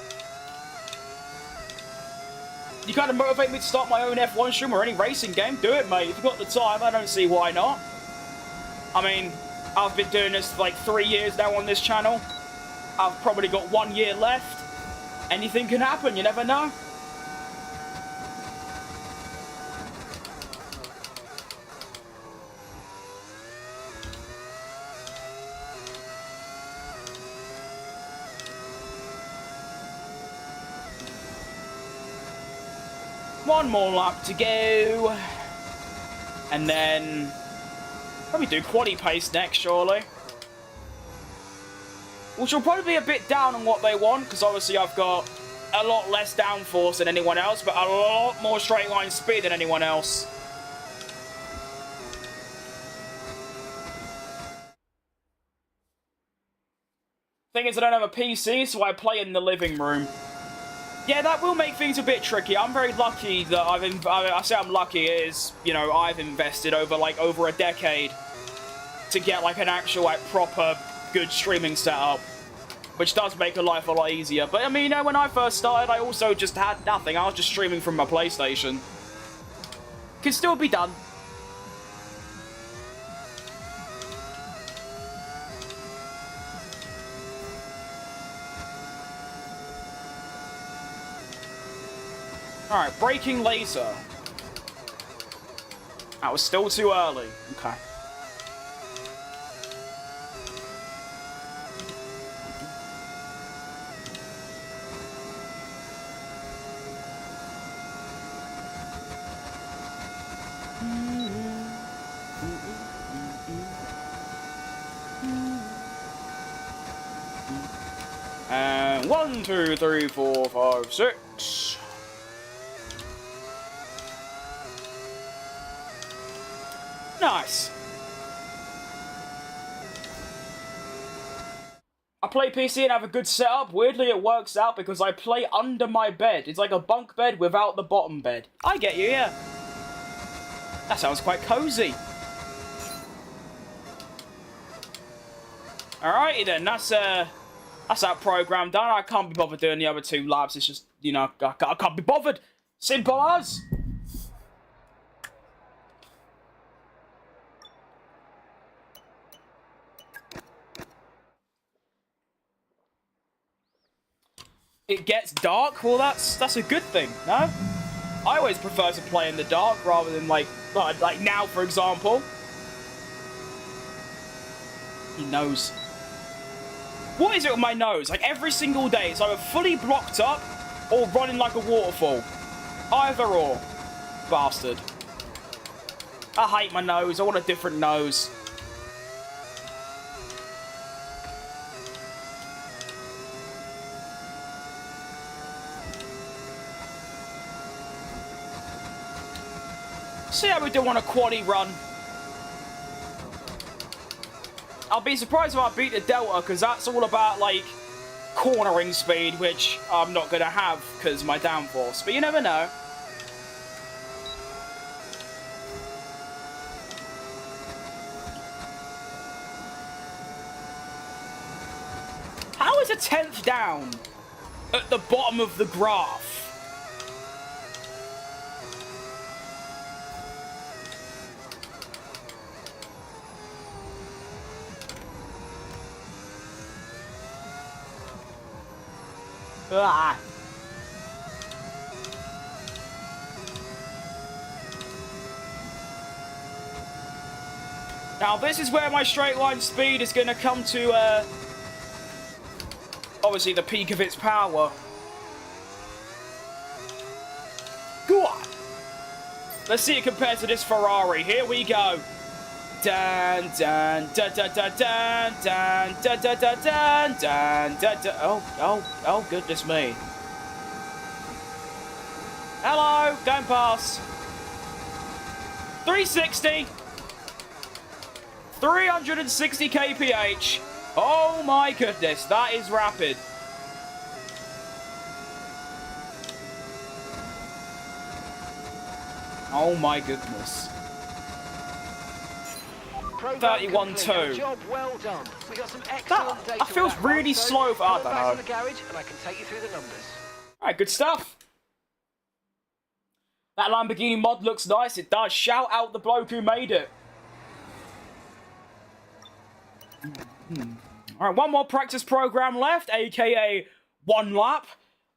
You kind of motivate me to start my own F1 stream or any racing game? Do it, mate. If you've got the time, I don't see why not. I mean, I've been doing this for like 3 years now on this channel. I've probably got 1 year left. Anything can happen, you never know. One more lap to go. And then probably do quali pace next, surely. Which will probably be a bit down on what they want, because obviously I've got a lot less downforce than anyone else, but a lot more straight line speed than anyone else. Thing is, I don't have a PC, so I play in the living room. Yeah, that will make things a bit tricky. I'm very lucky that I say I'm lucky is, you know, I've invested over a decade to get like an actual like proper good streaming setup, which does make life a lot easier. But I mean, you know, when I first started, I also just had nothing. I was just streaming from my PlayStation. Can still be done. Alright, braking laser. That was still too early. Okay. And 1, 2, 3, 4, 5, 6. Nice. I play PC and have a good setup. Weirdly, it works out because I play under my bed. It's like a bunk bed without the bottom bed. I get you, yeah. That sounds quite cozy. Alrighty then, that's that program done. I can't be bothered doing the other 2 laps. It's just, you know, I can't be bothered. Simple as. It gets dark? Well, that's a good thing, no? I always prefer to play in the dark rather than like now, for example. He knows. What is it with my nose? Like every single day, it's either fully blocked up or running like a waterfall. Either or. Bastard. I hate my nose. I want a different nose. See how we do on a quaddie run. I'll be surprised if I beat the Delta, because that's all about, like, cornering speed, which I'm not going to have because of my downforce. But you never know. How is a 10th down at the bottom of the graph? Ah. Now this is where my straight line speed is going to come to obviously the peak of its power. Go on. Let's see it compared to this Ferrari. Here we go. Dan dan da da da dan dan da da da dan dan da da. Oh goodness me. Hello, going past. 360. 360 kph. Oh my goodness, that is rapid. Oh my goodness. 31.2. Job well done. We got some excellent data. That feels really slow for, I don't know. In the garage and I can take you through the numbers. Alright, good stuff. That Lamborghini mod looks nice, it does. Shout out the bloke who made it. Alright, one more practice program left, aka 1 lap.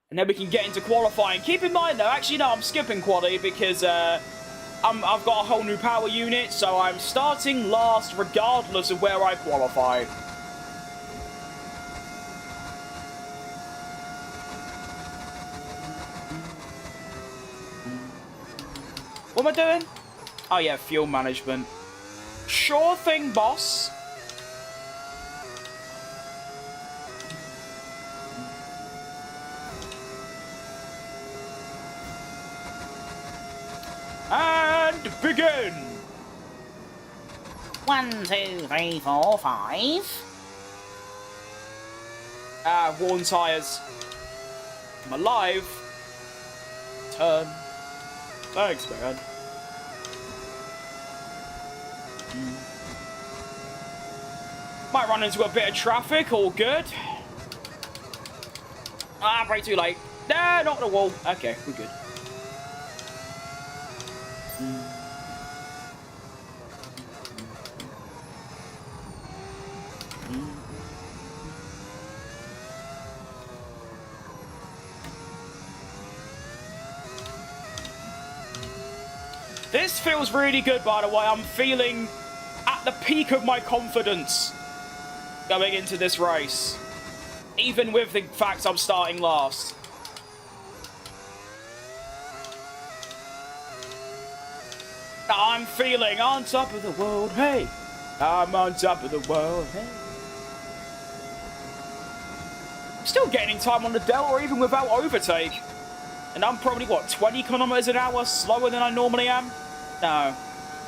And then we can get into qualifying. Keep in mind though, actually no, I'm skipping quali because I've got a whole new power unit, so I'm starting last regardless of where I qualify. What am I doing? Oh yeah, fuel management. Sure thing, boss. And begin! 1, 2, 3, 4, 5. Worn tyres. I'm alive. turn. Thanks, man. Might run into a bit of traffic, all good. Ah, way too late. Nah, not the wall. Okay, we're good. This feels really good, by the way. I'm feeling at the peak of my confidence going into this race. Even with the fact I'm starting last. I'm feeling on top of the world, hey. I'm on top of the world, hey. I'm still getting time on the Delta even without overtake. And I'm probably, what, 20 kilometers an hour slower than I normally am? No,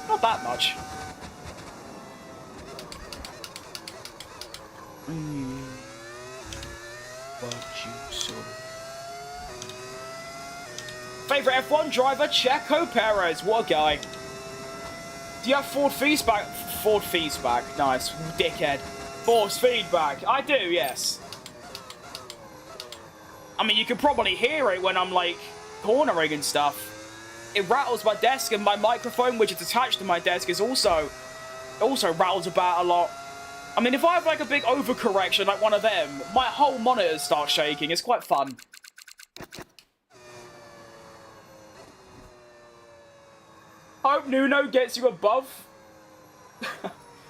not that much. Favorite F1 driver, Checo Perez. What a guy. Do you have Ford feedback? Ford feedback. Nice, dickhead. Force feedback. I do, yes. I mean, you can probably hear it when I'm, like, cornering and stuff. It rattles my desk, and my microphone, which is attached to my desk, is also rattles about a lot. I mean, if I have, like, a big overcorrection, like one of them, my whole monitor starts shaking. It's quite fun. Hope Nuno gets you above...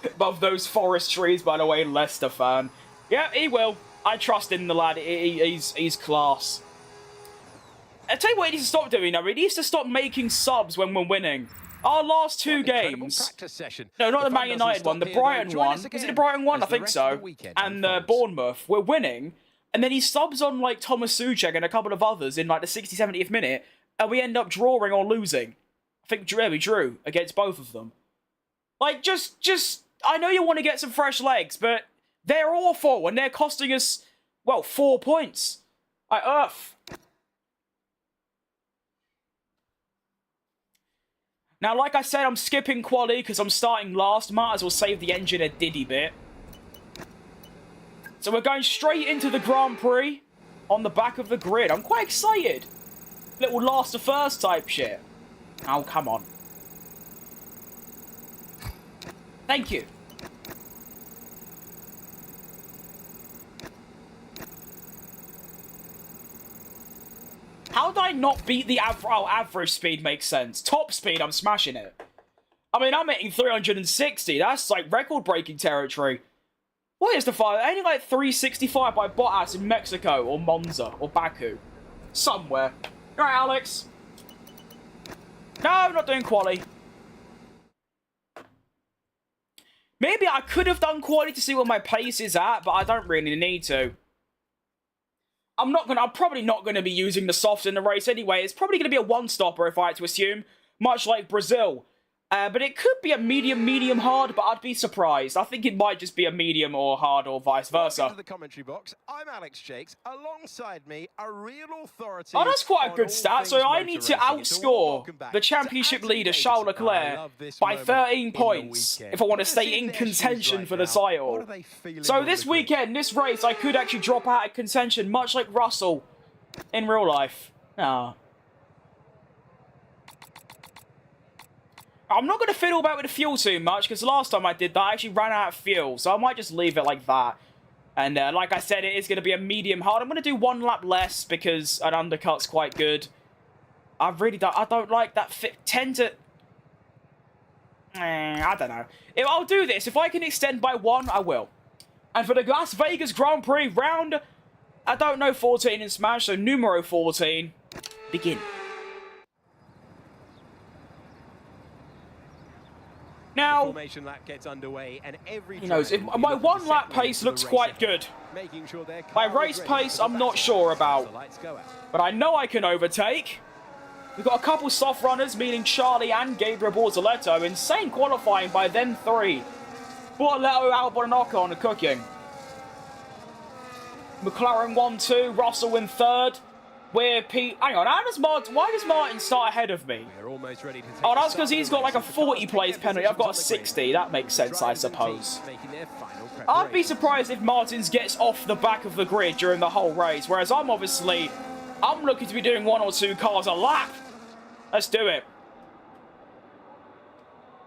above those forest trees, by the way, Leicester fan. Yeah, he will. I trust in the lad. He's class. I tell you what he needs to stop doing, though. He needs to stop making subs when we're winning. Our last two games... No, not the Man United one. The Brighton one. Is it the Brighton one? I think so. And Bournemouth. We're winning. And then he subs on, like, Thomas Souček and a couple of others in, like, the 60th, 70th minute. And we end up drawing or losing. I think we drew against both of them. Like, just... I know you want to get some fresh legs, but they're awful. And they're costing us, well, 4 points. Now, like I said, I'm skipping quali because I'm starting last. Might as well save the engine a diddy bit. So we're going straight into the Grand Prix on the back of the grid. I'm quite excited. Little last to first type shit. Oh, come on. Thank you. How did I not beat the average? Oh, average speed makes sense. Top speed, I'm smashing it. I mean, I'm hitting 360. That's like record-breaking territory. What is the fire? Only like 365 by Bottas in Mexico or Monza or Baku. Somewhere. All right, Alex. No, I'm not doing quali. Maybe I could have done quali to see where my pace is at, but I don't really need to. I'm probably not gonna be using the soft in the race anyway. It's probably gonna be a one-stopper if I had to assume, much like Brazil. But it could be a medium hard, but I'd be surprised. I think it might just be a medium or hard or vice versa. Welcome to the commentary box. I'm Alex Jakes. Alongside me, a real authority. Oh, that's quite a good stat. So I need to outscore the championship leader, Charles Leclerc, by 13 points if I want to stay in contention for the title. So this weekend, this race, I could actually drop out of contention, much like Russell in real life. Ah. I'm not going to fiddle about with the fuel too much, because last time I did that, I actually ran out of fuel. So I might just leave it like that. And like I said, it is going to be a medium hard. I'm going to do one lap less, because an undercut's quite good. I don't like that fit. I don't know. I'll do this. If I can extend by one, I will. And for the Las Vegas Grand Prix round, I don't know 14 in Smash, so numero 14, begin. Now, he knows, if my one lap pace looks quite good. My race pace, I'm not sure about. But I know I can overtake. We've got a couple soft runners, meaning Charlie and Gabriel Bortoletto. Insane qualifying by them three. Bortoletto, Albon and Ocon are cooking. McLaren 1-2, Russell in third. Hang on, why does Martin start ahead of me? They're almost ready to take Oh, that's the because start he's of the got like a race. 40 place penalty. I've got a 60. That makes sense, I suppose. Making their final I'd be preparations. surprised if Martins gets off the back of the grid during the whole race, whereas I'm looking to be doing 1 or 2 cars a lap. Let's do it.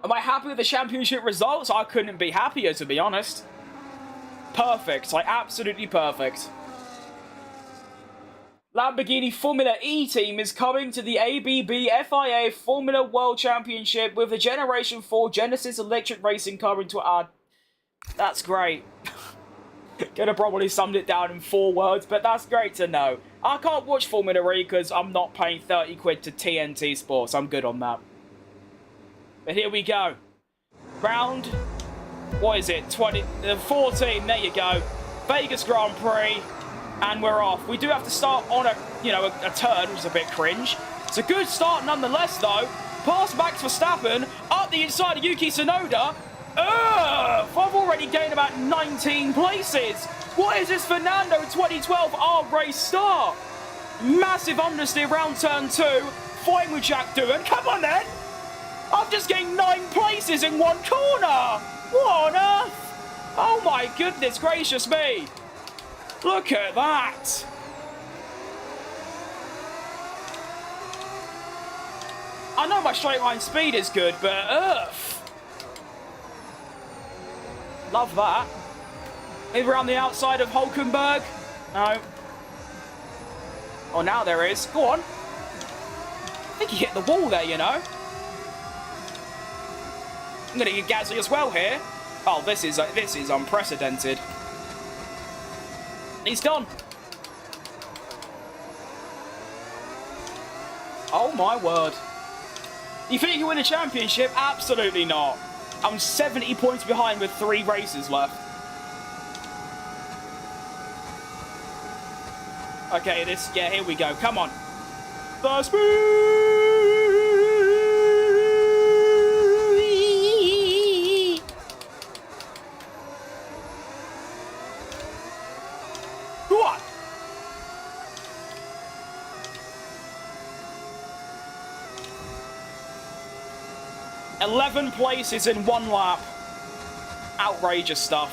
Am I happy with the championship results? I couldn't be happier, to be honest. Perfect, like absolutely perfect. Lamborghini Formula E team is coming to the ABB FIA Formula World Championship with the Generation 4 Genesis electric racing car into our... That's great. Could have probably summed it down in 4 words, but that's great to know. I can't watch Formula E because I'm not paying 30 quid to TNT Sports. I'm good on that. But here we go. Round... What is it? 14. There you go. Vegas Grand Prix. And we're off. We do have to start on a turn, which is a bit cringe. It's a good start nonetheless, though. Past Max Verstappen, up the inside of Yuki Tsunoda. I've already gained about 19 places. What is this Fernando 2012 R-Race start? Massive understeer around turn 2. Fighting with Jack Doohan. Come on, then. I've just gained 9 places in 1 corner. What on earth? Oh, my goodness gracious me. Look at that! I know my straight line speed is good, but earth! Love that. Maybe around the outside of Hulkenberg? No. Oh, now there is. Go on. I think he hit the wall there, you know. I'm gonna get Gasly as well here. Oh, this is unprecedented. He's gone. Oh my word. You think you win a championship? Absolutely not. I'm 70 points behind with 3 races left. Okay, here we go. Come on. The speed! Go on. $11 places in 1 lap. Outrageous stuff.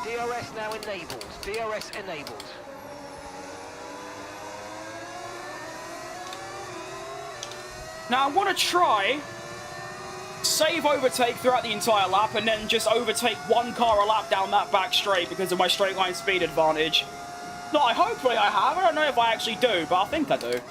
DRS now enabled. DRS enabled. Now I want to try save overtake throughout the entire lap and then just overtake 1 car a lap down that back straight because of my straight line speed advantage. No, hopefully I have. I don't know if I actually do, but I think I do.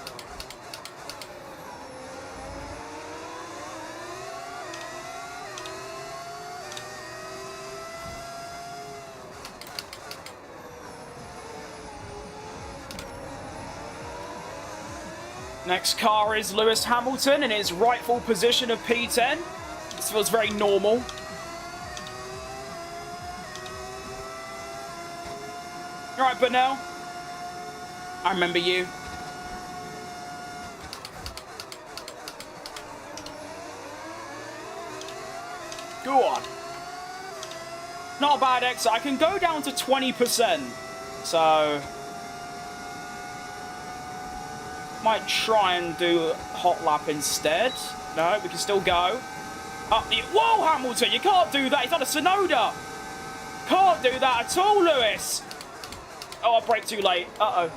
Next car is Lewis Hamilton in his rightful position of P10. This feels very normal. Alright, Burnell. I remember you. Go on. Not a bad exit. I can go down to 20%. So... might try and do hot lap instead. No, we can still go. Up the... Whoa, Hamilton, you can't do that. He's on a Tsunoda. Can't do that at all, Lewis. Oh, I braked too late. Uh-oh.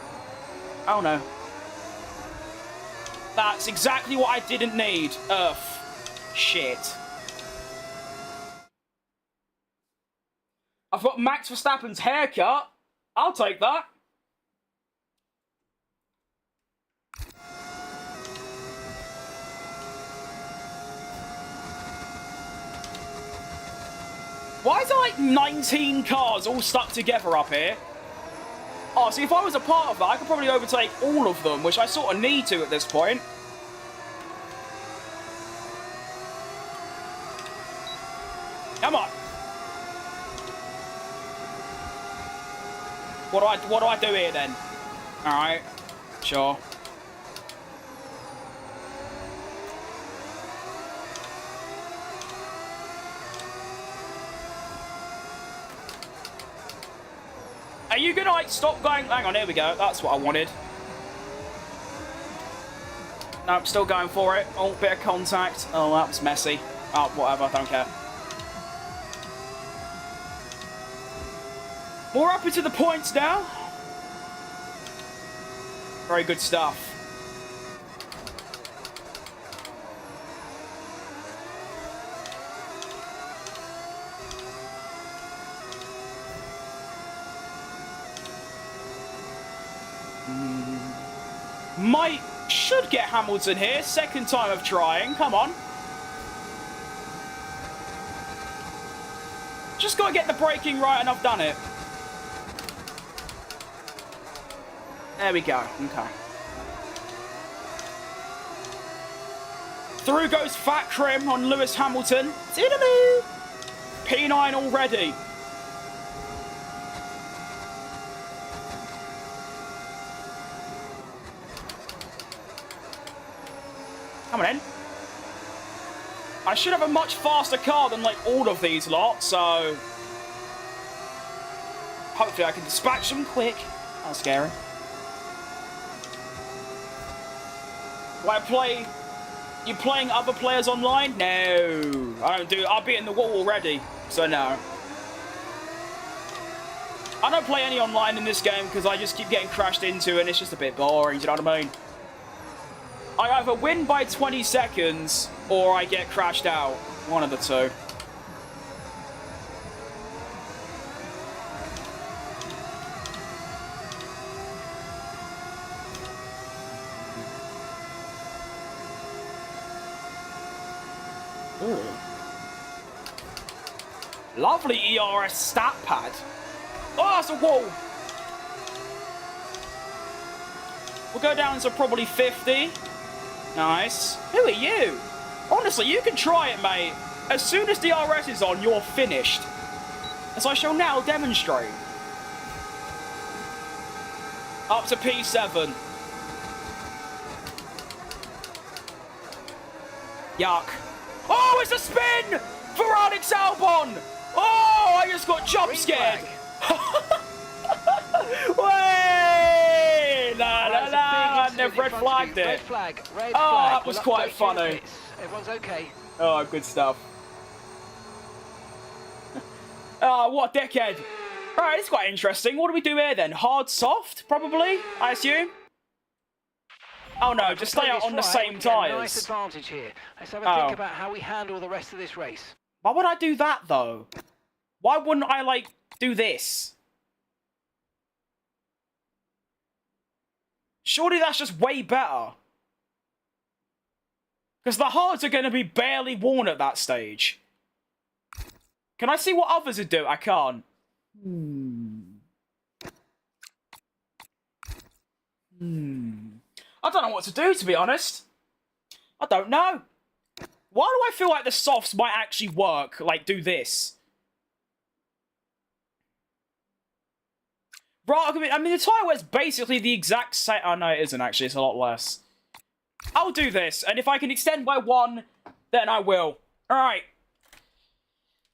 Oh, no. That's exactly what I didn't need. Earth. Shit. I've got Max Verstappen's haircut. I'll take that. Why is there like 19 cars all stuck together up here? Oh, see, if I was a part of that, I could probably overtake all of them, which I sort of need to at this point. Come on. What do I do here then? All right, sure. Are you gonna like stop going? Hang on, here we go. That's what I wanted. Nope, still going for it. Oh, bit of contact. Oh, that was messy. Oh, whatever, don't care. More up into the points now. Very good stuff. Should get Hamilton here. Second time of trying. Come on. Just got to get the braking right, and I've done it. There we go. Okay. Through goes Fat Crim on Lewis Hamilton. P9 already. Come on in. I should have a much faster car than, like, all of these lot, so... hopefully I can dispatch them quick. That's scary. Do I play... You playing other players online? No. I don't do... I've beaten the wall already, so no. I don't play any online in this game because I just keep getting crashed into and it's just a bit boring, do you know what I mean? I either win by 20 seconds or I get crashed out. One of the two. Ooh. Lovely ERS stat pad. Oh, that's a wall. We'll go down to probably 50. Nice. Who are you? Honestly, you can try it, mate. As soon as DRS is on, you're finished. As I shall now demonstrate. Up to P7. Yuck. Oh, it's a spin for Alex Albon. Oh, I just got jump scared. Way! La la la! And they've red flagged it. Red flag. Oh, that was quite funny. Everyone's okay. Oh, good stuff. Oh, what a dickhead. Alright, it's quite interesting. What do we do here then? Hard, soft, probably, I assume? Oh no, just stay out on the same tyres. Nice advantage here. Let's have a think about how we handle the rest of this race. Why would I do that, though? Why wouldn't I, like, do this? Surely that's just way better. Because the hards are going to be barely worn at that stage. Can I see what others are doing? I can't. I don't know what to do, to be honest. I don't know. Why do I feel like the softs might actually work? Like, do this. Right, I mean, the tyre wear's basically the exact same... Oh, no, it isn't, actually. It's a lot less. I'll do this, and if I can extend by 1, then I will. Alright.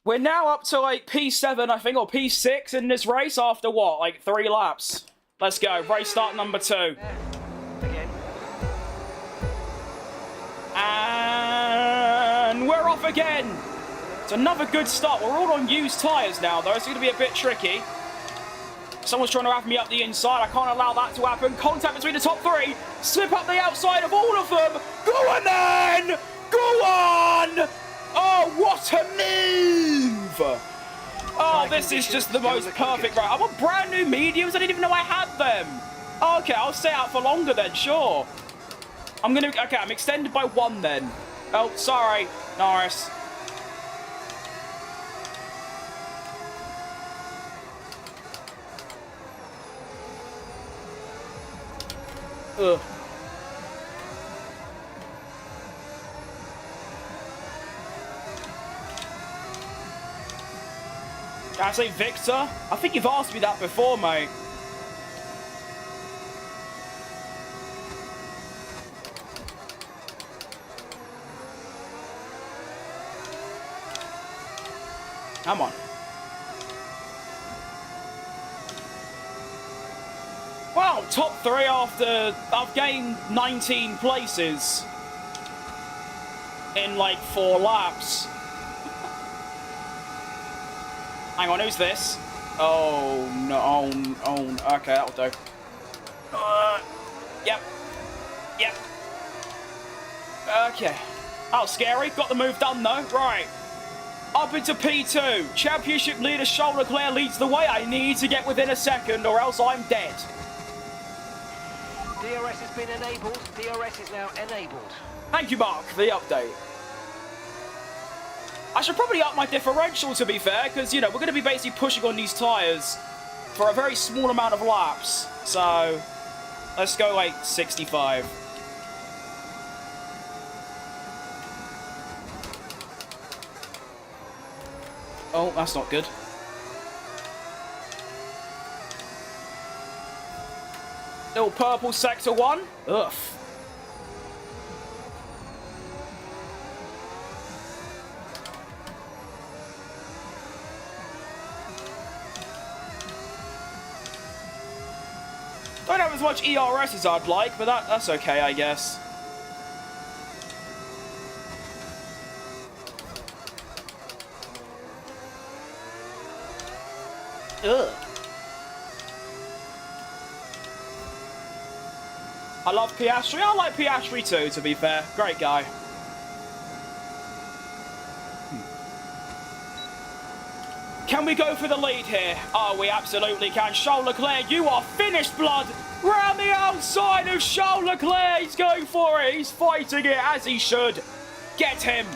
We're now up to, like, P7, I think, or P6 in this race after, what, like, 3 laps. Let's go. Race start number 2. Again. And we're off again. It's another good start. We're all on used tyres now, though. It's going to be a bit tricky. Someone's trying to have me up the inside. I can't allow that to happen. Contact between the top 3. Slip up the outside of all of them. Go on, then! Go on! Oh, what a move! Oh, this is just the most perfect ride. I'm on brand new mediums. I didn't even know I had them. Okay, I'll stay out for longer then, sure. Okay, I'm extended by 1 then. Oh, sorry, Norris. Ugh. Can I say Victor? I think you've asked me that before, mate. Come on. Well, Wow, top 3 after I've gained 19 places in like 4 laps. Hang on, who's this? Oh, no. Oh, okay, that'll do. Yep. Yep. Okay. That was scary. Got the move done, though. Right. Up into P2. Championship leader Charles Leclerc leads the way. I need to get within a second or else I'm dead. DRS has been enabled. DRS is now enabled. Thank you, Mark, for the update. I should probably up my differential, to be fair, because, you know, we're going to be basically pushing on these tyres for a very small amount of laps. So, let's go, like, 65. Oh, that's not good. Little purple sector 1. Ugh. Don't have as much ERS as I'd like, but that's okay, I guess. Ugh. I love Piastri. I like Piastri too, to be fair. Great guy. Can we go for the lead here? Oh, we absolutely can. Charles Leclerc, you are finished, blood. Round the outside of Charles Leclerc. He's going for it. He's fighting it as he should. Get him.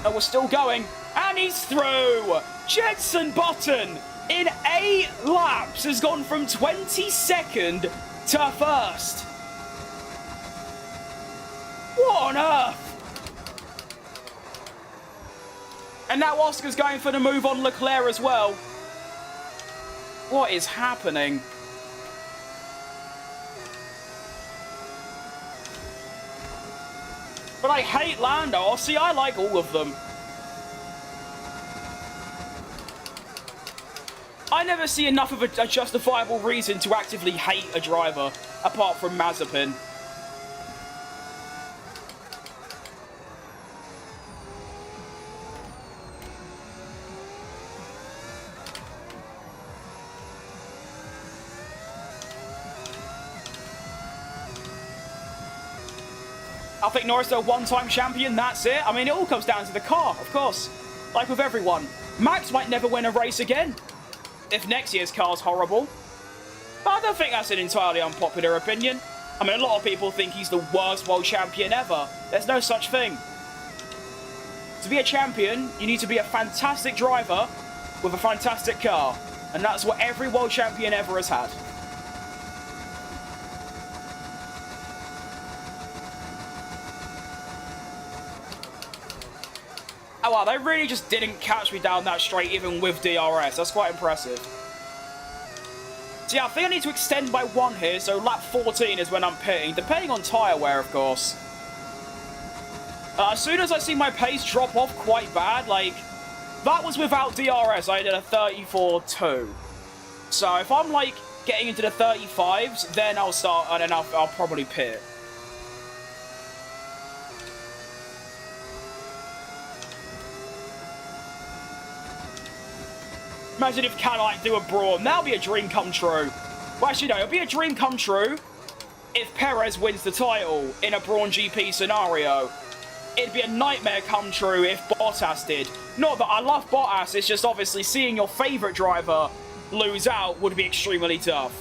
And we're still going. And he's through. Jenson Button, in 8 laps, has gone from 22nd to 1st. What on earth? And now Oscar's going for the move on Leclerc as well. What is happening? But I hate Lando. See, I like all of them. I never see enough of a justifiable reason to actively hate a driver, apart from Mazepin. I think Norris is a one-time champion, that's it. I mean, it all comes down to the car, of course. Like with everyone. Max might never win a race again, if next year's car's horrible. But I don't think that's an entirely unpopular opinion. I mean, a lot of people think he's the worst world champion ever. There's no such thing. To be a champion, you need to be a fantastic driver with a fantastic car. And that's what every world champion ever has had. Oh wow, they really just didn't catch me down that straight even with DRS. That's quite impressive. So yeah, I think I need to extend by 1 here, so lap 14 is when I'm pitting, depending on tyre wear, of course. As soon as I see my pace drop off quite bad, like, that was without DRS, I did a 34.2. So if I'm, like, getting into the 35s, then I'll start, and then I'll probably pit. Imagine if Cadillac do a Brawn. That'll be a dream come true. Well, actually, no. It'll be a dream come true if Perez wins the title in a Brawn GP scenario. It'd be a nightmare come true if Bottas did. Not that I love Bottas. It's just obviously seeing your favourite driver lose out would be extremely tough.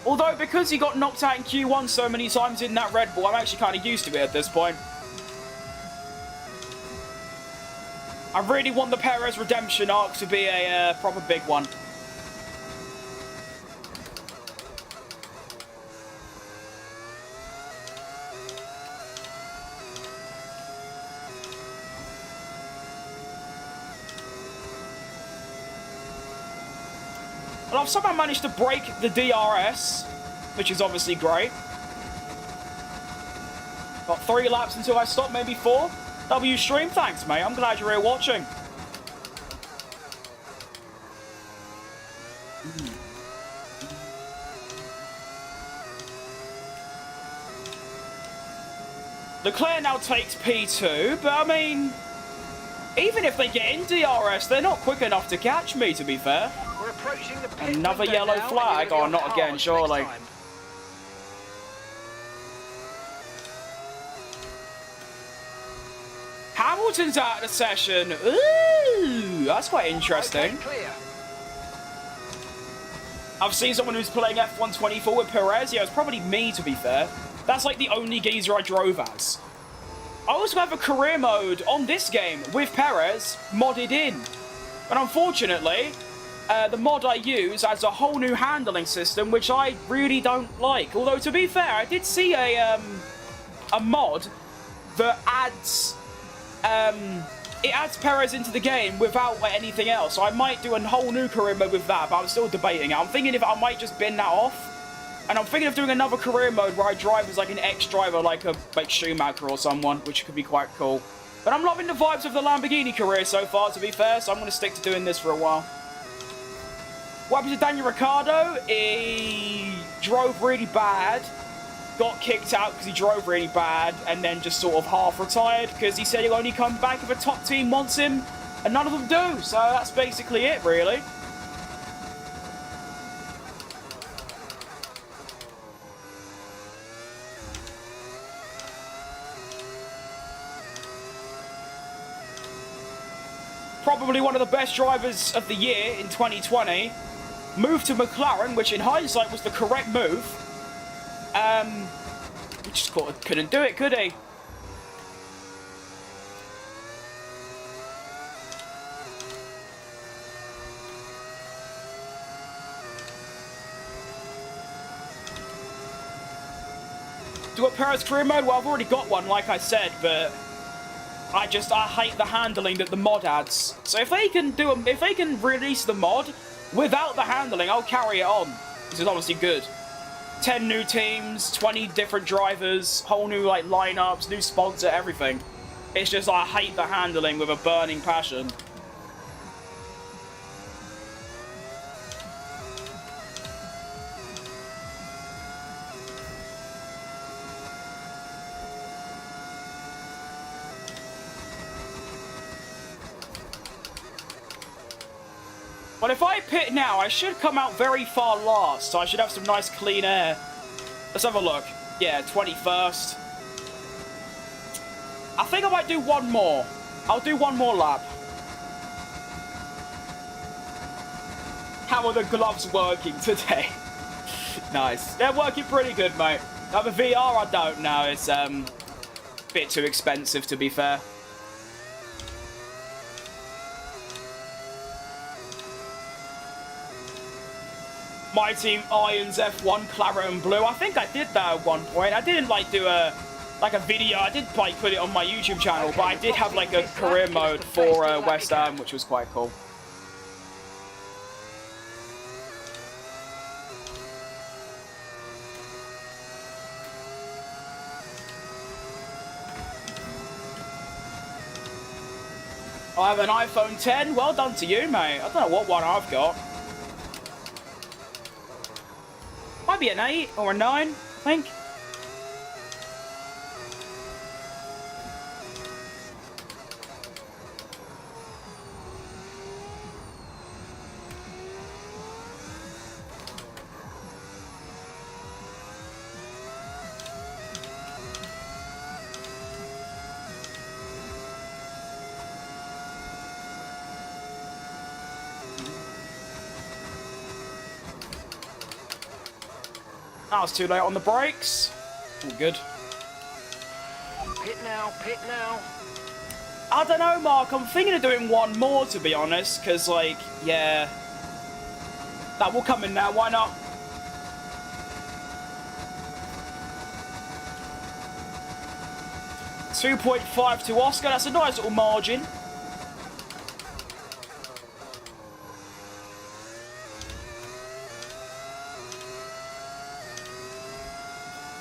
Although, because he got knocked out in Q1 so many times in that Red Bull, I'm actually kind of used to it at this point. I really want the Perez redemption arc to be a proper big one. And I've somehow managed to break the DRS, which is obviously great. Got 3 laps until I stop, maybe 4. W stream, thanks, mate. I'm glad you're here watching. Leclerc now takes P2, but I mean, even if they get into DRS, they're not quick enough to catch me, to be fair. We're approaching the pit Another window yellow now, flag? and you're Oh, gonna be not on again, cards surely. next time. Hamilton's out of the session. Ooh, that's quite interesting. Okay, clear. I've seen someone who's playing F124 with Perez. Yeah, it's probably me, to be fair. That's like the only geezer I drove as. I also have a career mode on this game with Perez modded in. But unfortunately, the mod I use has a whole new handling system, which I really don't like. Although, to be fair, I did see a mod that adds... it adds Perez into the game without like, anything else. So I might do a whole new career mode with that, but I'm still debating it. I'm thinking if I might just bin that off. And I'm thinking of doing another career mode where I drive as like an ex-driver, like Schumacher or someone, which could be quite cool. But I'm loving the vibes of the Lamborghini career so far, to be fair, so I'm going to stick to doing this for a while. What happened to Daniel Ricciardo? He drove really bad, got kicked out because he drove really bad, and then just sort of half retired because he said he'll only come back if a top team wants him, and none of them do. So that's basically it, really. Probably one of the best drivers of the year in 2020. Moved to McLaren, which in hindsight was the correct move. He just couldn't do it, could he? Do a Perez career mode? Well, I've already got one, like I said, but I hate the handling that the mod adds. So if they can release the mod without the handling, I'll carry it on. This is obviously good. 10 new teams, 20 different drivers, whole new like lineups, new sponsor, everything. It's just I hate the handling with a burning passion. But if I pit now, I should come out very far last, so I should have some nice clean air. Let's have a look. Yeah, 21st. I think I might do one more. I'll do one more lap. How are the gloves working today? Nice. They're working pretty good, mate. Now the VR, I don't know. It's a bit too expensive, to be fair. My team Irons F1 Claret and Blue. I think I did that at one point. I didn't like do a video. I did like put it on my YouTube channel, but I did have like a career mode for West Ham, which was quite cool. I have an iPhone 10. Well done to you, mate. I don't know what one I've got. Might be an 8 or a 9, I think. That was too late on the brakes. All good. Pit now, pit now. I don't know, Mark. I'm thinking of doing one more, to be honest, because, like, yeah. That will come in now. Why not? .5 to Oscar. That's a nice little margin.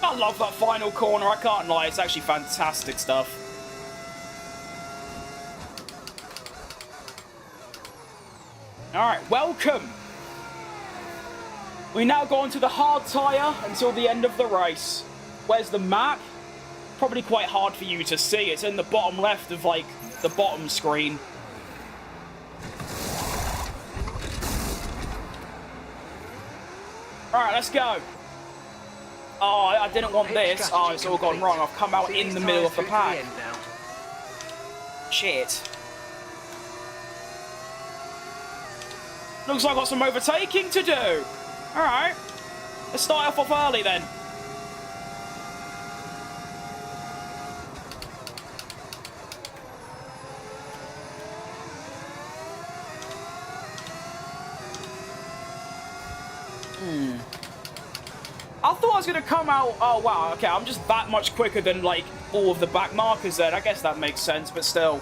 I love that final corner, I can't lie, it's actually fantastic stuff. Alright, welcome. We now go on to the hard tyre until the end of the race. Where's the map? probably quite hard for you to see. It's in the bottom left of, like, the bottom screen. Alright, let's go. Oh, I didn't want this. Oh, it's all gone wrong. I've come out in the middle of the pack. Shit. Looks like I've got some overtaking to do. Alright. Let's start off early then. I thought I was going to come out... Oh, wow. Okay, I'm just that much quicker than, like, all of the back markers then. I guess that makes sense, but still.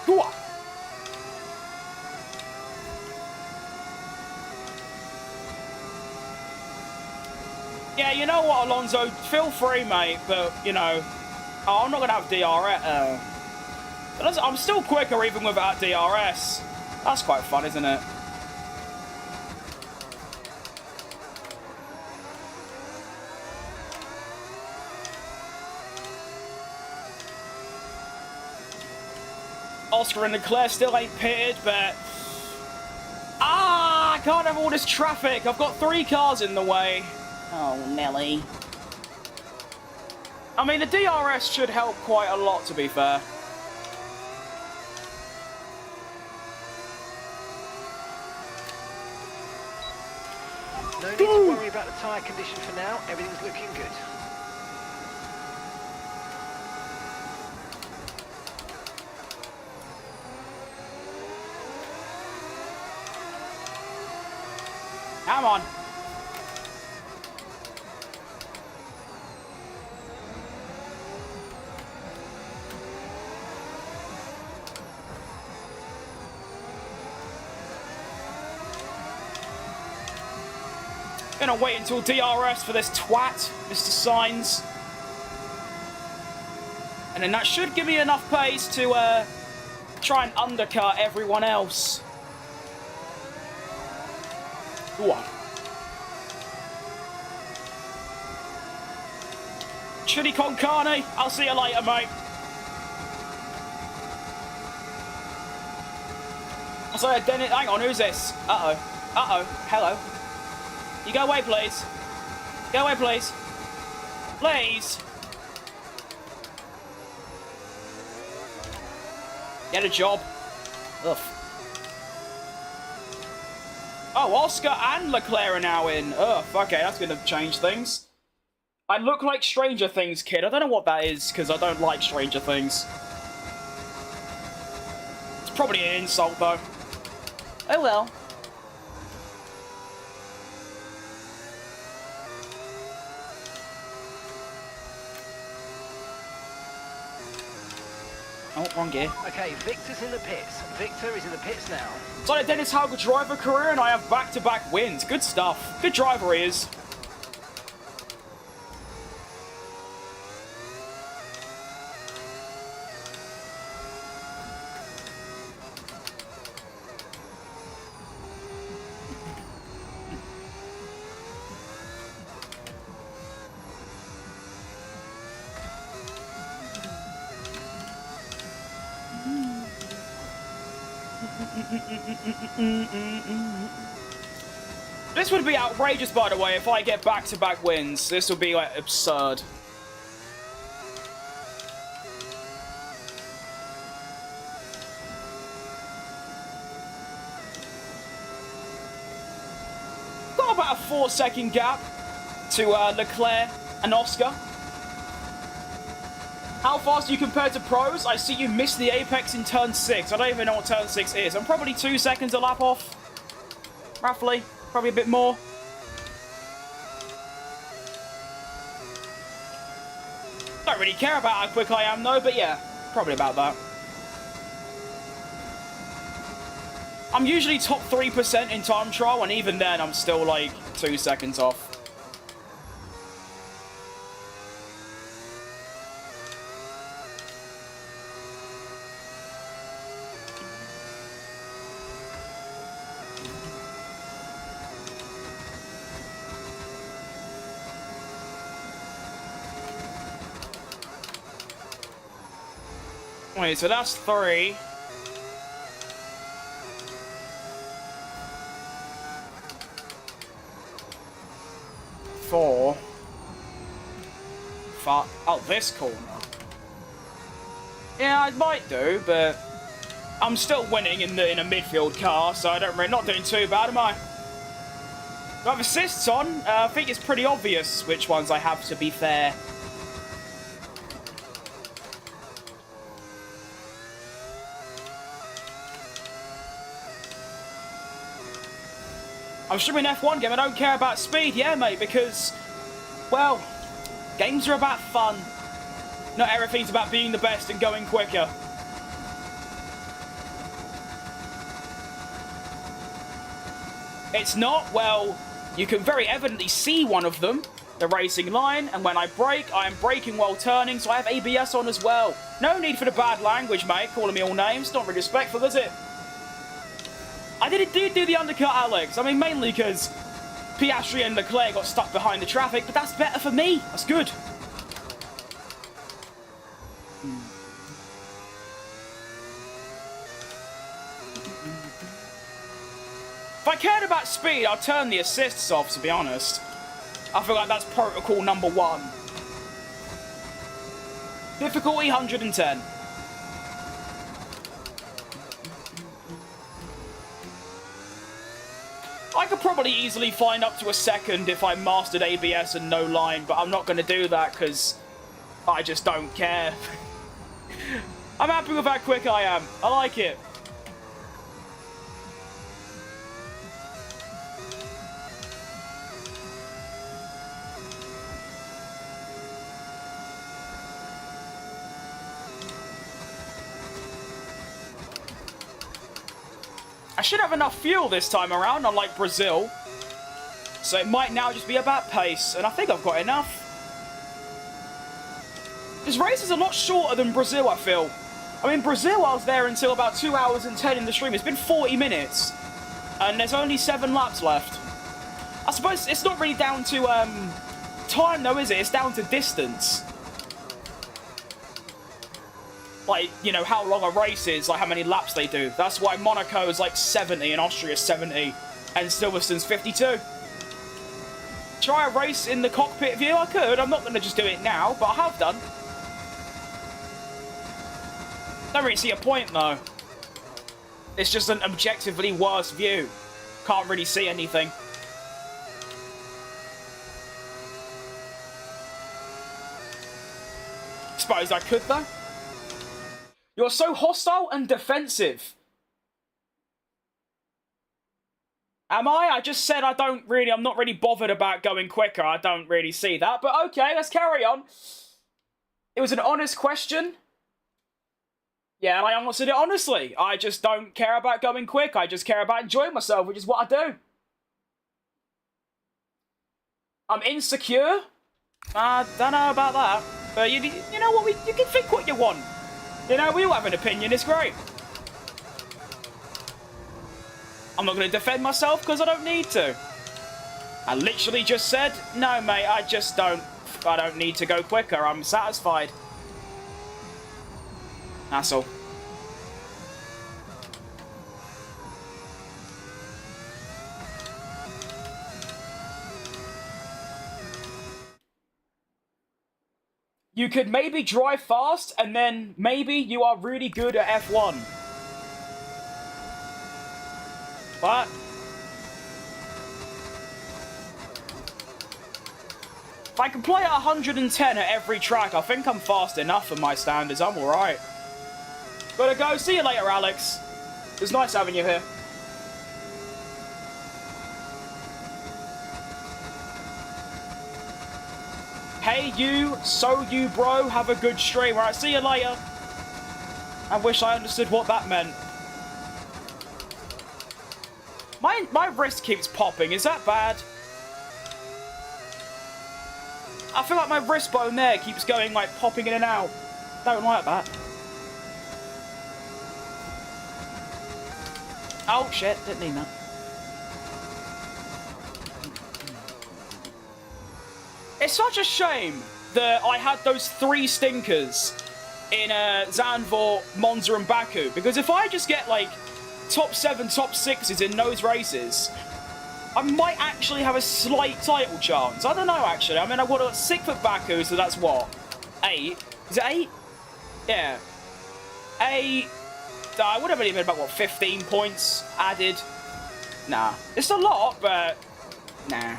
Go on. Yeah, you know what, Alonso? Feel free, mate, but, you know... Oh, I'm not going to have DRS. But I'm still quicker even without DRS. That's quite fun, isn't it? Oscar and Leclerc still ain't pitted, but... Ah, I can't have all this traffic. I've got 3 cars in the way. Oh, Nelly. I mean, the DRS should help quite a lot, to be fair. No need to worry about the tyre condition for now. Everything's looking good. Come on. Gonna wait until DRS for this twat, Mr. Sainz. And then that should give me enough pace to try and undercut everyone else. Go on. Chili con carne. I'll see you later, mate. So, Dennis, hang on, who's this? Uh-oh. Uh-oh. Hello. You go away, please. Go away, please. Please. Get a job. Ugh. Oh, Oscar and Leclerc are now in. Ugh, okay, that's going to change things. I look like Stranger Things, kid. I don't know what that is, because I don't like Stranger Things. It's probably an insult, though. Oh, well. Oh, wrong gear. Okay, Victor's in the pits. Victor is in the pits now. It's like a Dennis Hauger driver career, and I have back-to-back wins. Good stuff. Good driver he is. This would be outrageous, by the way, if I get back-to-back wins. This would be, like, absurd. Got about a 4-second gap to Leclerc and Oscar. How fast do you compare to pros? I see you missed the apex in turn 6. I don't even know what turn 6 is. I'm probably 2 seconds a lap off. Roughly. Probably a bit more. Don't really care about how quick I am though, but yeah. Probably about that. I'm usually top 3% in time trial, and even then I'm still like 2 seconds off. Wait, so that's 3. Four. 5. Oh, this corner. Yeah, I might do, but I'm still winning in a midfield car, so I don't really not doing too bad, am I? Do I have assists on? I think it's pretty obvious which ones I have, to be fair. I'm streaming an F1 game. I don't care about speed, yeah, mate, because, well, games are about fun. Not everything's about being the best and going quicker. It's not. Well, you can very evidently see one of them, the racing line, and when I brake, I am braking while turning, so I have ABS on as well. No need for the bad language, mate, calling me all names. Not really respectful, is it? I did do the undercut, Alex. I mean, mainly because Piastri and Leclerc got stuck behind the traffic, but that's better for me. That's good. If I cared about speed, I'd turn the assists off, to be honest. I feel like that's protocol number 1. Difficulty 110. I could probably easily find up to a second if I mastered ABS and no line, but I'm not going to do that because I just don't care. I'm happy with how quick I am. I like it. I should have enough fuel this time around, unlike Brazil. So it might now just be about pace, and I think I've got enough. This race is a lot shorter than Brazil, I feel. I mean, Brazil, I was there until about 2 hours and 10 in the stream. It's been 40 minutes, and there's only 7 laps left. I suppose it's not really down to time, though, is it? It's down to distance. Like, you know, how long a race is, like how many laps they do. That's why Monaco is like 70 and Austria is 70 and Silverstone's 52. Try a race in the cockpit view? I could. I'm not going to just do it now, but I have done. Don't really see a point, though. It's just an objectively worse view. Can't really see anything. Suppose I could, though. You're so hostile and defensive. Am I? I just said I'm not really bothered about going quicker. I don't really see that. But okay, let's carry on. It was an honest question. Yeah, and I answered it honestly. I just don't care about going quick. I just care about enjoying myself, which is what I do. I'm insecure. I don't know about that. But you know what? You can think what you want. You know, we all have an opinion, it's great. I'm not going to defend myself because I don't need to. I literally just said, no mate, I don't need to go quicker, I'm satisfied. That's all. You could maybe drive fast, and then maybe you are really good at F1. But if I can play at 110 at every track, I think I'm fast enough for my standards. I'm alright. Gotta go. See you later, Alex. It was nice having you here. Hey you, so you bro, have a good stream. Alright, see you later. I wish I understood what that meant. My wrist keeps popping, is that bad? I feel like my wrist bone there keeps going, like, popping in and out. Don't like that. Oh shit, didn't mean that. It's such a shame that I had those 3 stinkers in Zandvoort, Monza, and Baku. Because if I just get, like, top 7, top 6s in those races, I might actually have a slight title chance. I don't know, actually. I mean, I've got a 6th at Baku, so that's what? 8? Is it 8? Yeah. 8. I would have only been about, what, 15 points added? Nah. It's a lot, but nah.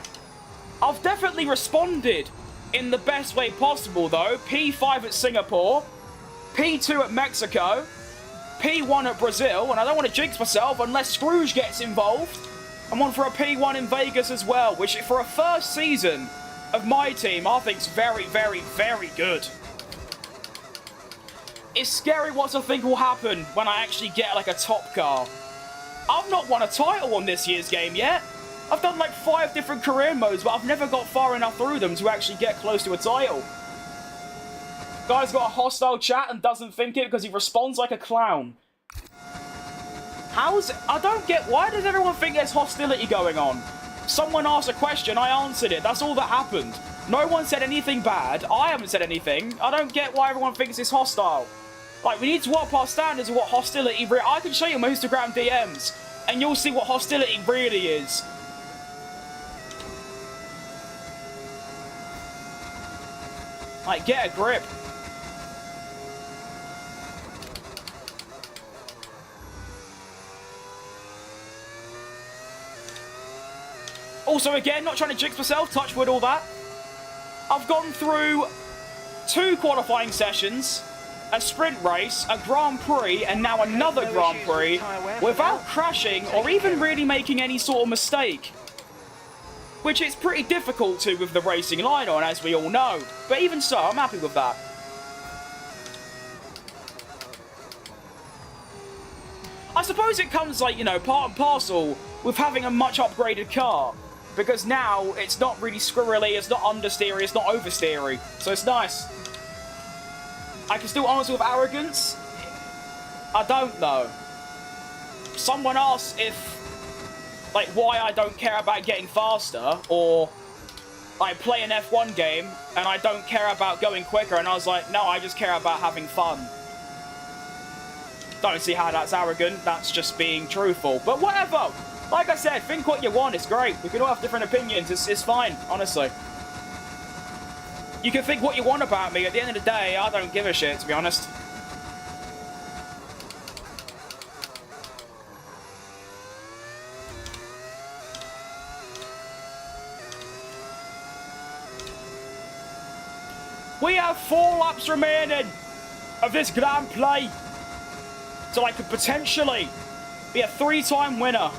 I've definitely responded in the best way possible, though. P5 at Singapore, P2 at Mexico, P1 at Brazil, and I don't want to jinx myself unless Scrooge gets involved. I'm on for a P1 in Vegas as well, which for a first season of my team, I think is very, very, very good. It's scary what I think will happen when I actually get, like, a top car. I've not won a title on this year's game yet. I've done, like, 5 different career modes, but I've never got far enough through them to actually get close to a title. Guy's got a hostile chat and doesn't think it because he responds like a clown. I don't get, why does everyone think there's hostility going on? Someone asked a question, I answered it, that's all that happened. No one said anything bad, I haven't said anything. I don't get why everyone thinks it's hostile. Like, we need to up our standards of what hostility I can show you my Instagram DMs, and you'll see what hostility really is. Like, get a grip. Also, again, not trying to jinx myself, touch wood, all that. I've gone through 2 qualifying sessions, a sprint race, a Grand Prix, and now another Grand Prix without crashing or even really making any sort of mistake. Which it's pretty difficult to with the racing line on, as we all know. But even so, I'm happy with that. I suppose it comes, like, you know, part and parcel with having a much upgraded car. Because now, it's not really squirrely, it's not understeery, it's not oversteery. So it's nice. I can still answer with arrogance? I don't know. Someone asked if, like, why I don't care about getting faster, or I play an F1 game and I don't care about going quicker, and I was like, no, I just care about having fun. Don't see how that's arrogant, that's just being truthful. But whatever! Like I said, think what you want, it's great. We can all have different opinions, it's fine, honestly. You can think what you want about me, at the end of the day, I don't give a shit, to be honest. We have 4 laps remaining of this Grand Prix. So I could potentially be a 3-time winner.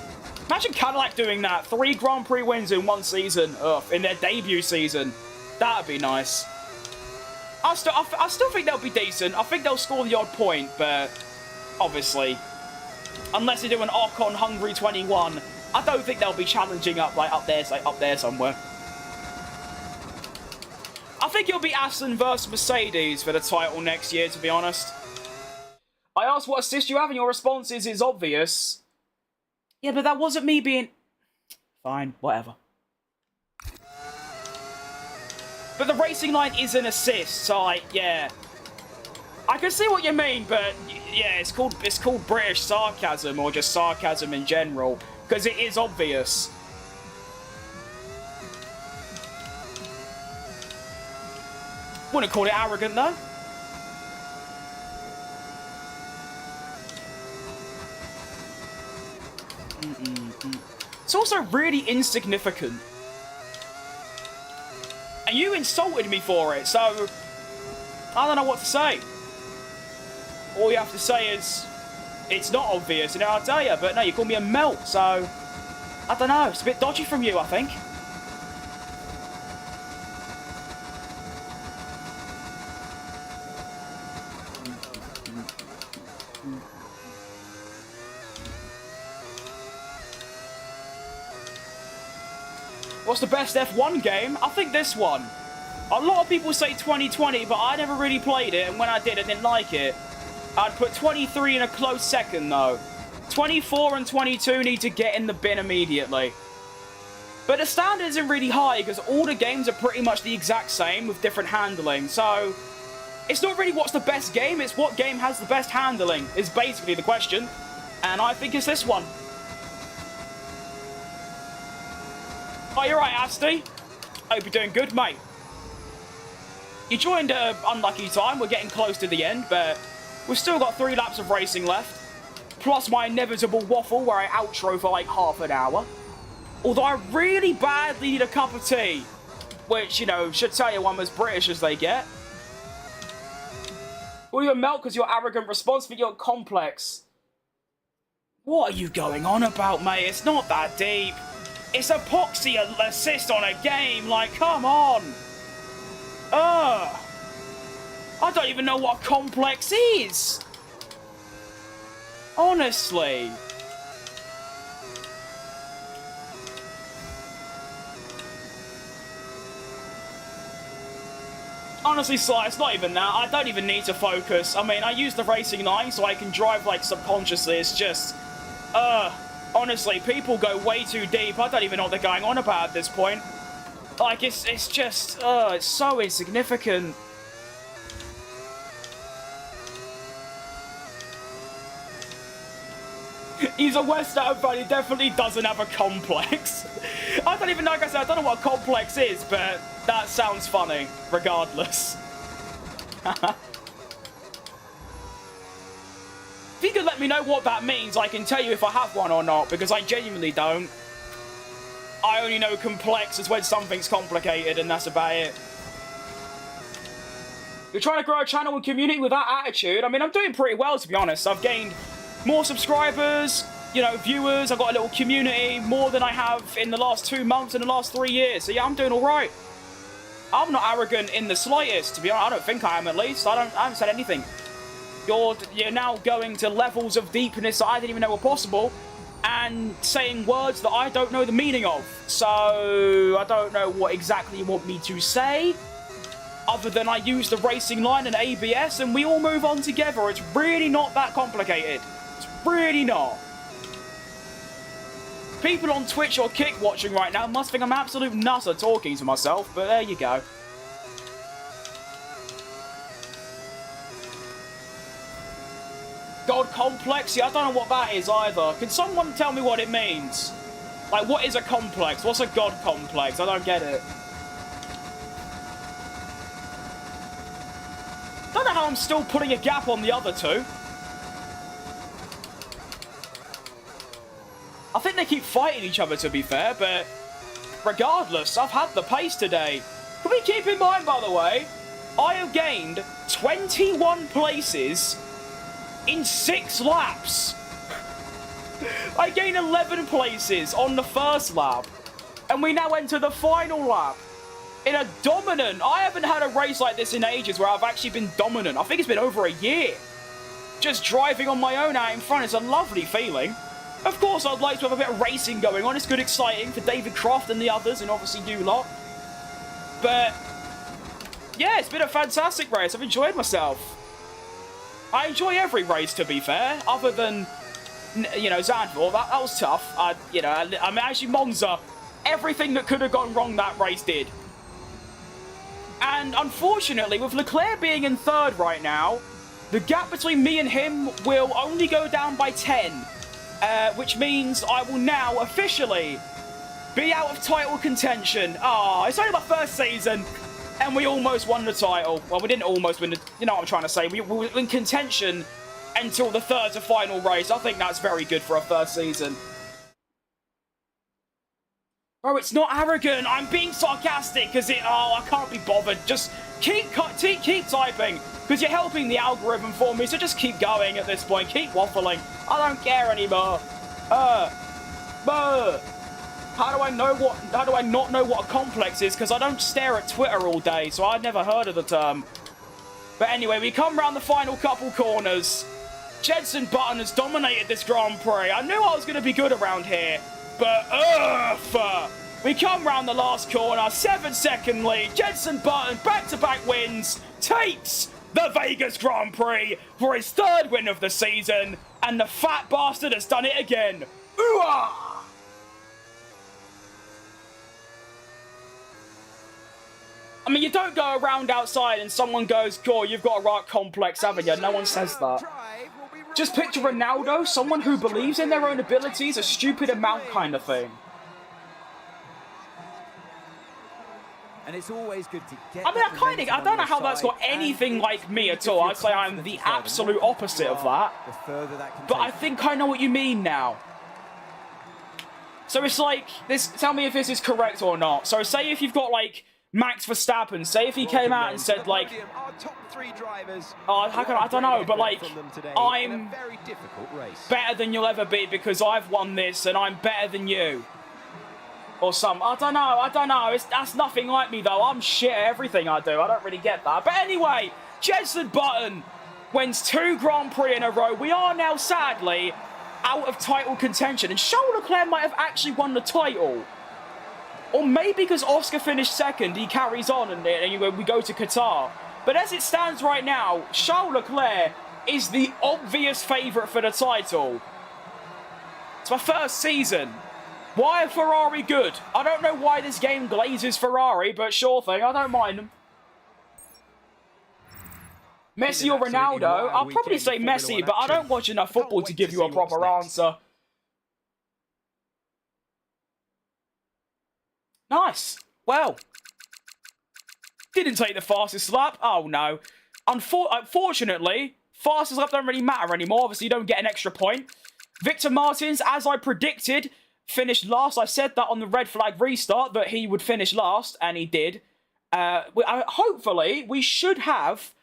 Imagine Cadillac doing that. 3 Grand Prix wins in 1 season. Ugh, in their debut season. That'd be nice. I still think they'll be decent. I think they'll score the odd point, but obviously, unless they do an Ocon Hungary 21, I don't think they'll be challenging up there somewhere. I think it'll be Aston versus Mercedes for the title next year, to be honest. I asked what assist you have, and your response is obvious. Yeah, but that wasn't me being... Fine, whatever. But the racing line is an assist, so, like, yeah. I can see what you mean, but, yeah, it's called British sarcasm, or just sarcasm in general, because it is obvious. Wouldn't call it arrogant, though. It's also really insignificant. And you insulted me for it, so I don't know what to say. All you have to say is, it's not obvious, and I'll tell you, but no, you call me a melt, so I don't know, it's a bit dodgy from you, I think. What's the best F1 game? I think this one. A lot of people say 2020, but I never really played it, and when I didn't like it. I'd put 23 in a close second, though. 24 and 22 need to get in the bin immediately. But the standard isn't really high, because all the games are pretty much the exact same, with different handling, so It's not really what's the best game, it's what game has the best handling, is basically the question. And I think it's this one. Oh, you're right, Asti. Hope you're doing good, mate. You joined an unlucky time. We're getting close to the end, but we've still got 3 laps of racing left. Plus my inevitable waffle where I outro for like half an hour. Although I really badly need a cup of tea. Which, you know, should tell you I'm as British as they get. Will you melt because your arrogant response for your complex? What are you going on about, mate? It's not that deep. It's epoxy assist on a game. Like, come on. I don't even know what complex is. Honestly. Honestly, Sly, it's not even that. I don't even need to focus. I mean, I use the racing line so I can drive, like, subconsciously. It's just, honestly, people go way too deep. I don't even know what they're going on about at this point. Like, it's just, it's so insignificant. He's a West Ham fan, he definitely doesn't have a complex. I don't even know, like I said, I don't know what a complex is, but that sounds funny, regardless. If you could let me know what that means, I can tell you if I have one or not, because I genuinely don't. I only know complex is when something's complicated, and that's about it. You're trying to grow a channel and community with that attitude? I mean, I'm doing pretty well, to be honest. I've gained more subscribers, you know, viewers. I've got a little community, more than I have in the last 2 months and the last 3 years. So yeah, I'm doing all right. I'm not arrogant in the slightest, to be honest. I don't think I am, at least. I haven't said anything. You're now going to levels of deepness that I didn't even know were possible, and saying words that I don't know the meaning of. So I don't know what exactly you want me to say, other than I use the racing line and ABS, and we all move on together. It's really not that complicated. It's really not. People on Twitch or Kick watching right now must think I'm absolute nutter talking to myself, but there you go. God complex? Yeah, I don't know what that is either. Can someone tell me what it means? Like, what is a complex? What's a God complex? I don't get it. Don't know how I'm still putting a gap on the other two. I think they keep fighting each other, to be fair, but regardless, I've had the pace today. Can we keep in mind, by the way, I have gained 21 places in 6 laps. I gained 11 places on the first lap, and we now enter the final lap in a dominant... I haven't had a race like this in ages where I've actually been dominant. I think it's been over a year. Just driving on my own out in front is a lovely feeling. Of course, I'd like to have a bit of racing going on. It's good, exciting for David Croft and the others, and obviously you lot. But yeah, it's been a fantastic race. I've enjoyed myself. I enjoy every race, to be fair, other than, you know, Zandvoort. That was tough. You know, I mean, actually, Monza, everything that could have gone wrong that race did. And unfortunately, with Leclerc being in 3rd right now, the gap between me and him will only go down by 10. Which means I will now officially be out of title contention. It's only my first season, and we almost won the title. Well, we didn't almost win the... You know what I'm trying to say. We were in contention until the 3rd to final race. I think that's very good for a first season. Bro, it's not arrogant. I'm being sarcastic because I can't be bothered. Just keep typing, because you're helping the algorithm for me, so just keep going at this point. Keep waffling. I don't care anymore. How do I not know what a complex is? Because I don't stare at Twitter all day, so I'd never heard of the term. But anyway, we come round the final couple corners. Jenson Button has dominated this Grand Prix. I knew I was going to be good around here, but we come round the last corner, 7-second lead. Jenson Button, back-to-back wins, takes the Vegas Grand Prix for his 3rd win of the season, and the fat bastard has done it again. Ooh-ah! I mean, you don't go around outside and someone goes, "God, you've got a right complex, haven't you?" No one says that. Just picture Ronaldo, someone who believes in their own abilities, a stupid amount kind of thing. And it's always good to get. I mean, I don't know how that's got anything like me at all. I'd say I'm the absolute opposite of that. But I think I know what you mean now. So it's like, this. Tell me if this is correct or not. So say if you've got, like, Max Verstappen, say if he came out and said, like, oh, I don't know, but, like, I'm better than you'll ever be because I've won this and I'm better than you. Or some, I don't know, that's nothing like me though, I'm shit at everything I do, I don't really get that. But anyway, Jenson Button wins 2 Grand Prix in a row. We are now, sadly, out of title contention, and Charles Leclerc might have actually won the title. Or maybe because Oscar finished second, he carries on and we go to Qatar. But as it stands right now, Charles Leclerc is the obvious favourite for the title. It's my first season. Why are Ferrari good? I don't know why this game glazes Ferrari, but sure thing, I don't mind them. Messi or Ronaldo? I'll probably say Messi, but I don't watch enough football to give you a proper answer. Nice. Well, didn't take the fastest lap. Oh, no. Unfortunately, fastest lap don't really matter anymore. Obviously, you don't get an extra point. Victor Martins, as I predicted, finished last. I said that on the red flag restart, that he would finish last, and he did. Hopefully, we should have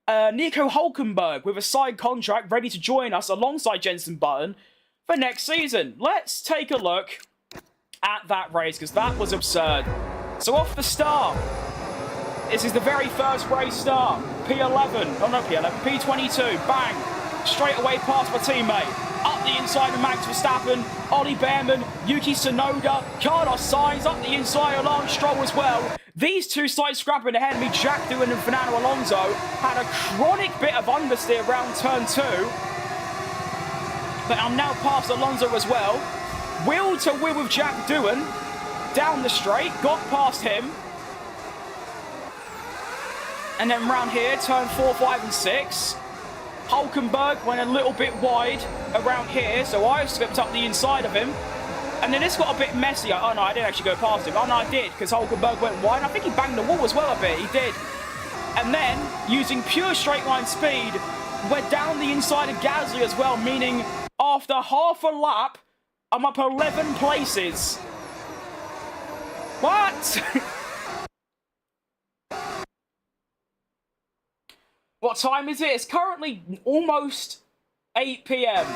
Nico Hülkenberg with a side contract ready to join us alongside Jenson Button for next season. Let's take a look at that race, because that was absurd. So off the start, this is the very first race start. P11, oh not P11, P22, bang, straight away past my teammate. Up the inside of Max Verstappen, Ollie Behrman, Yuki Tsunoda, Carlos Sainz, up the inside of Lance Stroll as well. These two started scrapping ahead of me. Jack Doohan and Fernando Alonso had a chronic bit of understeer around turn 2. But I'm now past Alonso as well. Wheel to wheel with Jack Doohan. Down the straight, got past him. And then round here, turn 4, 5 and 6. Hülkenberg went a little bit wide around here, so I slipped up the inside of him. And then this got a bit messy. Oh no, I didn't actually go past him. Oh no, I did, because Hülkenberg went wide. I think he banged the wall as well a bit. He did. And then, using pure straight line speed, went down the inside of Gasly as well, meaning after half a lap, I'm up 11 places. What? What time is it? It's currently almost 8 PM.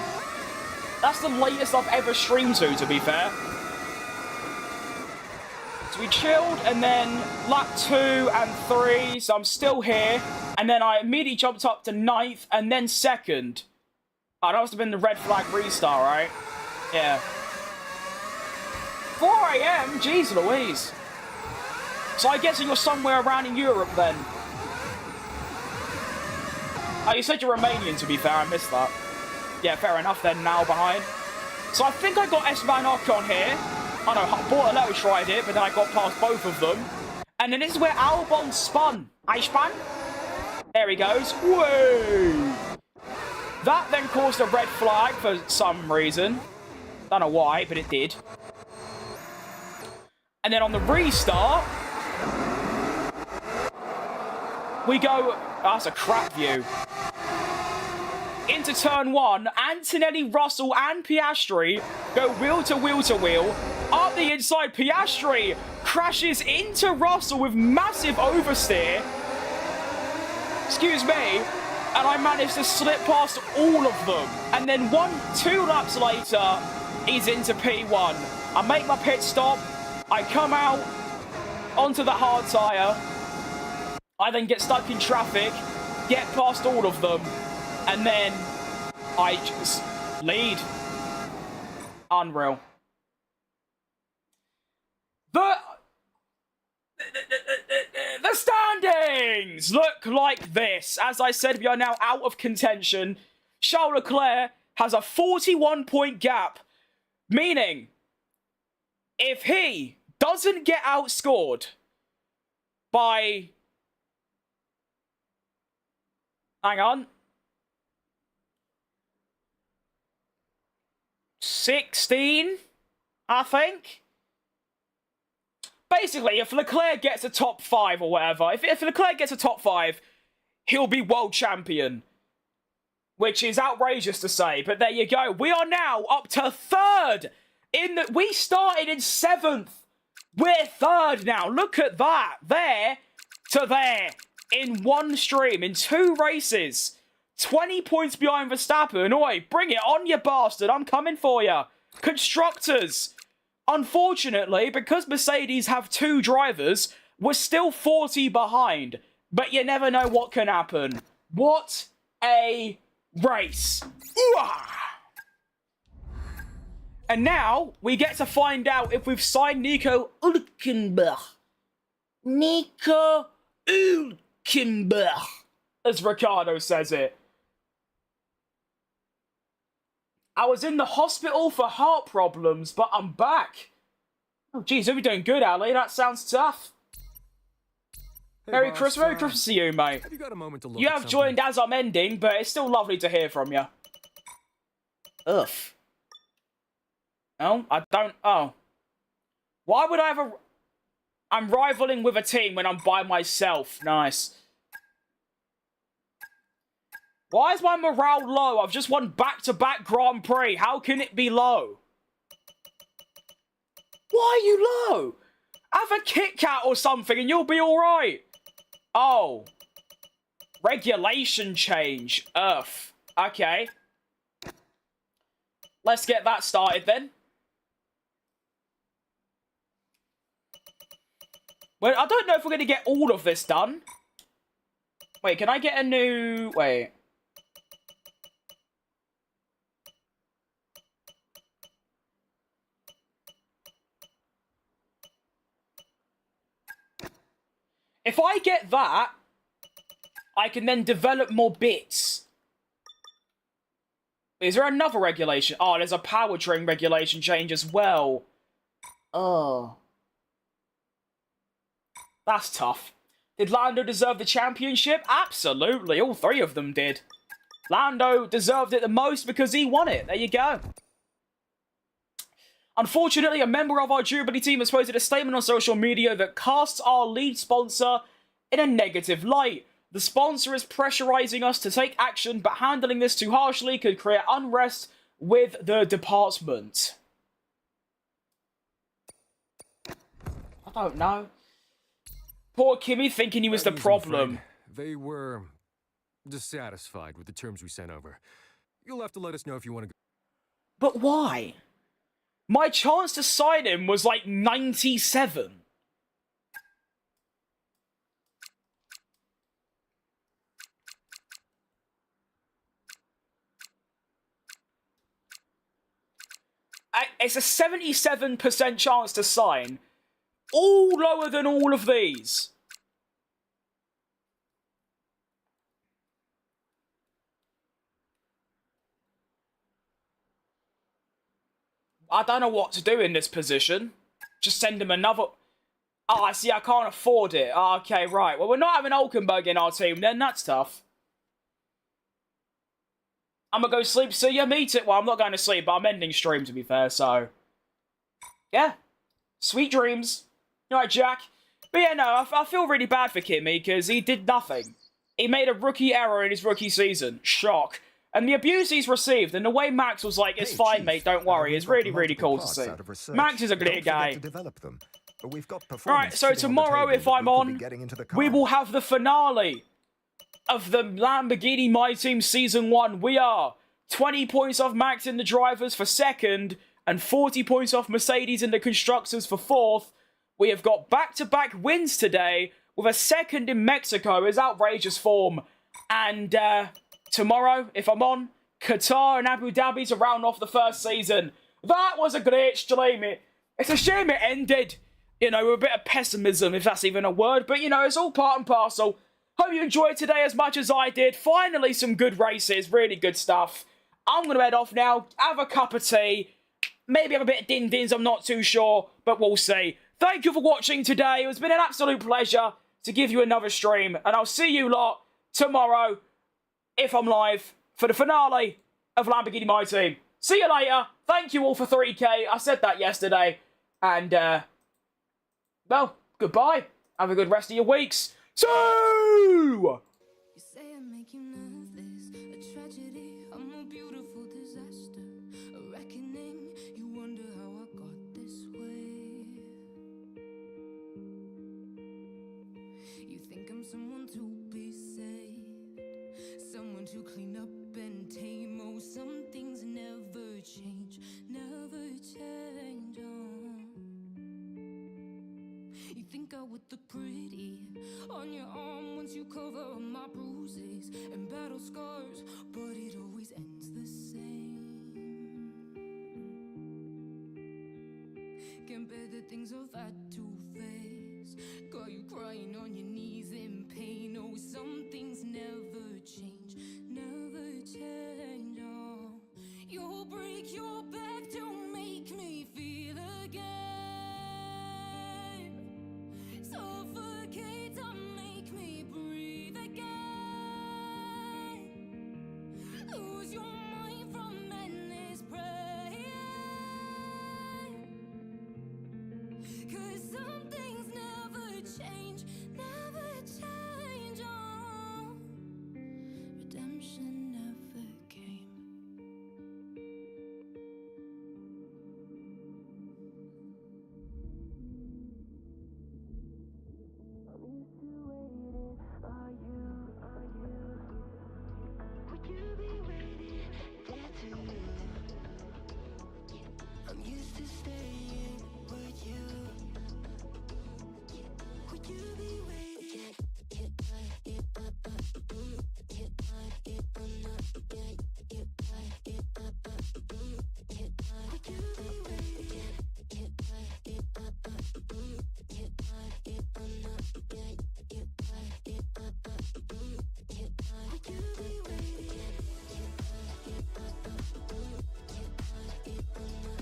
That's the latest I've ever streamed to be fair. So we chilled, and then lap 2 and 3, so I'm still here. And then I immediately jumped up to 9th, and then 2nd. Oh, that must have been the red flag restart, right? Yeah. 4 AM? Jeez Louise. So I guess you're somewhere around in Europe then. Oh, you said you're Romanian, to be fair. I missed that. Yeah, fair enough then, now behind. So I think I got Esteban Ocon here. I know, Bortoleto tried it, but then I got past both of them. And then this is where Albon spun. I spun? There he goes. Whoa! That then caused a red flag for some reason. Don't know why, but it did. And then on the restart, we go... Oh, that's a crap view. Into turn 1, Antonelli, Russell and Piastri go wheel to wheel to wheel. Up the inside, Piastri crashes into Russell with massive oversteer. Excuse me. And I managed to slip past all of them. And then 2 laps later, he's into P1. I make my pit stop. I come out onto the hard tyre. I then get stuck in traffic, get past all of them, and then I just lead. Unreal. The standings look like this. As I said, we are now out of contention. Charles Leclerc has a 41-point gap, meaning if he doesn't get outscored by... Hang on. 16, I think. Basically, if Leclerc gets a top 5 or whatever, if Leclerc gets a top 5, he'll be world champion. Which is outrageous to say, but there you go. We are now up to 3rd. We started in 7th. We're 3rd now. Look at that. There to there. In one stream, in 2 races. 20 points behind Verstappen. Oi, bring it on, you bastard. I'm coming for you. Constructors. Unfortunately, because Mercedes have 2 drivers, we're still 40 behind. But you never know what can happen. What a race. Ooh-ah! And now, we get to find out if we've signed Nico Hülkenberg. Nico Hülkenberg, as Ricardo says it. I was in the hospital for heart problems, but I'm back. Oh, geez, you're doing good, Ali. That sounds tough. Hey, Merry boss, Christmas, Merry Christmas to you, mate. Have you got a moment to look You at have something? joined as I'm ending, but it's still lovely to hear from you. Ugh. Oh, I don't... Oh. Why would I have a... I'm rivaling with a team when I'm by myself. Nice. Why is my morale low? I've just won back-to-back Grand Prix. How can it be low? Why are you low? Have a Kit Kat or something and you'll be alright. Oh. Regulation change. Earth. Okay. Let's get that started then. Well, I don't know if we're going to get all of this done. Wait, can I get a new... Wait. If I get that, I can then develop more bits. Is there another regulation? Oh, there's a powertrain regulation change as well. Oh. That's tough. Did Lando deserve the championship? Absolutely. All 3 of them did. Lando deserved it the most because he won it. There you go. Unfortunately, a member of our Jubilee team has posted a statement on social media that casts our lead sponsor in a negative light. The sponsor is pressurizing us to take action, but handling this too harshly could create unrest with the department. I don't know. Poor Kimmy thinking he was the problem. They were dissatisfied with the terms we sent over. You'll have to let us know if you want to go. But why? My chance to sign him was like 97. It's a 77% chance to sign. All lower than all of these. I don't know what to do in this position. Just send him another... Oh, I see, I can't afford it. Oh, okay, right. Well, we're not having Hülkenberg in our team then. That's tough. I'm gonna go sleep. See ya, meet it. Well, I'm not going to sleep, but I'm ending stream, to be fair, so... Yeah. Sweet dreams. Alright, Jack. But yeah, no, I feel really bad for Kimmy, because he did nothing. He made a rookie error in his rookie season. Shock. And the abuse he's received, and the way Max was like, it's fine, mate, don't worry, is really, really cool to see. Max is a great guy. Alright, so tomorrow, if I'm on, we will have the finale of the Lamborghini My Team Season 1. We are 20 points off Max in the drivers for 2nd, and 40 points off Mercedes in the constructors for 4th. We have got back-to-back wins today, with a 2nd in Mexico is outrageous form. And, tomorrow, if I'm on, Qatar and Abu Dhabi to round off the first season. That was a great stream. It's a shame it ended, you know, with a bit of pessimism, if that's even a word. But, you know, it's all part and parcel. Hope you enjoyed today as much as I did. Finally, some good races. Really good stuff. I'm going to head off now, have a cup of tea. Maybe have a bit of din-dins, I'm not too sure. But we'll see. Thank you for watching today. It's been an absolute pleasure. to give you another stream. And I'll see you lot tomorrow, if I'm live, for the finale of Lamborghini My Team. See you later. Thank you all for 3K. I said that yesterday. And, well, goodbye. Have a good rest of your weeks. So... You say I make you nervous, a tragedy, I'm a beautiful disaster, a reckoning, you wonder how I got this way. You think I'm someone to be saved, someone to clean up and tame. Oh, some things never change, never change. You think I would look pretty on your arm once you cover up my bruises and battle scars, but it always ends the same. Can't bear the things I've had to face, got you crying on your knees in pain. Oh, some things never change, never change. Oh, you'll break your back to make me feel again. Suffocate to make me breathe again. Lose your mind from endless praying. 'Cause some things never change, never change. Oh, redemption never came. I'm used to staying with you. Would you be waiting?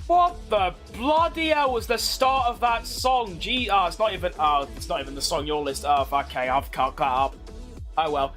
What the bloody hell was the start of that song? Gee, it's not even the song you're listening. Oh, okay, I've cut up. Oh well.